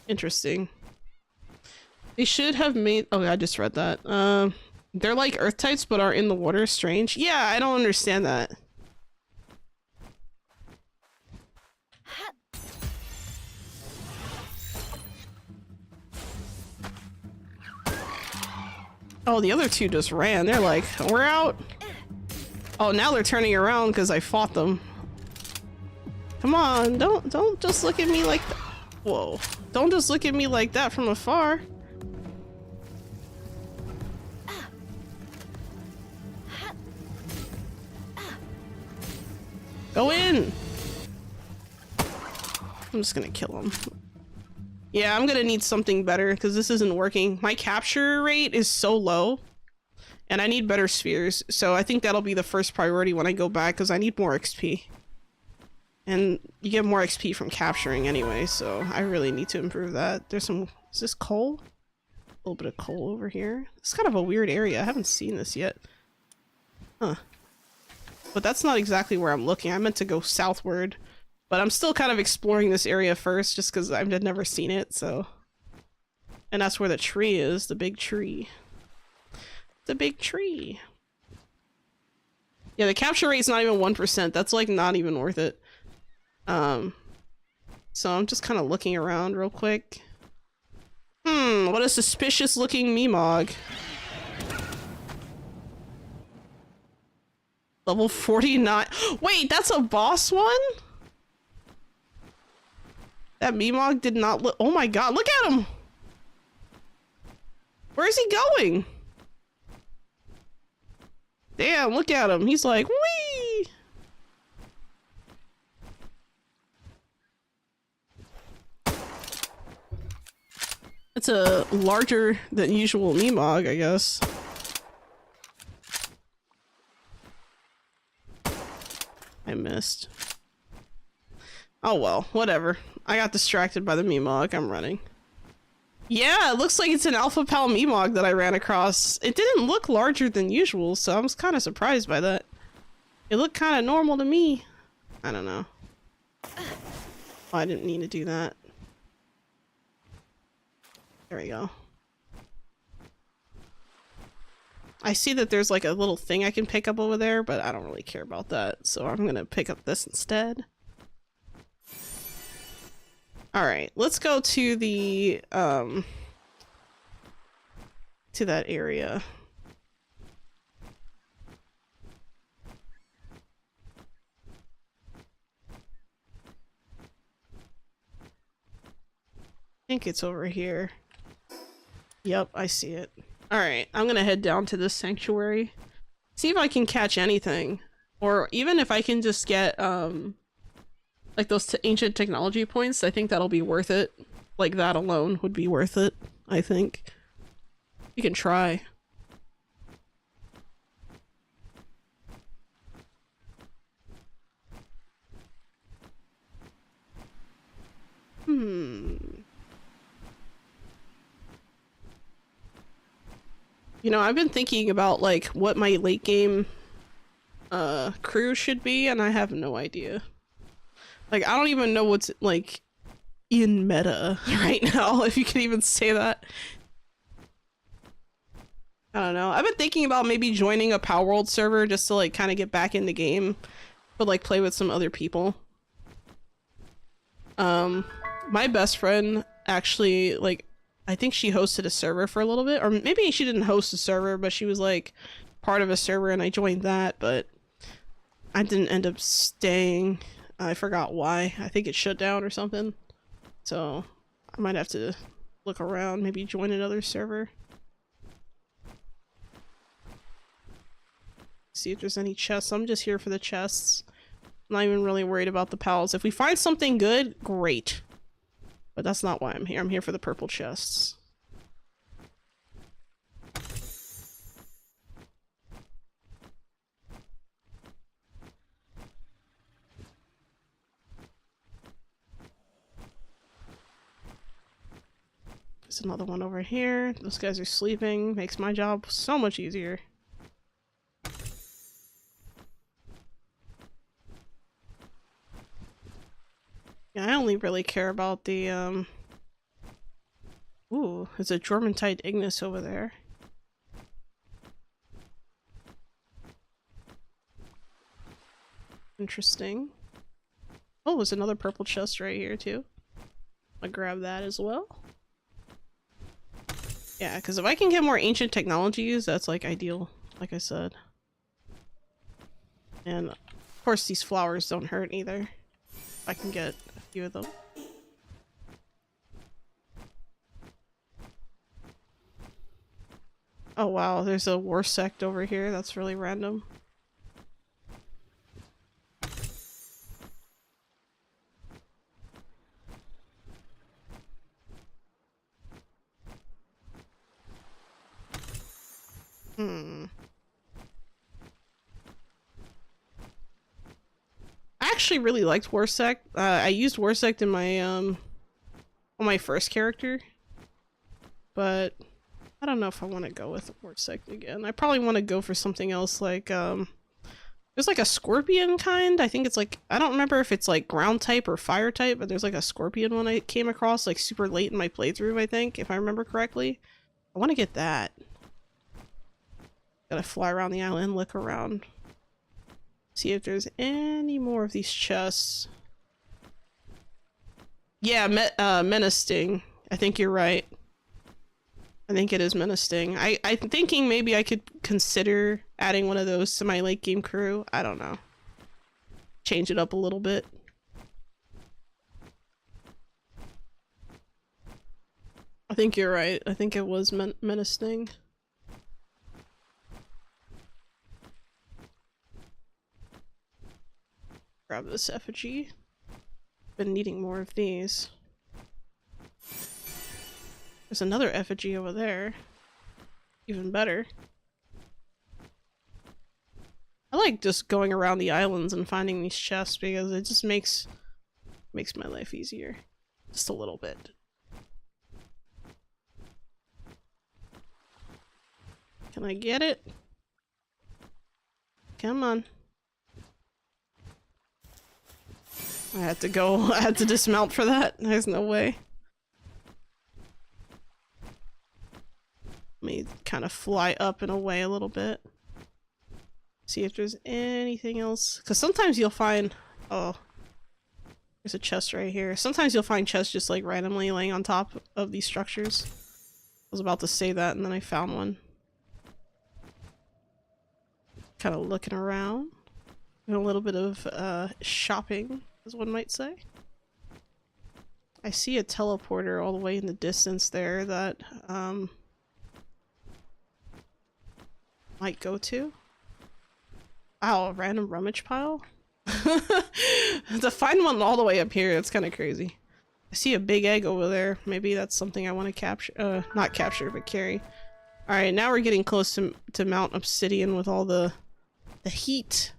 Interesting. They should have made... Oh, I just read that. They're like earth types but are in the water. Strange. Yeah, I don't understand that. Oh, the other two just ran. They're like, we're out. Oh, now they're turning around because I fought them. Come on, don't just look at me like that. Whoa. Don't just look at me like that from afar. Go in. I'm just gonna kill him. Yeah, I'm gonna need something better because this isn't working. My capture rate is so low and I need better spheres. So I think that'll be the first priority when I go back because I need more XP. And you get more XP from capturing anyway, so I really need to improve that. There's some... Is this coal? A little bit of coal over here. It's kind of a weird area. I haven't seen this yet. Huh. But that's not exactly where I'm looking. I meant to go southward. But I'm still kind of exploring this area first, just because I've never seen it, so... And that's where the tree is, the big tree. The big tree. Yeah, the capture rate's not even 1%. That's, like, not even worth it. So I'm just kind of looking around real quick. What a suspicious looking Meemog. Level 49. Wait, that's a boss one? That Meemog did not look. Oh my god, look at him! Where is he going? Damn, look at him. He's like, whee! It's a larger than usual Meemog, I guess. I missed. Oh well, whatever. I got distracted by the Meemog. I'm running. Yeah, it looks like it's an Alpha Pal Meemog that I ran across. It didn't look larger than usual, so I was kind of surprised by that. It looked kind of normal to me. I don't know. Oh, I didn't need to do that. There we go. I see that there's like a little thing I can pick up over there, but I don't really care about that, so I'm gonna pick up this instead. Alright, let's go to the, to that area. I think it's over here. Yep, I see it. Alright, I'm gonna head down to this sanctuary. See if I can catch anything. Or even if I can just get, like those ancient technology points, I think that'll be worth it. Like that alone would be worth it, I think. You can try. You know, I've been thinking about like what my late game crew should be, and I have no idea. Like, I don't even know what's like in meta right now, if you can even say that. I don't know. I've been thinking about maybe joining a Power World server just to like kind of get back in the game, but like play with some other people. My best friend actually, like, I think she hosted a server for a little bit, or maybe she didn't host a server, but she was like part of a server and I joined that, but I didn't end up staying. I forgot why. I think it shut down or something. So I might have to look around, maybe join another server. See if there's any chests. I'm just here for the chests. I'm not even really worried about the pals. If we find something good, great. But that's not why I'm here. I'm here for the purple chests. There's another one over here. Those guys are sleeping. Makes my job so much easier. Yeah, I only really care about the, Ooh, there's a Jormuntide Ignis over there. Interesting. Oh, there's another purple chest right here, too. I'll grab that as well. Yeah, because if I can get more ancient technologies, that's, like, ideal, like I said. And, of course, these flowers don't hurt either. If I can get a few of them. Oh wow, there's a war sect over here. That's really random. I actually really liked Warsect. I used Warsect in my on my first character, but I don't know if I want to go with Warsect again. I probably want to go for something else like there's like a scorpion kind. I think it's like, I don't remember if it's like ground type or fire type, but there's like a scorpion one I came across like super late in my playthrough, I think, if I remember correctly. I want to get that. Gotta fly around the island, look around. See if there's any more of these chests. Yeah, Menacing. I think you're right. I think it is menacing. I'm thinking maybe I could consider adding one of those to my late game crew. I don't know. Change it up a little bit. I think you're right. I think it was menacing. Grab this effigy. Been needing more of these. There's another effigy over there. Even better. I like just going around the islands and finding these chests because it just makes my life easier. Just a little bit. Can I get it? Come on. I had to go, I had to dismount for that. There's no way. Let me kind of fly up and away a little bit. See if there's anything else. Because sometimes you'll find... Oh. There's a chest right here. Sometimes you'll find chests just like randomly laying on top of these structures. I was about to say that and then I found one. Kind of looking around. And a little bit of shopping, as one might say. I see a teleporter all the way in the distance there that might go to. Wow, a random rummage pile? To find one all the way up here, it's kind of crazy. I see a big egg over there. Maybe that's something I want to capture. Not capture, but carry. Alright, now we're getting close to Mount Obsidian with all the heat.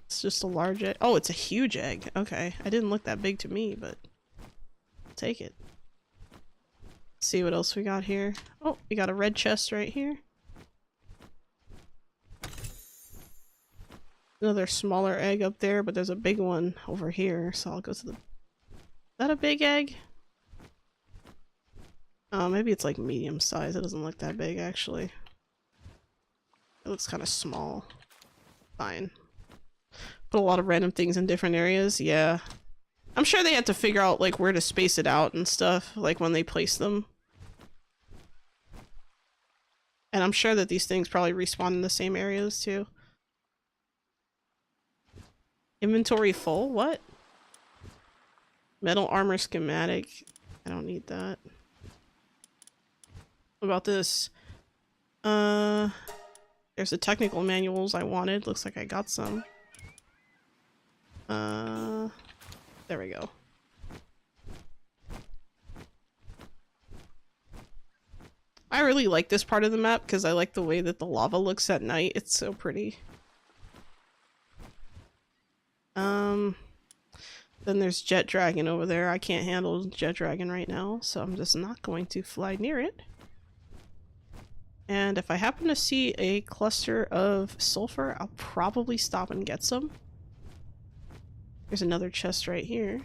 It's just a large egg. Oh, it's a huge egg. Okay. I didn't look that big to me, but I'll take it. Let's see what else we got here. Oh, we got a red chest right here. Another smaller egg up there, but there's a big one over here, so I'll go to the... Is that a big egg? Oh, maybe it's like medium size. It doesn't look that big, actually. It looks kind of small. Fine. Put a lot of random things in different areas. Yeah. I'm sure they had to figure out like where to space it out and stuff, like when they place them. And I'm sure that these things probably respawn in the same areas too. Inventory full? What? Metal armor schematic. I don't need that. What about this? There's the technical manuals I wanted. Looks like I got some. There we go. I really like this part of the map because I like the way that the lava looks at night. It's so pretty. Then there's Jet Dragon over there. I can't handle Jet Dragon right now, so I'm just not going to fly near it. And if I happen to see a cluster of sulfur, I'll probably stop and get some. There's another chest right here.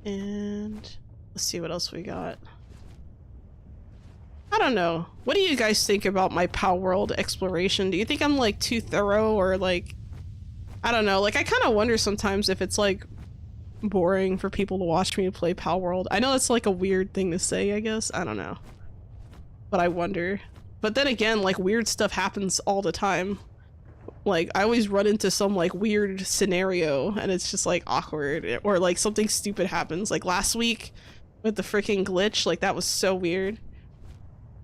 And let's see what else we got. I don't know. What do you guys think about my Pow World exploration? Do you think I'm like too thorough or like, I don't know. Like I kind of wonder sometimes if it's like boring for people to watch me play Pow World. I know it's like a weird thing to say, I guess. I don't know. But I wonder. But then again, like weird stuff happens all the time. Like I always run into some like weird scenario and it's just like awkward or like something stupid happens. Like last week with the freaking glitch, like that was so weird.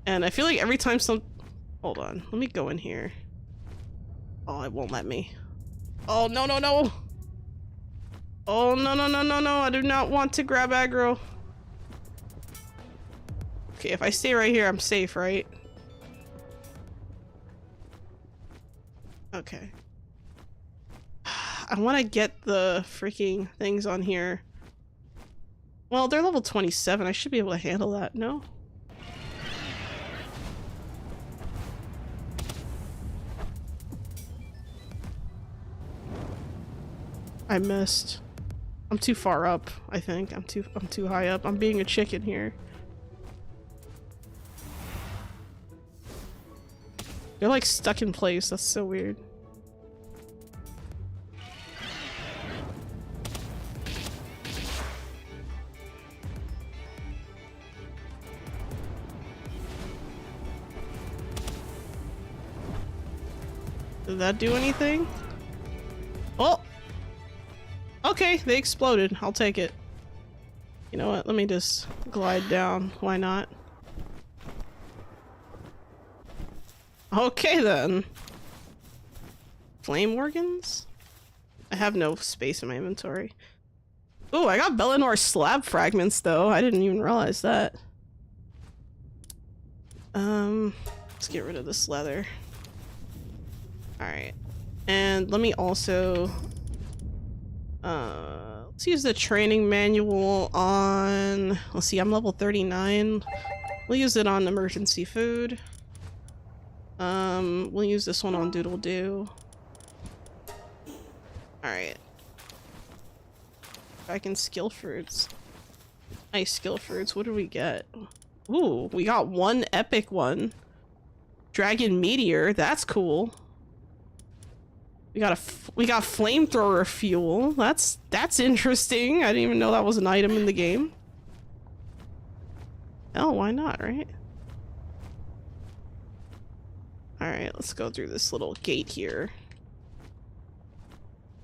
And I feel like every time hold on, let me go in here. Oh, it won't let me. Oh, no, no, no. Oh, no, no, no, no, no. I do not want to grab aggro. Okay, if I stay right here, I'm safe, right? Okay. I want to get the freaking things on here. Well, they're level 27. I should be able to handle that, no? I missed. I'm too far up, I think. I'm too high up. I'm being a chicken here. They're like stuck in place. That's so weird. Did that do anything? Oh! Okay, they exploded. I'll take it. You know what? Let me just glide down. Why not? Okay then. Flame organs? I have no space in my inventory. Oh, I got Bellinor slab fragments though. I didn't even realize that. Let's get rid of this leather. Alright. And let me also let's use the training manual on, let's see, I'm level 39. We'll use it on emergency food. We'll use this one on Doodle Doo. Alright. Back in skill fruits. Nice skill fruits. What did we get? Ooh, we got one epic one. Dragon Meteor. That's cool. We got flamethrower fuel. That's interesting. I didn't even know that was an item in the game. Oh, why not, right? Alright, let's go through this little gate here.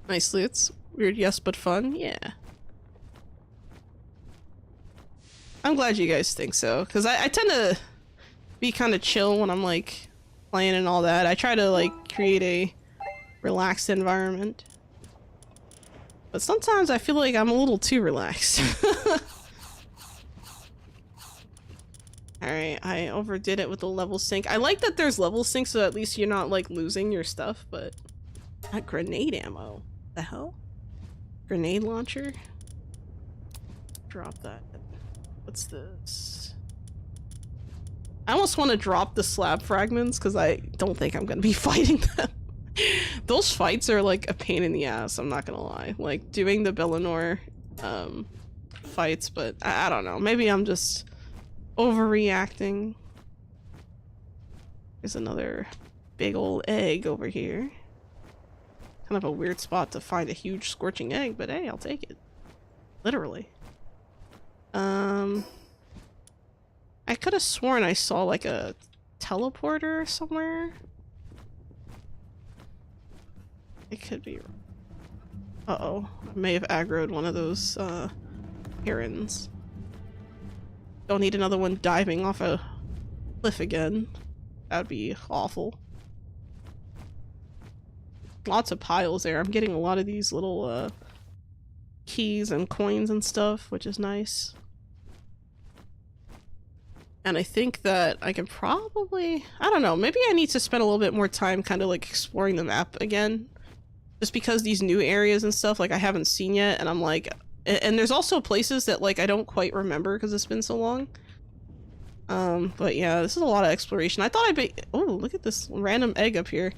Nice loots. Weird, yes, but fun. Yeah. I'm glad you guys think so, because I tend to be kind of chill when I'm, like, playing and all that. I try to, like, create a relaxed environment. But sometimes I feel like I'm a little too relaxed. Alright, I overdid it with the level sync. I like that there's level sync so at least you're not, like, losing your stuff, but... That grenade ammo. The hell? Grenade launcher? Drop that. What's this? I almost want to drop the slab fragments because I don't think I'm going to be fighting them. Those fights are like a pain in the ass, I'm not gonna lie. Like doing the Bellinor fights, but I don't know. Maybe I'm just overreacting. There's another big old egg over here. Kind of a weird spot to find a huge scorching egg, but hey, I'll take it. Literally. I could have sworn I saw like a teleporter somewhere. It could be. Uh-oh. I may have aggroed one of those, herons. Don't need another one diving off a cliff again. That'd be awful. Lots of piles there. I'm getting a lot of these little, keys and coins and stuff, which is nice. And I think that I can probably... I don't know, maybe I need to spend a little bit more time kind of like exploring the map again. Just because these new areas and stuff, like, I haven't seen yet, and I'm like... And there's also places that, like, I don't quite remember because it's been so long. But yeah, this is a lot of exploration. I thought I'd be... Oh, look at this random egg up here.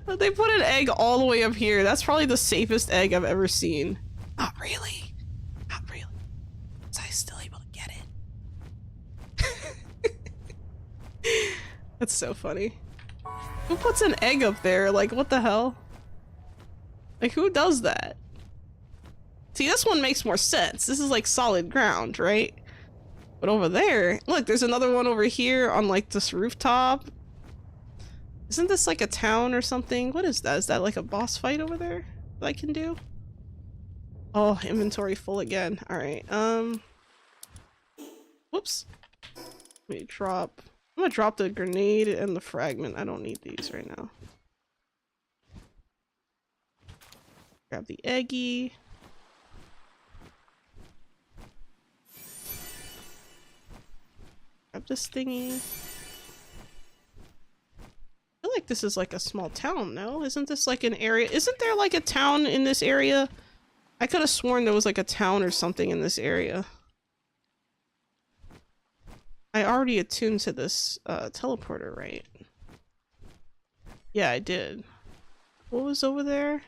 They put an egg all the way up here. That's probably the safest egg I've ever seen. Not really. Not really. Was I still able to get it? That's so funny. Who puts an egg up there? Like, what the hell? Like, who does that? See, this one makes more sense. This is like solid ground, right? But over there, look, there's another one over here on like this rooftop. Isn't this like a town or something? What is that? Is that like a boss fight over there that I can do? Oh, inventory full again. Alright, whoops. Let me drop... I'm gonna drop the grenade and the fragment. I don't need these right now. Grab the eggy. Grab this thingy. I feel like this is like a small town, no? Isn't this like an area? Isn't there like a town in this area? I could have sworn there was like a town or something in this area. I already attuned to this teleporter, right? Yeah, I did. What was over there?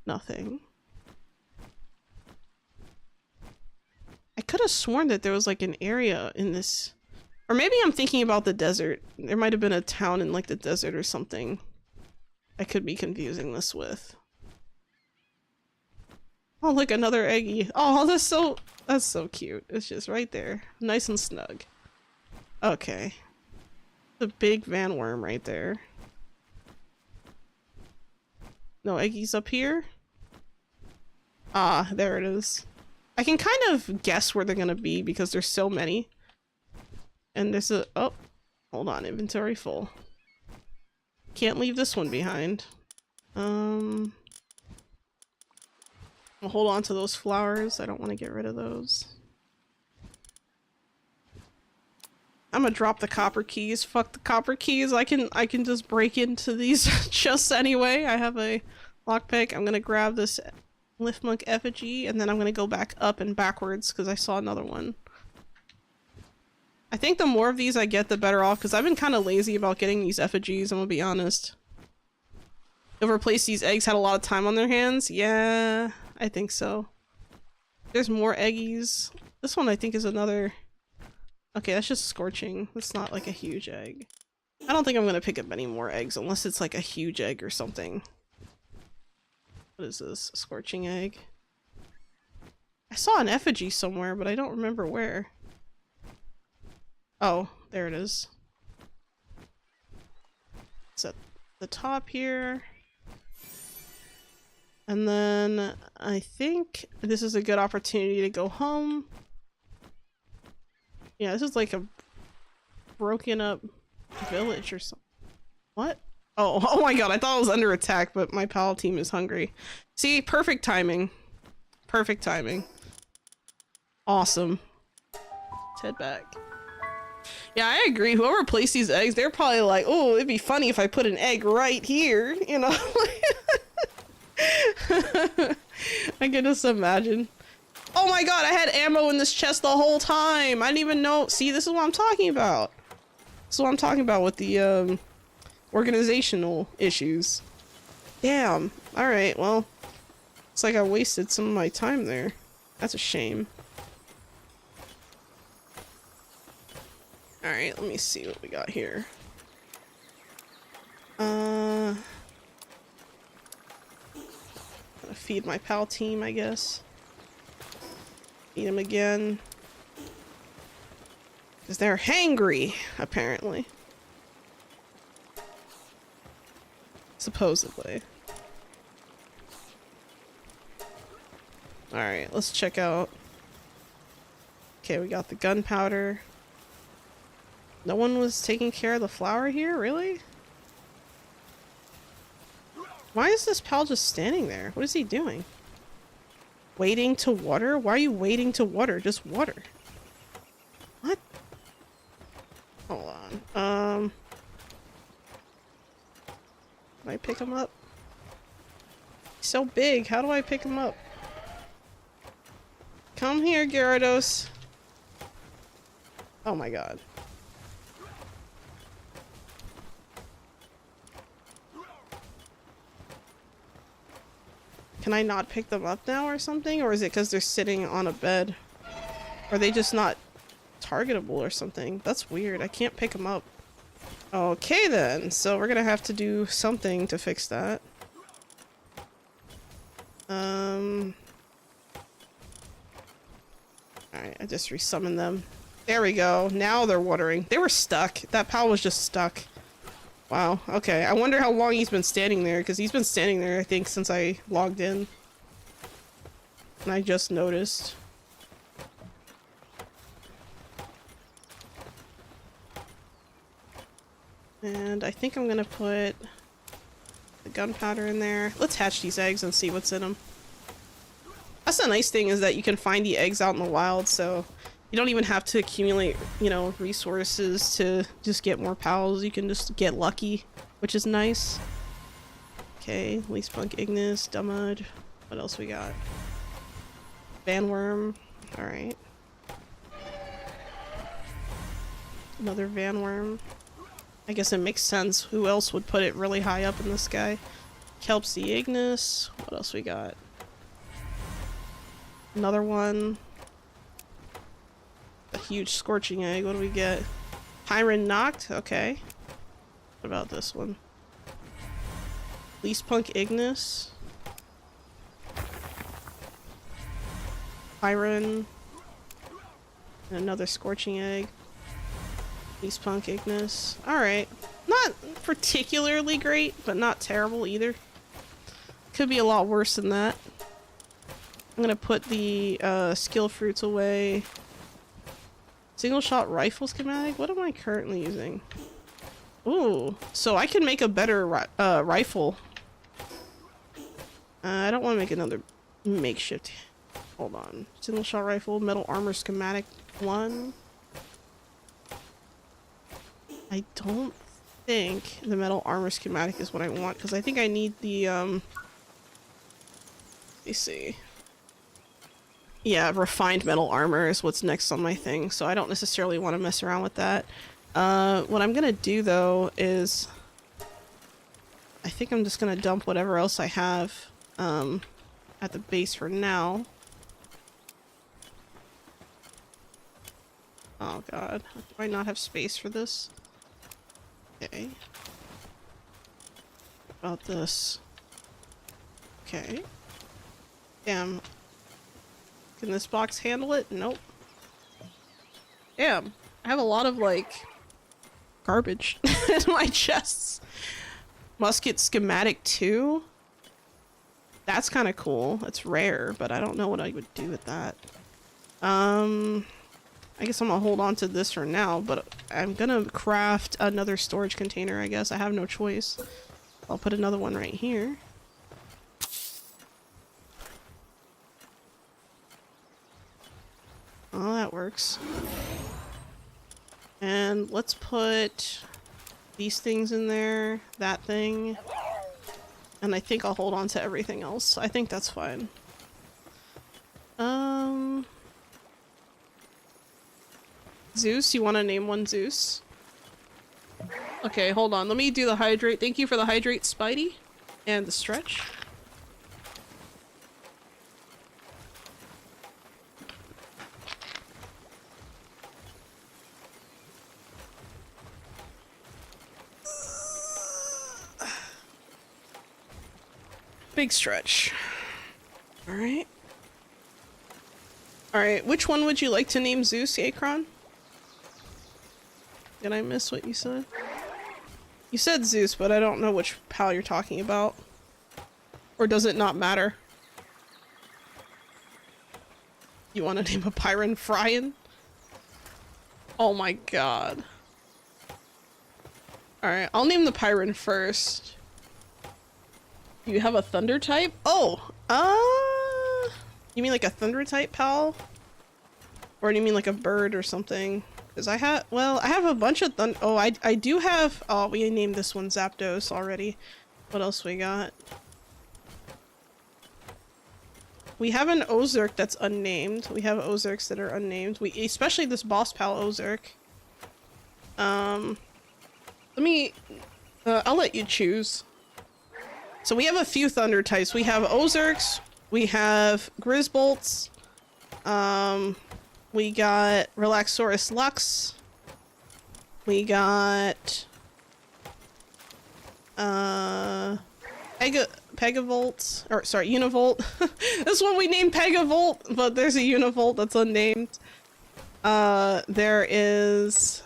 Nothing. I could have sworn that there was like an area in this... Or maybe I'm thinking about the desert. There might have been a town in like the desert or something. I could be confusing this with. Oh, look, another eggy. Oh, that's so cute. It's just right there. Nice and snug. Okay. The big van worm right there. No eggies up here? Ah, there it is. I can kind of guess where they're gonna be because there's so many. And there's a- oh, hold on, inventory full. Can't leave this one behind. I'll hold on to those flowers. I don't want to get rid of those. I'm gonna drop the copper keys. Fuck the copper keys. I can just break into these chests anyway. I have a lockpick. I'm gonna grab this Lift Monk effigy, and then I'm gonna go back up and backwards because I saw another one. I think the more of these I get, the better off, because I've been kind of lazy about getting these effigies, I'm gonna be honest. Whoever placed these eggs had a lot of time on their hands. Yeah, I think so. There's more eggies. This one I think is another... Okay, that's just scorching. That's not like a huge egg. I don't think I'm gonna pick up any more eggs unless it's like a huge egg or something. What is this? A scorching egg? I saw an effigy somewhere, but I don't remember where. Oh, there it is. It's at the top here. And then I think this is a good opportunity to go home. Yeah, this is like a broken up village or something. What? Oh my god, I thought I was under attack, but my pal team is hungry. See, perfect timing. Perfect timing. Awesome. Let's head back. Yeah, I agree. Whoever placed these eggs, they're probably like, oh, it'd be funny if I put an egg right here, you know? I can just imagine. Oh my god, I had ammo in this chest the whole time! I didn't even know- see, this is what I'm talking about! This is what I'm talking about with the, organizational issues. Damn. Alright, well, it's like I wasted some of my time there. That's a shame. Alright, let me see what we got here. Gonna feed my pal team, I guess. Feed them again. Because they're hangry, apparently. Supposedly. Alright, let's check out. Okay, we got the gunpowder. No one was taking care of the flower here? Really? Why is this pal just standing there? What is he doing? Waiting to water? Why are you waiting to water? Just water. What? Hold on. Can I pick him up? He's so big. How do I pick him up? Come here, Gyarados. Oh my god. Can I not pick them up now or something? Or is it because they're sitting on a bed? Are they just not targetable or something? That's weird. I can't pick them up. Okay then. So we're gonna have to do something to fix that. Alright, I just resummoned them. There we go. Now they're watering. They were stuck. That pal was just stuck. Wow, okay. I wonder how long he's been standing there, because he's been standing there, I think, since I logged in. And I just noticed. And I think I'm gonna put the gunpowder in there. Let's hatch these eggs and see what's in them. That's the nice thing, is that you can find the eggs out in the wild, so you don't even have to accumulate, you know, resources to just get more pals. You can just get lucky, which is nice. Okay, Leaf Spunk Ignis, Dummud. What else we got? Vanworm. Alright. Another Vanworm. I guess it makes sense. Who else would put it really high up in the sky? Kelpsy Ignis. What else we got? Another one. A huge scorching egg. What do we get? Pyron Knocked? Okay. What about this one? Leaf Punk Ignis. Pyron. And another scorching egg. Leaf Punk Ignis. Alright. Not particularly great, but not terrible either. could be a lot worse than that. I'm gonna put the skill fruits away. Single shot rifle schematic? What am I currently using? Ooh, so I can make a better rifle. I don't want to make another makeshift. Hold on. Single shot rifle, metal armor schematic 1. I don't think the metal armor schematic is what I want, because I think I need the, let me see. Yeah, refined metal armor is what's next on my thing, so I don't necessarily want to mess around with that. What I'm gonna do, though, is... I think I'm just gonna dump whatever else I have, at the base for now. Oh god, do I not have space for this? Okay. About this. Okay. Damn. Can this box handle it? Nope. Damn. I have a lot of, like, garbage in my chests. Musket schematic 2? That's kind of cool. It's rare, but I don't know what I would do with that. I guess I'm gonna hold on to this for now, but I'm gonna craft another storage container, I guess. I have no choice. I'll put another one right here. Oh, that works. And let's put these things in there, that thing, and I think I'll hold on to everything else. I think that's fine. Zeus, you want to name one Zeus? Okay, hold on. Let me do the hydrate. Thank you for the hydrate, Spidey. And the stretch. Big stretch. Alright. Alright, which one would you like to name Zeus, Akron? Did I miss what you said? You said Zeus, but I don't know which pal you're talking about. Or does it not matter? You want to name a Pyron Fryan? Oh my god. Alright, I'll name the Pyron first. You have a thunder type? Oh! You mean like a thunder type pal? Or do you mean like a bird or something? Because I have, well, I have a bunch of oh, I do have, oh, we named this one Zapdos already. What else we got? We have an Ozurk that's unnamed. We have Ozurks that are unnamed. Especially this boss pal Ozurk. Let me, I'll let you choose. So we have a few thunder types. We have Ozurks, we have Grizzbolts, we got Relaxaurus Lux, we got Pegavolt, or sorry, Univolt. This one we named Pegavolt, but there's a Univolt that's unnamed. There is,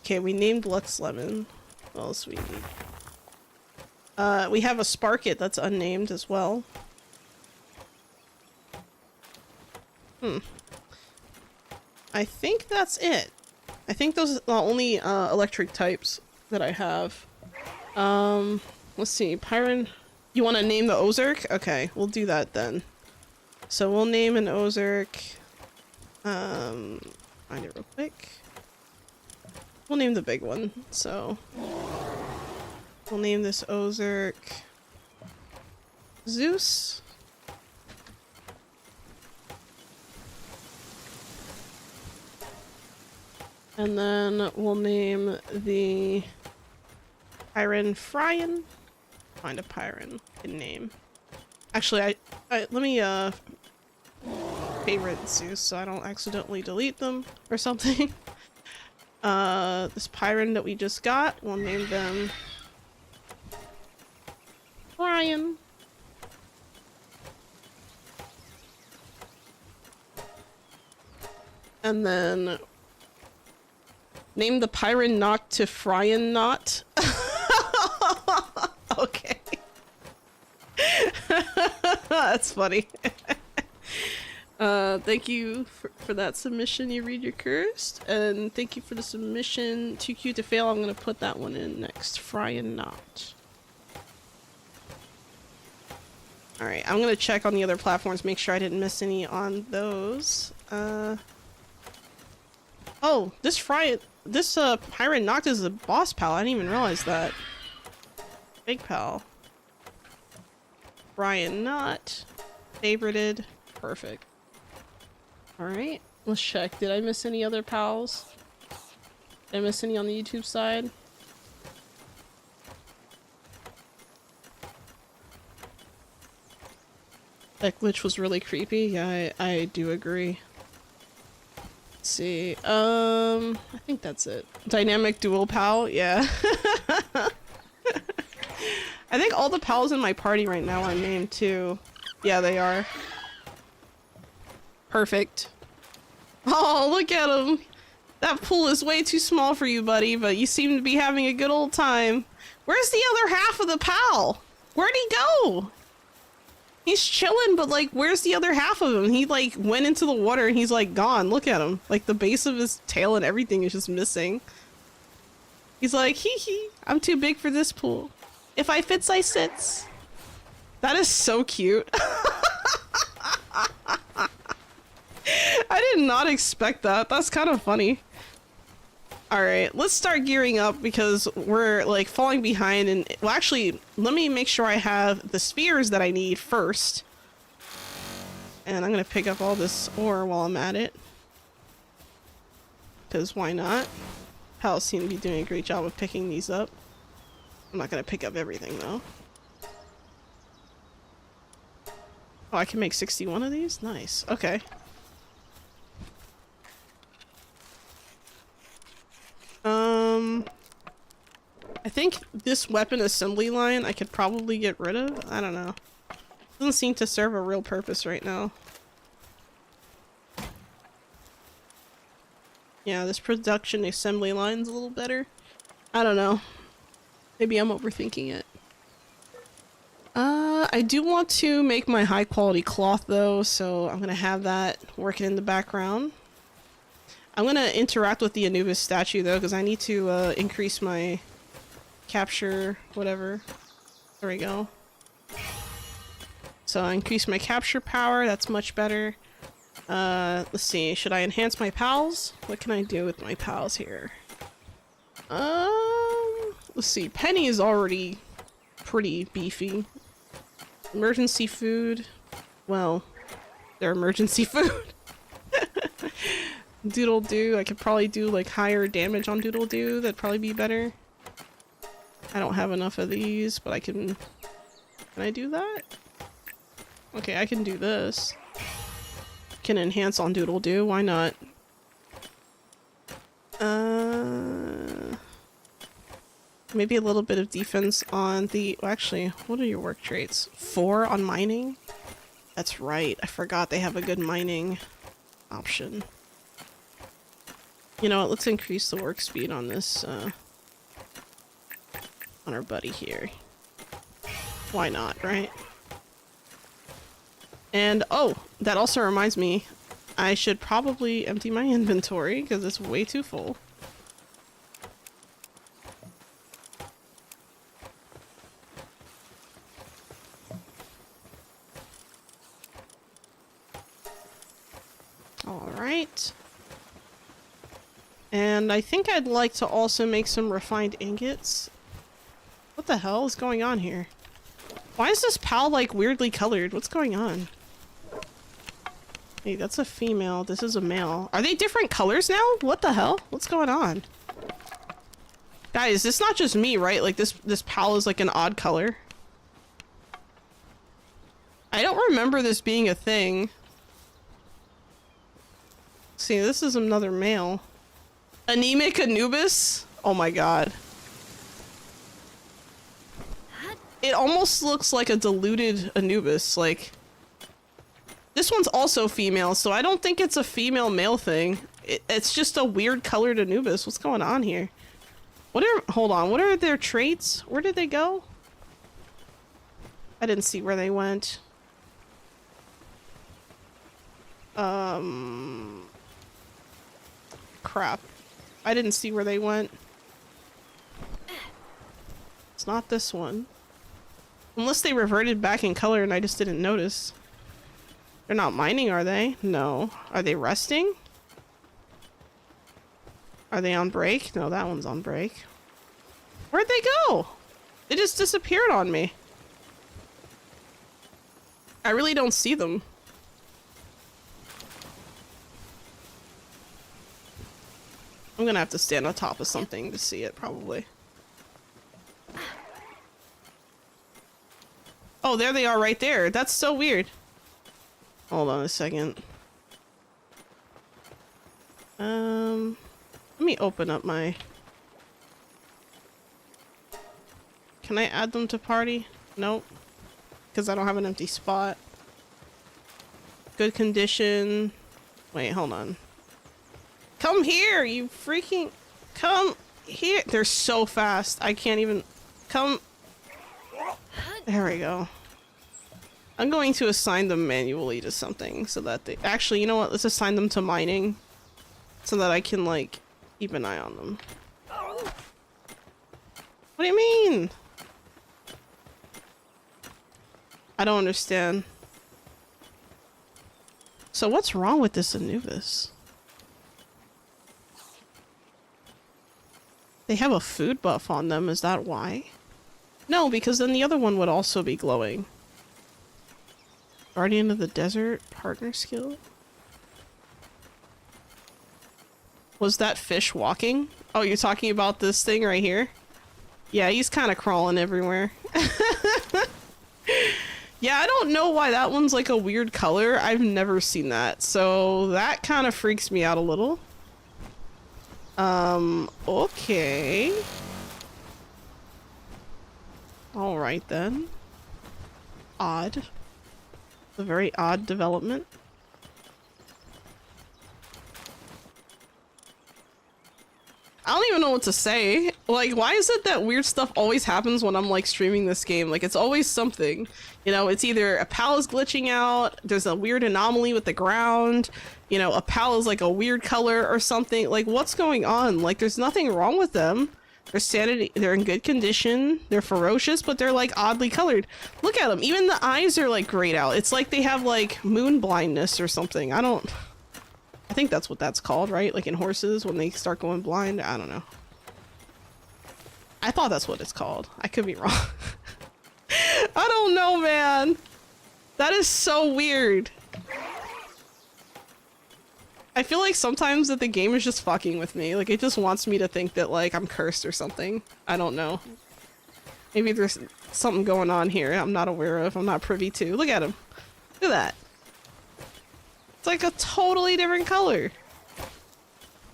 okay, we named Lux Lemon. What else we need? We have a Sparkit that's unnamed as well. I think that's it. I think those are the only electric types that I have. Let's see, Pyron. You want to name the Ozurk? Okay, we'll do that then. So we'll name an Ozurk. Find it real quick. We'll name the big one. So we'll name this Ozurk Zeus. And then we'll name the Pyron Fryan. Find a Pyron name. Actually, let me favorite Zeus so I don't accidentally delete them or something. This Pyron that we just got, we'll name them Fryan. And then name the Pyron Knock to Fryan Knot. Okay. That's funny. Thank you for that submission, You Read Your Cursed. And thank you for the submission, Too Cute to Fail. I'm gonna put that one in next. Fry and Not. Alright, I'm gonna check on the other platforms, make sure I didn't miss any on those. Oh, this Pirate Noct is a boss pal. I didn't even realize that. Big pal. Brian Not. Favorited. Perfect. Alright, let's check. Did I miss any other pals? Did I miss any on the YouTube side? That glitch was really creepy. Yeah, I do agree. Let's see. I think that's it. Dynamic dual pal, yeah. I think all the pals in my party right now are named too. Yeah, they are. Perfect. Oh, look at him. That pool is way too small for you, buddy, but you seem to be having a good old time. Where's the other half of the pal? Where'd he go? He's chilling, but like, where's the other half of him? He like went into the water and he's like gone. Look at him. Like the base of his tail and everything is just missing. He's like, hee hee, I'm too big for this pool. If I fits, I sits. That is so cute. I did not expect that. That's kind of funny. Alright, let's start gearing up because we're like falling behind and well actually let me make sure I have the spheres that I need first. And I'm gonna pick up all this ore while I'm at it. Because why not? Pals seem to be doing a great job of picking these up. I'm not gonna pick up everything though. Oh, I can make 61 of these? Nice. Okay. I think this weapon assembly line I could probably get rid of. I don't know. Doesn't seem to serve a real purpose right now. Yeah, this production assembly line's a little better. I don't know. Maybe I'm overthinking it. I do want to make my high quality cloth though, so I'm gonna have that working in the background. I'm gonna interact with the Anubis statue though, because I need to increase my capture, whatever. There we go. So I increase my capture power, that's much better. Let's see, should I enhance my pals? What can I do with my pals here? Let's see, Penny is already pretty beefy. Emergency food. Well, they're emergency food. Doodle Doo, I could probably do like higher damage on Doodle Doo, that'd probably be better. I don't have enough of these, but I can I do that? Okay, I can do this. Can enhance on Doodle Doo, why not? Maybe a little bit of defense on the, well, actually, what are your work traits? 4 on mining? That's right, I forgot they have a good mining option. You know what, let's increase the work speed on this, on our buddy here. Why not, right? And, oh, that also reminds me, I should probably empty my inventory, because it's way too full. Alright. And I think I'd like to also make some refined ingots. What the hell is going on here? Why is this pal like weirdly colored? What's going on? Hey, that's a female. This is a male. Are they different colors now? What the hell? What's going on? Guys, it's not just me, right? Like this pal is like an odd color. I don't remember this being a thing. See, this is another male. Anemic Anubis? Oh my god. It almost looks like a diluted Anubis, like... This one's also female, so I don't think it's a female-male thing. It's just a weird colored Anubis. What's going on here? Hold on, what are their traits? Where did they go? I didn't see where they went. Crap. I didn't see where they went. It's not this one. Unless they reverted back in color and I just didn't notice. They're not mining, are they? No. Are they resting? Are they on break? No, that one's on break. Where'd they go? They just disappeared on me. I really don't see them. I'm gonna have to stand on top of something to see it, probably. Oh, there they are right there. That's so weird. Hold on a second. Let me open up my... Can I add them to party? Nope. Because I don't have an empty spot. Good condition. Wait, hold on. Come here, you freaking... Come here. They're so fast. I can't even... Come... There we go. I'm going to assign them manually to something so that they... Actually, you know what? Let's assign them to mining. So that I can, like, keep an eye on them. What do you mean? I don't understand. So what's wrong with this Anubis? They have a food buff on them, is that why? No, because then the other one would also be glowing. Guardian of the Desert, partner skill? Was that fish walking? Oh, you're talking about this thing right here? Yeah, he's kind of crawling everywhere. Yeah, I don't know why that one's like a weird color. I've never seen that. So that kind of freaks me out a little. Okay. Alright then. Odd. A very odd development. I don't even know what to say. Like, why is it that weird stuff always happens when I'm like streaming this game? Like, it's always something. You know, it's either a pal is glitching out, there's a weird anomaly with the ground, you know, a pal is like a weird color or something. Like, what's going on? Like, there's nothing wrong with them. They're sanity, they're in good condition, they're ferocious, but they're like oddly colored. Look at them, even the eyes are like grayed out. It's like they have like moon blindness or something. I think that's what that's called, right? Like in horses when they start going blind. I don't know. I thought that's what it's called. I could be wrong. I don't know, man. That is so weird. I feel like sometimes that the game is just fucking with me. Like it just wants me to think that like I'm cursed or something. I don't know. Maybe there's something going on here I'm not aware of. I'm not privy to. Look at him. Look at that. It's like a totally different color.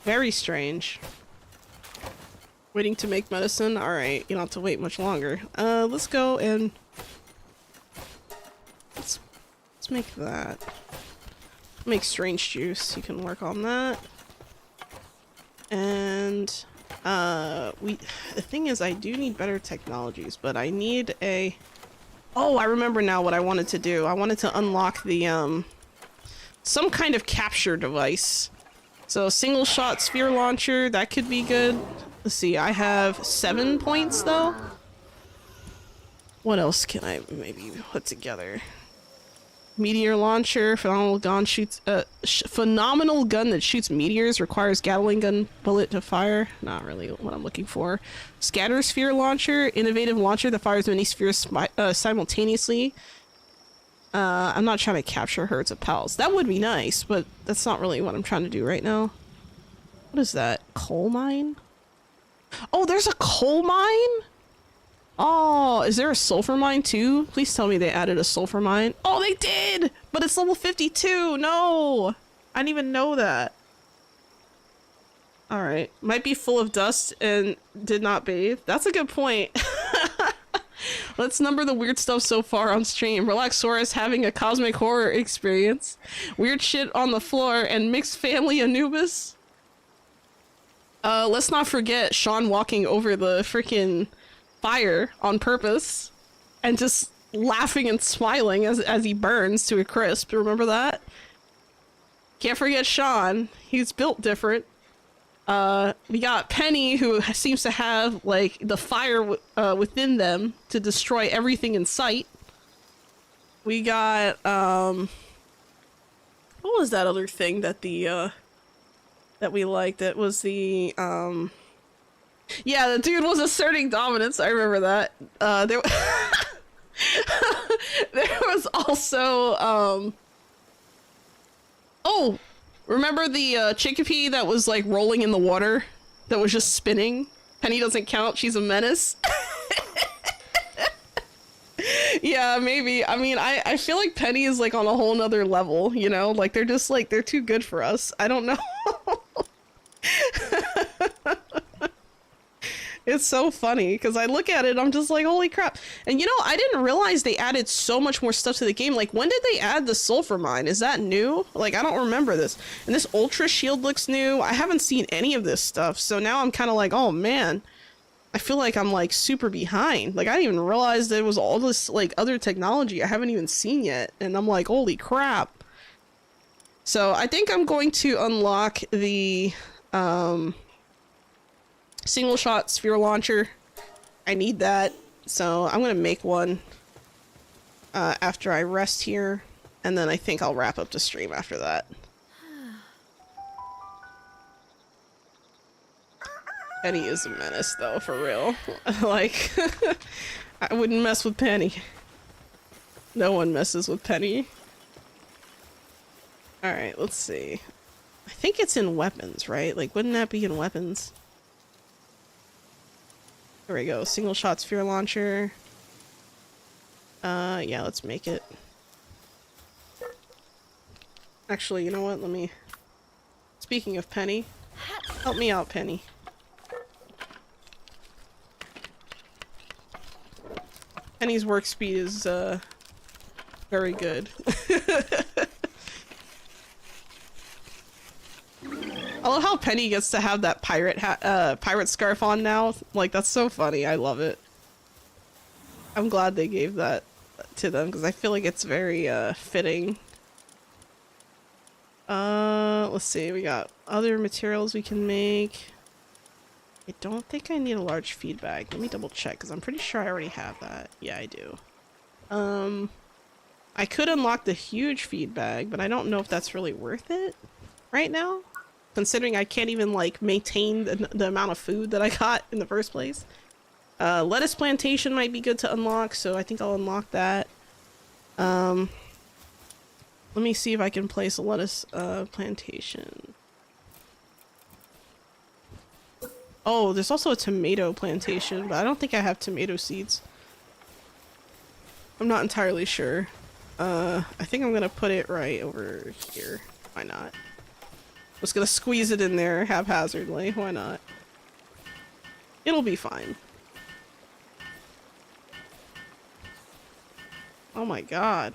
Very strange. Waiting to make medicine? Alright, you don't have to wait much longer. Let's go and... Let's make that. Make strange juice. You can work on that. And... the thing is, I do need better technologies, but I need a... Oh, I remember now what I wanted to do. I wanted to unlock the, some kind of capture device. So single shot sphere launcher, that could be good. Let's see, I have 7 points though. What else can I maybe put together? Meteor launcher, phenomenal gun shoots, phenomenal gun that shoots meteors, requires Gatling gun bullet to fire. Not really what I'm looking for. Scatter sphere launcher, innovative launcher that fires many spheres simultaneously. I'm not trying to capture herds of pals. That would be nice, but that's not really what I'm trying to do right now. What is that? Coal mine? Oh, there's a coal mine? Oh, is there a sulfur mine too? Please tell me they added a sulfur mine. Oh, they did! But it's level 52! No! I didn't even know that. Alright. Might be full of dust and did not bathe. That's a good point. Let's number the weird stuff so far on stream. Relaxaurus having a cosmic horror experience. Weird shit on the floor and mixed family Anubis. Let's not forget Sean walking over the freaking fire on purpose and just laughing and smiling as he burns to a crisp. Remember that? Can't forget Sean. He's built different. We got Penny, who seems to have, like, the fire within them to destroy everything in sight. We got, what was that other thing that that we liked? That was the, yeah, the dude was asserting dominance. I remember that. There was also, oh, remember the chickpea that was like rolling in the water? That was just spinning? Penny doesn't count, she's a menace. Yeah, maybe. I mean, I feel like Penny is like on a whole nother level, you know? Like they're just like, they're too good for us. I don't know. It's so funny because I look at it, I'm just like, holy crap. And you know, I didn't realize they added so much more stuff to the game. Like, when did they add the sulfur mine? Is that new? Like, I don't remember this. And this ultra shield looks new. I haven't seen any of this stuff. So now I'm kind of like, oh man, I feel like I'm like super behind. Like, I didn't even realize there was all this like other technology I haven't even seen yet. And I'm like, holy crap. So I think I'm going to unlock the, single shot sphere launcher. I need that, so I'm gonna make one after I rest here, and then I think I'll wrap up the stream after that. Penny is a menace though, for real. Like, I wouldn't mess with Penny. No one messes with Penny. Alright, let's see. I think it's in weapons, right? Like, wouldn't that be in weapons? There we go, single shot sphere launcher. Yeah, let's make it. Actually, you know what, let me... Speaking of Penny, help me out, Penny. Penny's work speed is, very good. I love how Penny gets to have that pirate pirate scarf on now. Like, that's so funny. I love it. I'm glad they gave that to them because I feel like it's very fitting. Let's see. We got other materials we can make. I don't think I need a large feed bag. Let me double check because I'm pretty sure I already have that. Yeah, I do. I could unlock the huge feed bag, but I don't know if that's really worth it right now, considering I can't even like maintain the amount of food that I got in the first place. Lettuce plantation might be good to unlock, so I think I'll unlock that. Let me see if I can place a lettuce plantation. Oh, there's also a tomato plantation, but I don't think I have tomato seeds. I'm not entirely sure. I think I'm gonna put it right over here. Why not? Just gonna squeeze it in there haphazardly. Why not? It'll be fine. Oh my god.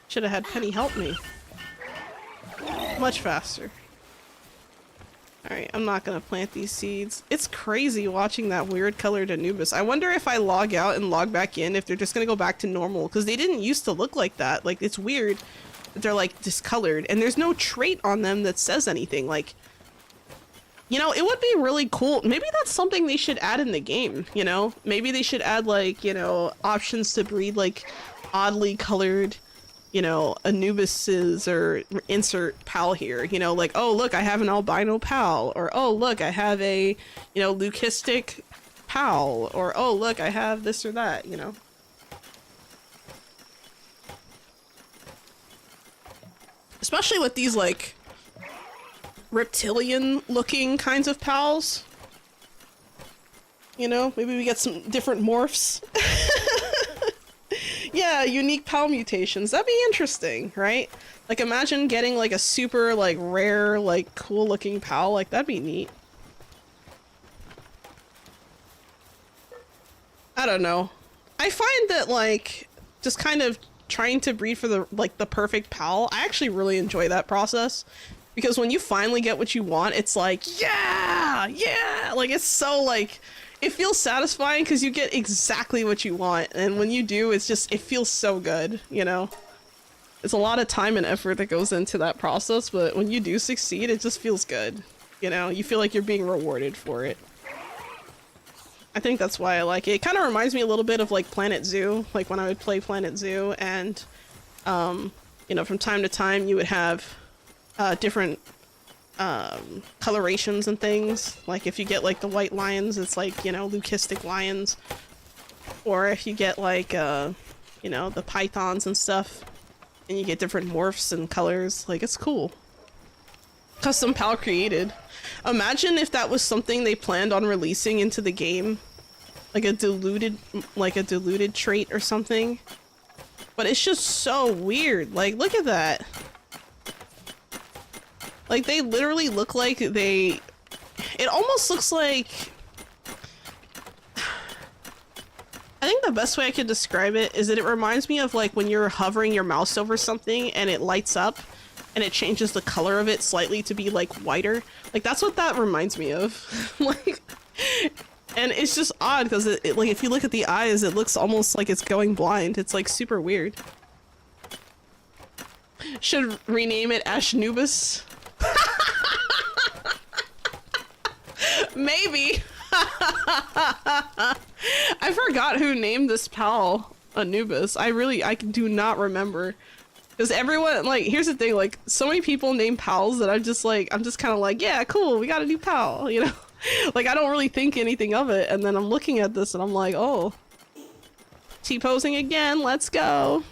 Should have had Penny help me. Much faster. Alright, I'm not gonna plant these seeds. It's crazy watching that weird colored Anubis. I wonder if I log out and log back in, if they're just gonna go back to normal. Because they didn't used to look like that. Like, it's weird that they're like discolored. And there's no trait on them that says anything. Like, you know, it would be really cool. Maybe that's something they should add in the game, you know? Maybe they should add, like, you know, options to breed, like, oddly colored, you know, Anubises, or insert pal here, you know, like, oh, look, I have an albino pal, or, oh, look, I have a, you know, leucistic pal, or, oh, look, I have this or that, you know? Especially with these, like, reptilian-looking kinds of pals. You know, maybe we get some different morphs. Yeah, unique pal mutations. That'd be interesting, right? Like, imagine getting, like, a super, like, rare, like, cool-looking pal. Like, that'd be neat. I don't know. I find that, like, just kind of trying to breed for the, like, the perfect pal, I actually really enjoy that process. Because when you finally get what you want, it's like, yeah! Yeah! Like, it's so, like... It feels satisfying because you get exactly what you want, and when you do, it's just, it feels so good, you know? It's a lot of time and effort that goes into that process, but when you do succeed, it just feels good. You know, you feel like you're being rewarded for it. I think that's why I like it. It kind of reminds me a little bit of like Planet Zoo, like when I would play Planet Zoo, and you know, from time to time you would have different colorations and things. Like if you get like the white lions, it's like, you know, leucistic lions. Or if you get like you know, the pythons and stuff, and you get different morphs and colors. Like, it's cool. Custom PAL created. Imagine if that was something they planned on releasing into the game, like a diluted trait or something. But it's just so weird. Like, look at that. Like, they literally look like they... It almost looks like... I think the best way I could describe it is that it reminds me of like when you're hovering your mouse over something and it lights up and it changes the color of it slightly to be like whiter. Like, that's what that reminds me of. Like, and it's just odd because it like, if you look at the eyes, it looks almost like it's going blind. It's like super weird. Should rename it Ashnubis. Maybe. I forgot who named this pal Anubis. I do not remember. Because everyone, like, here's the thing, like, so many people name pals that I'm just kind of like, yeah, cool, we got a new pal, you know? Like, I don't really think anything of it, and then I'm looking at this and I'm like, oh. T-posing again, let's go.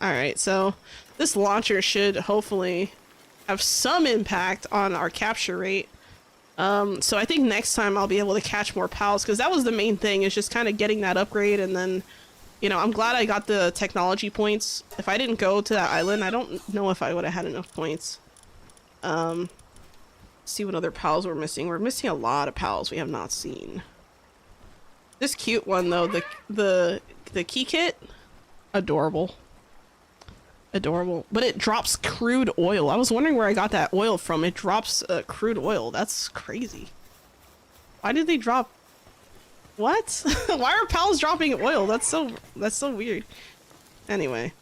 Alright, so this launcher should hopefully have some impact on our capture rate. So I think next time I'll be able to catch more pals, because that was the main thing, is just kind of getting that upgrade. And then, you know, I'm glad I got the technology points. If I didn't go to that island, I don't know if I would have had enough points. See what other pals we're missing. We're missing a lot of pals we have not seen. This cute one though, the key kit, adorable. Adorable, but it drops crude oil. I was wondering where I got that oil from. It drops crude oil. That's crazy. Why did they drop? What? Why are pals dropping oil? That's so weird. Anyway,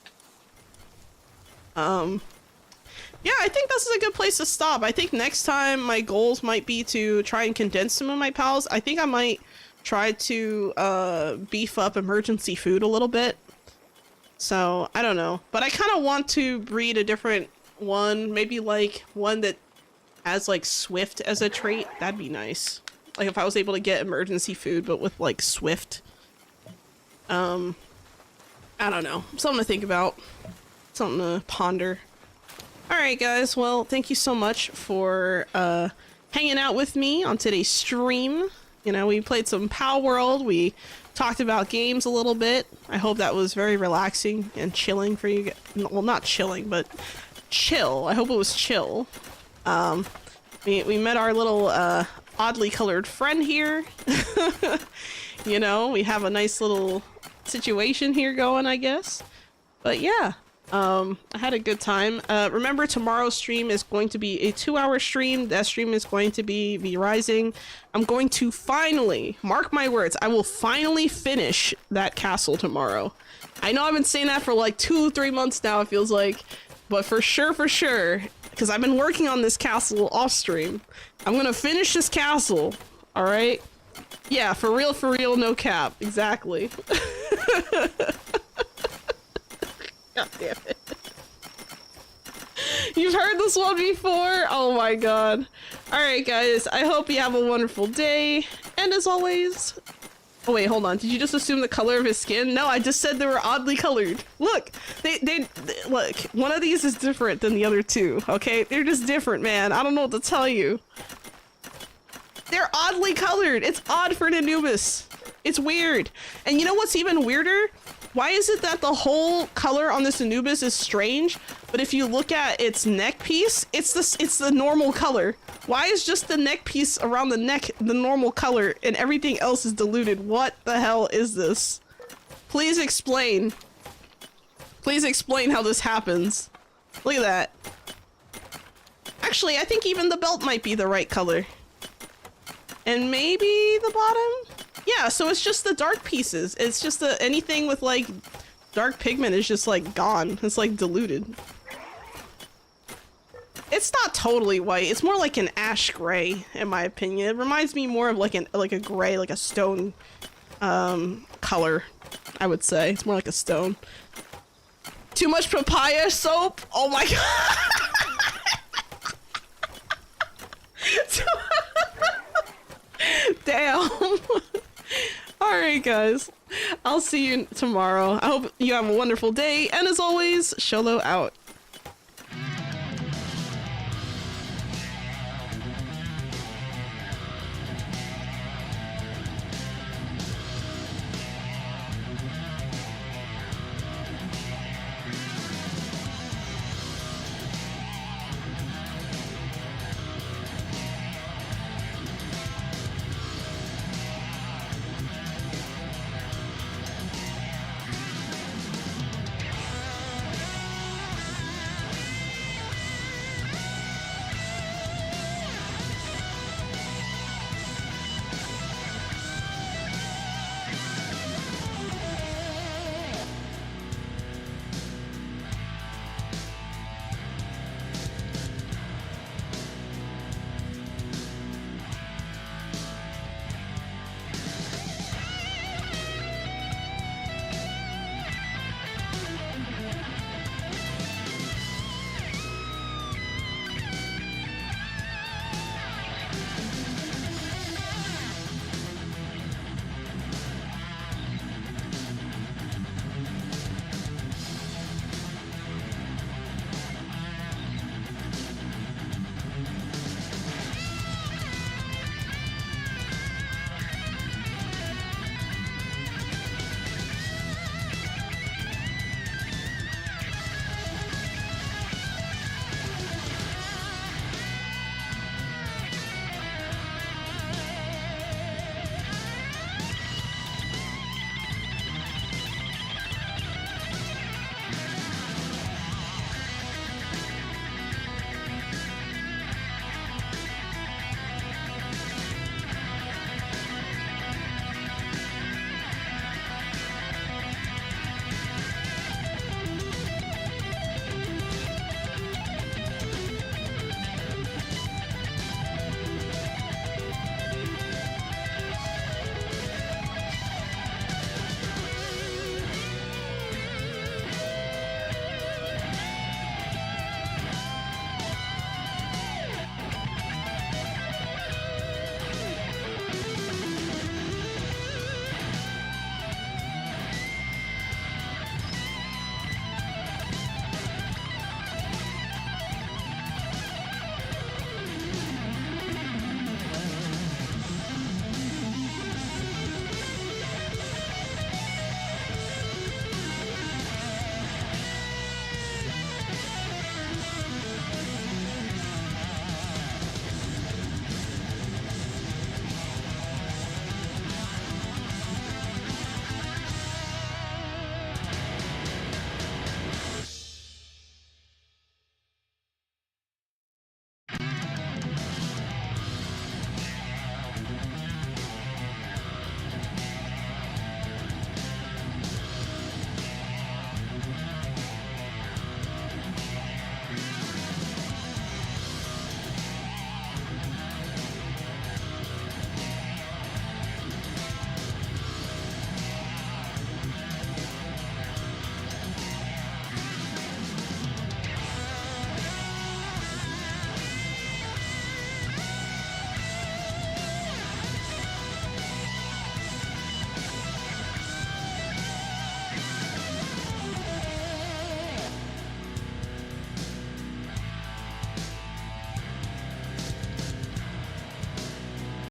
yeah, I think this is a good place to stop. I think next time my goals might be to try and condense some of my pals. I think I might try to beef up emergency food a little bit. So, I don't know. But I kind of want to breed a different one. Maybe, like, one that has, like, Swift as a trait. That'd be nice. Like, if I was able to get emergency food, but with, like, Swift. I don't know. Something to think about. Something to ponder. Alright, guys. Well, thank you so much for hanging out with me on today's stream. You know, we played some Pow World. We talked about games a little bit. I hope that was very relaxing and chilling for you. Well, not chilling, but chill. I hope it was chill. We met our little oddly colored friend here. You know, we have a nice little situation here going, I guess. But yeah, I had a good time. Remember, tomorrow's stream is going to be a 2-hour stream. That stream is going to be V-Rising. I'm going to finally, mark my words, I will finally finish that castle tomorrow. I know I've been saying that for like 2-3 months now, it feels like. But for sure, because I've been working on this castle off stream. I'm gonna finish this castle, alright? Yeah, for real, no cap. Exactly. God damn it. You've heard this one before? Oh my god. Alright guys, I hope you have a wonderful day. And as always... Oh wait, hold on. Did you just assume the color of his skin? No, I just said they were oddly colored. Look! They look, one of these is different than the other two, okay? They're just different, man. I don't know what to tell you. They're oddly colored. It's odd for an Anubis. It's weird. And you know what's even weirder? Why is it that the whole color on this Anubis is strange, but if you look at its neck piece, it's the normal color? Why is just the neck piece around the neck the normal color and everything else is diluted? What the hell is this? Please explain. Please explain how this happens. Look at that. Actually, I think even the belt might be the right color. And maybe the bottom? Yeah, so it's just the dark pieces. It's just anything with like dark pigment is just like gone. It's like diluted. It's not totally white. It's more like an ash gray, in my opinion. It reminds me more of like a gray, like a stone color, I would say. It's more like a stone. Too much papaya soap? Oh my god. Damn. Alright guys. I'll see you tomorrow. I hope you have a wonderful day, and as always, Sholo out.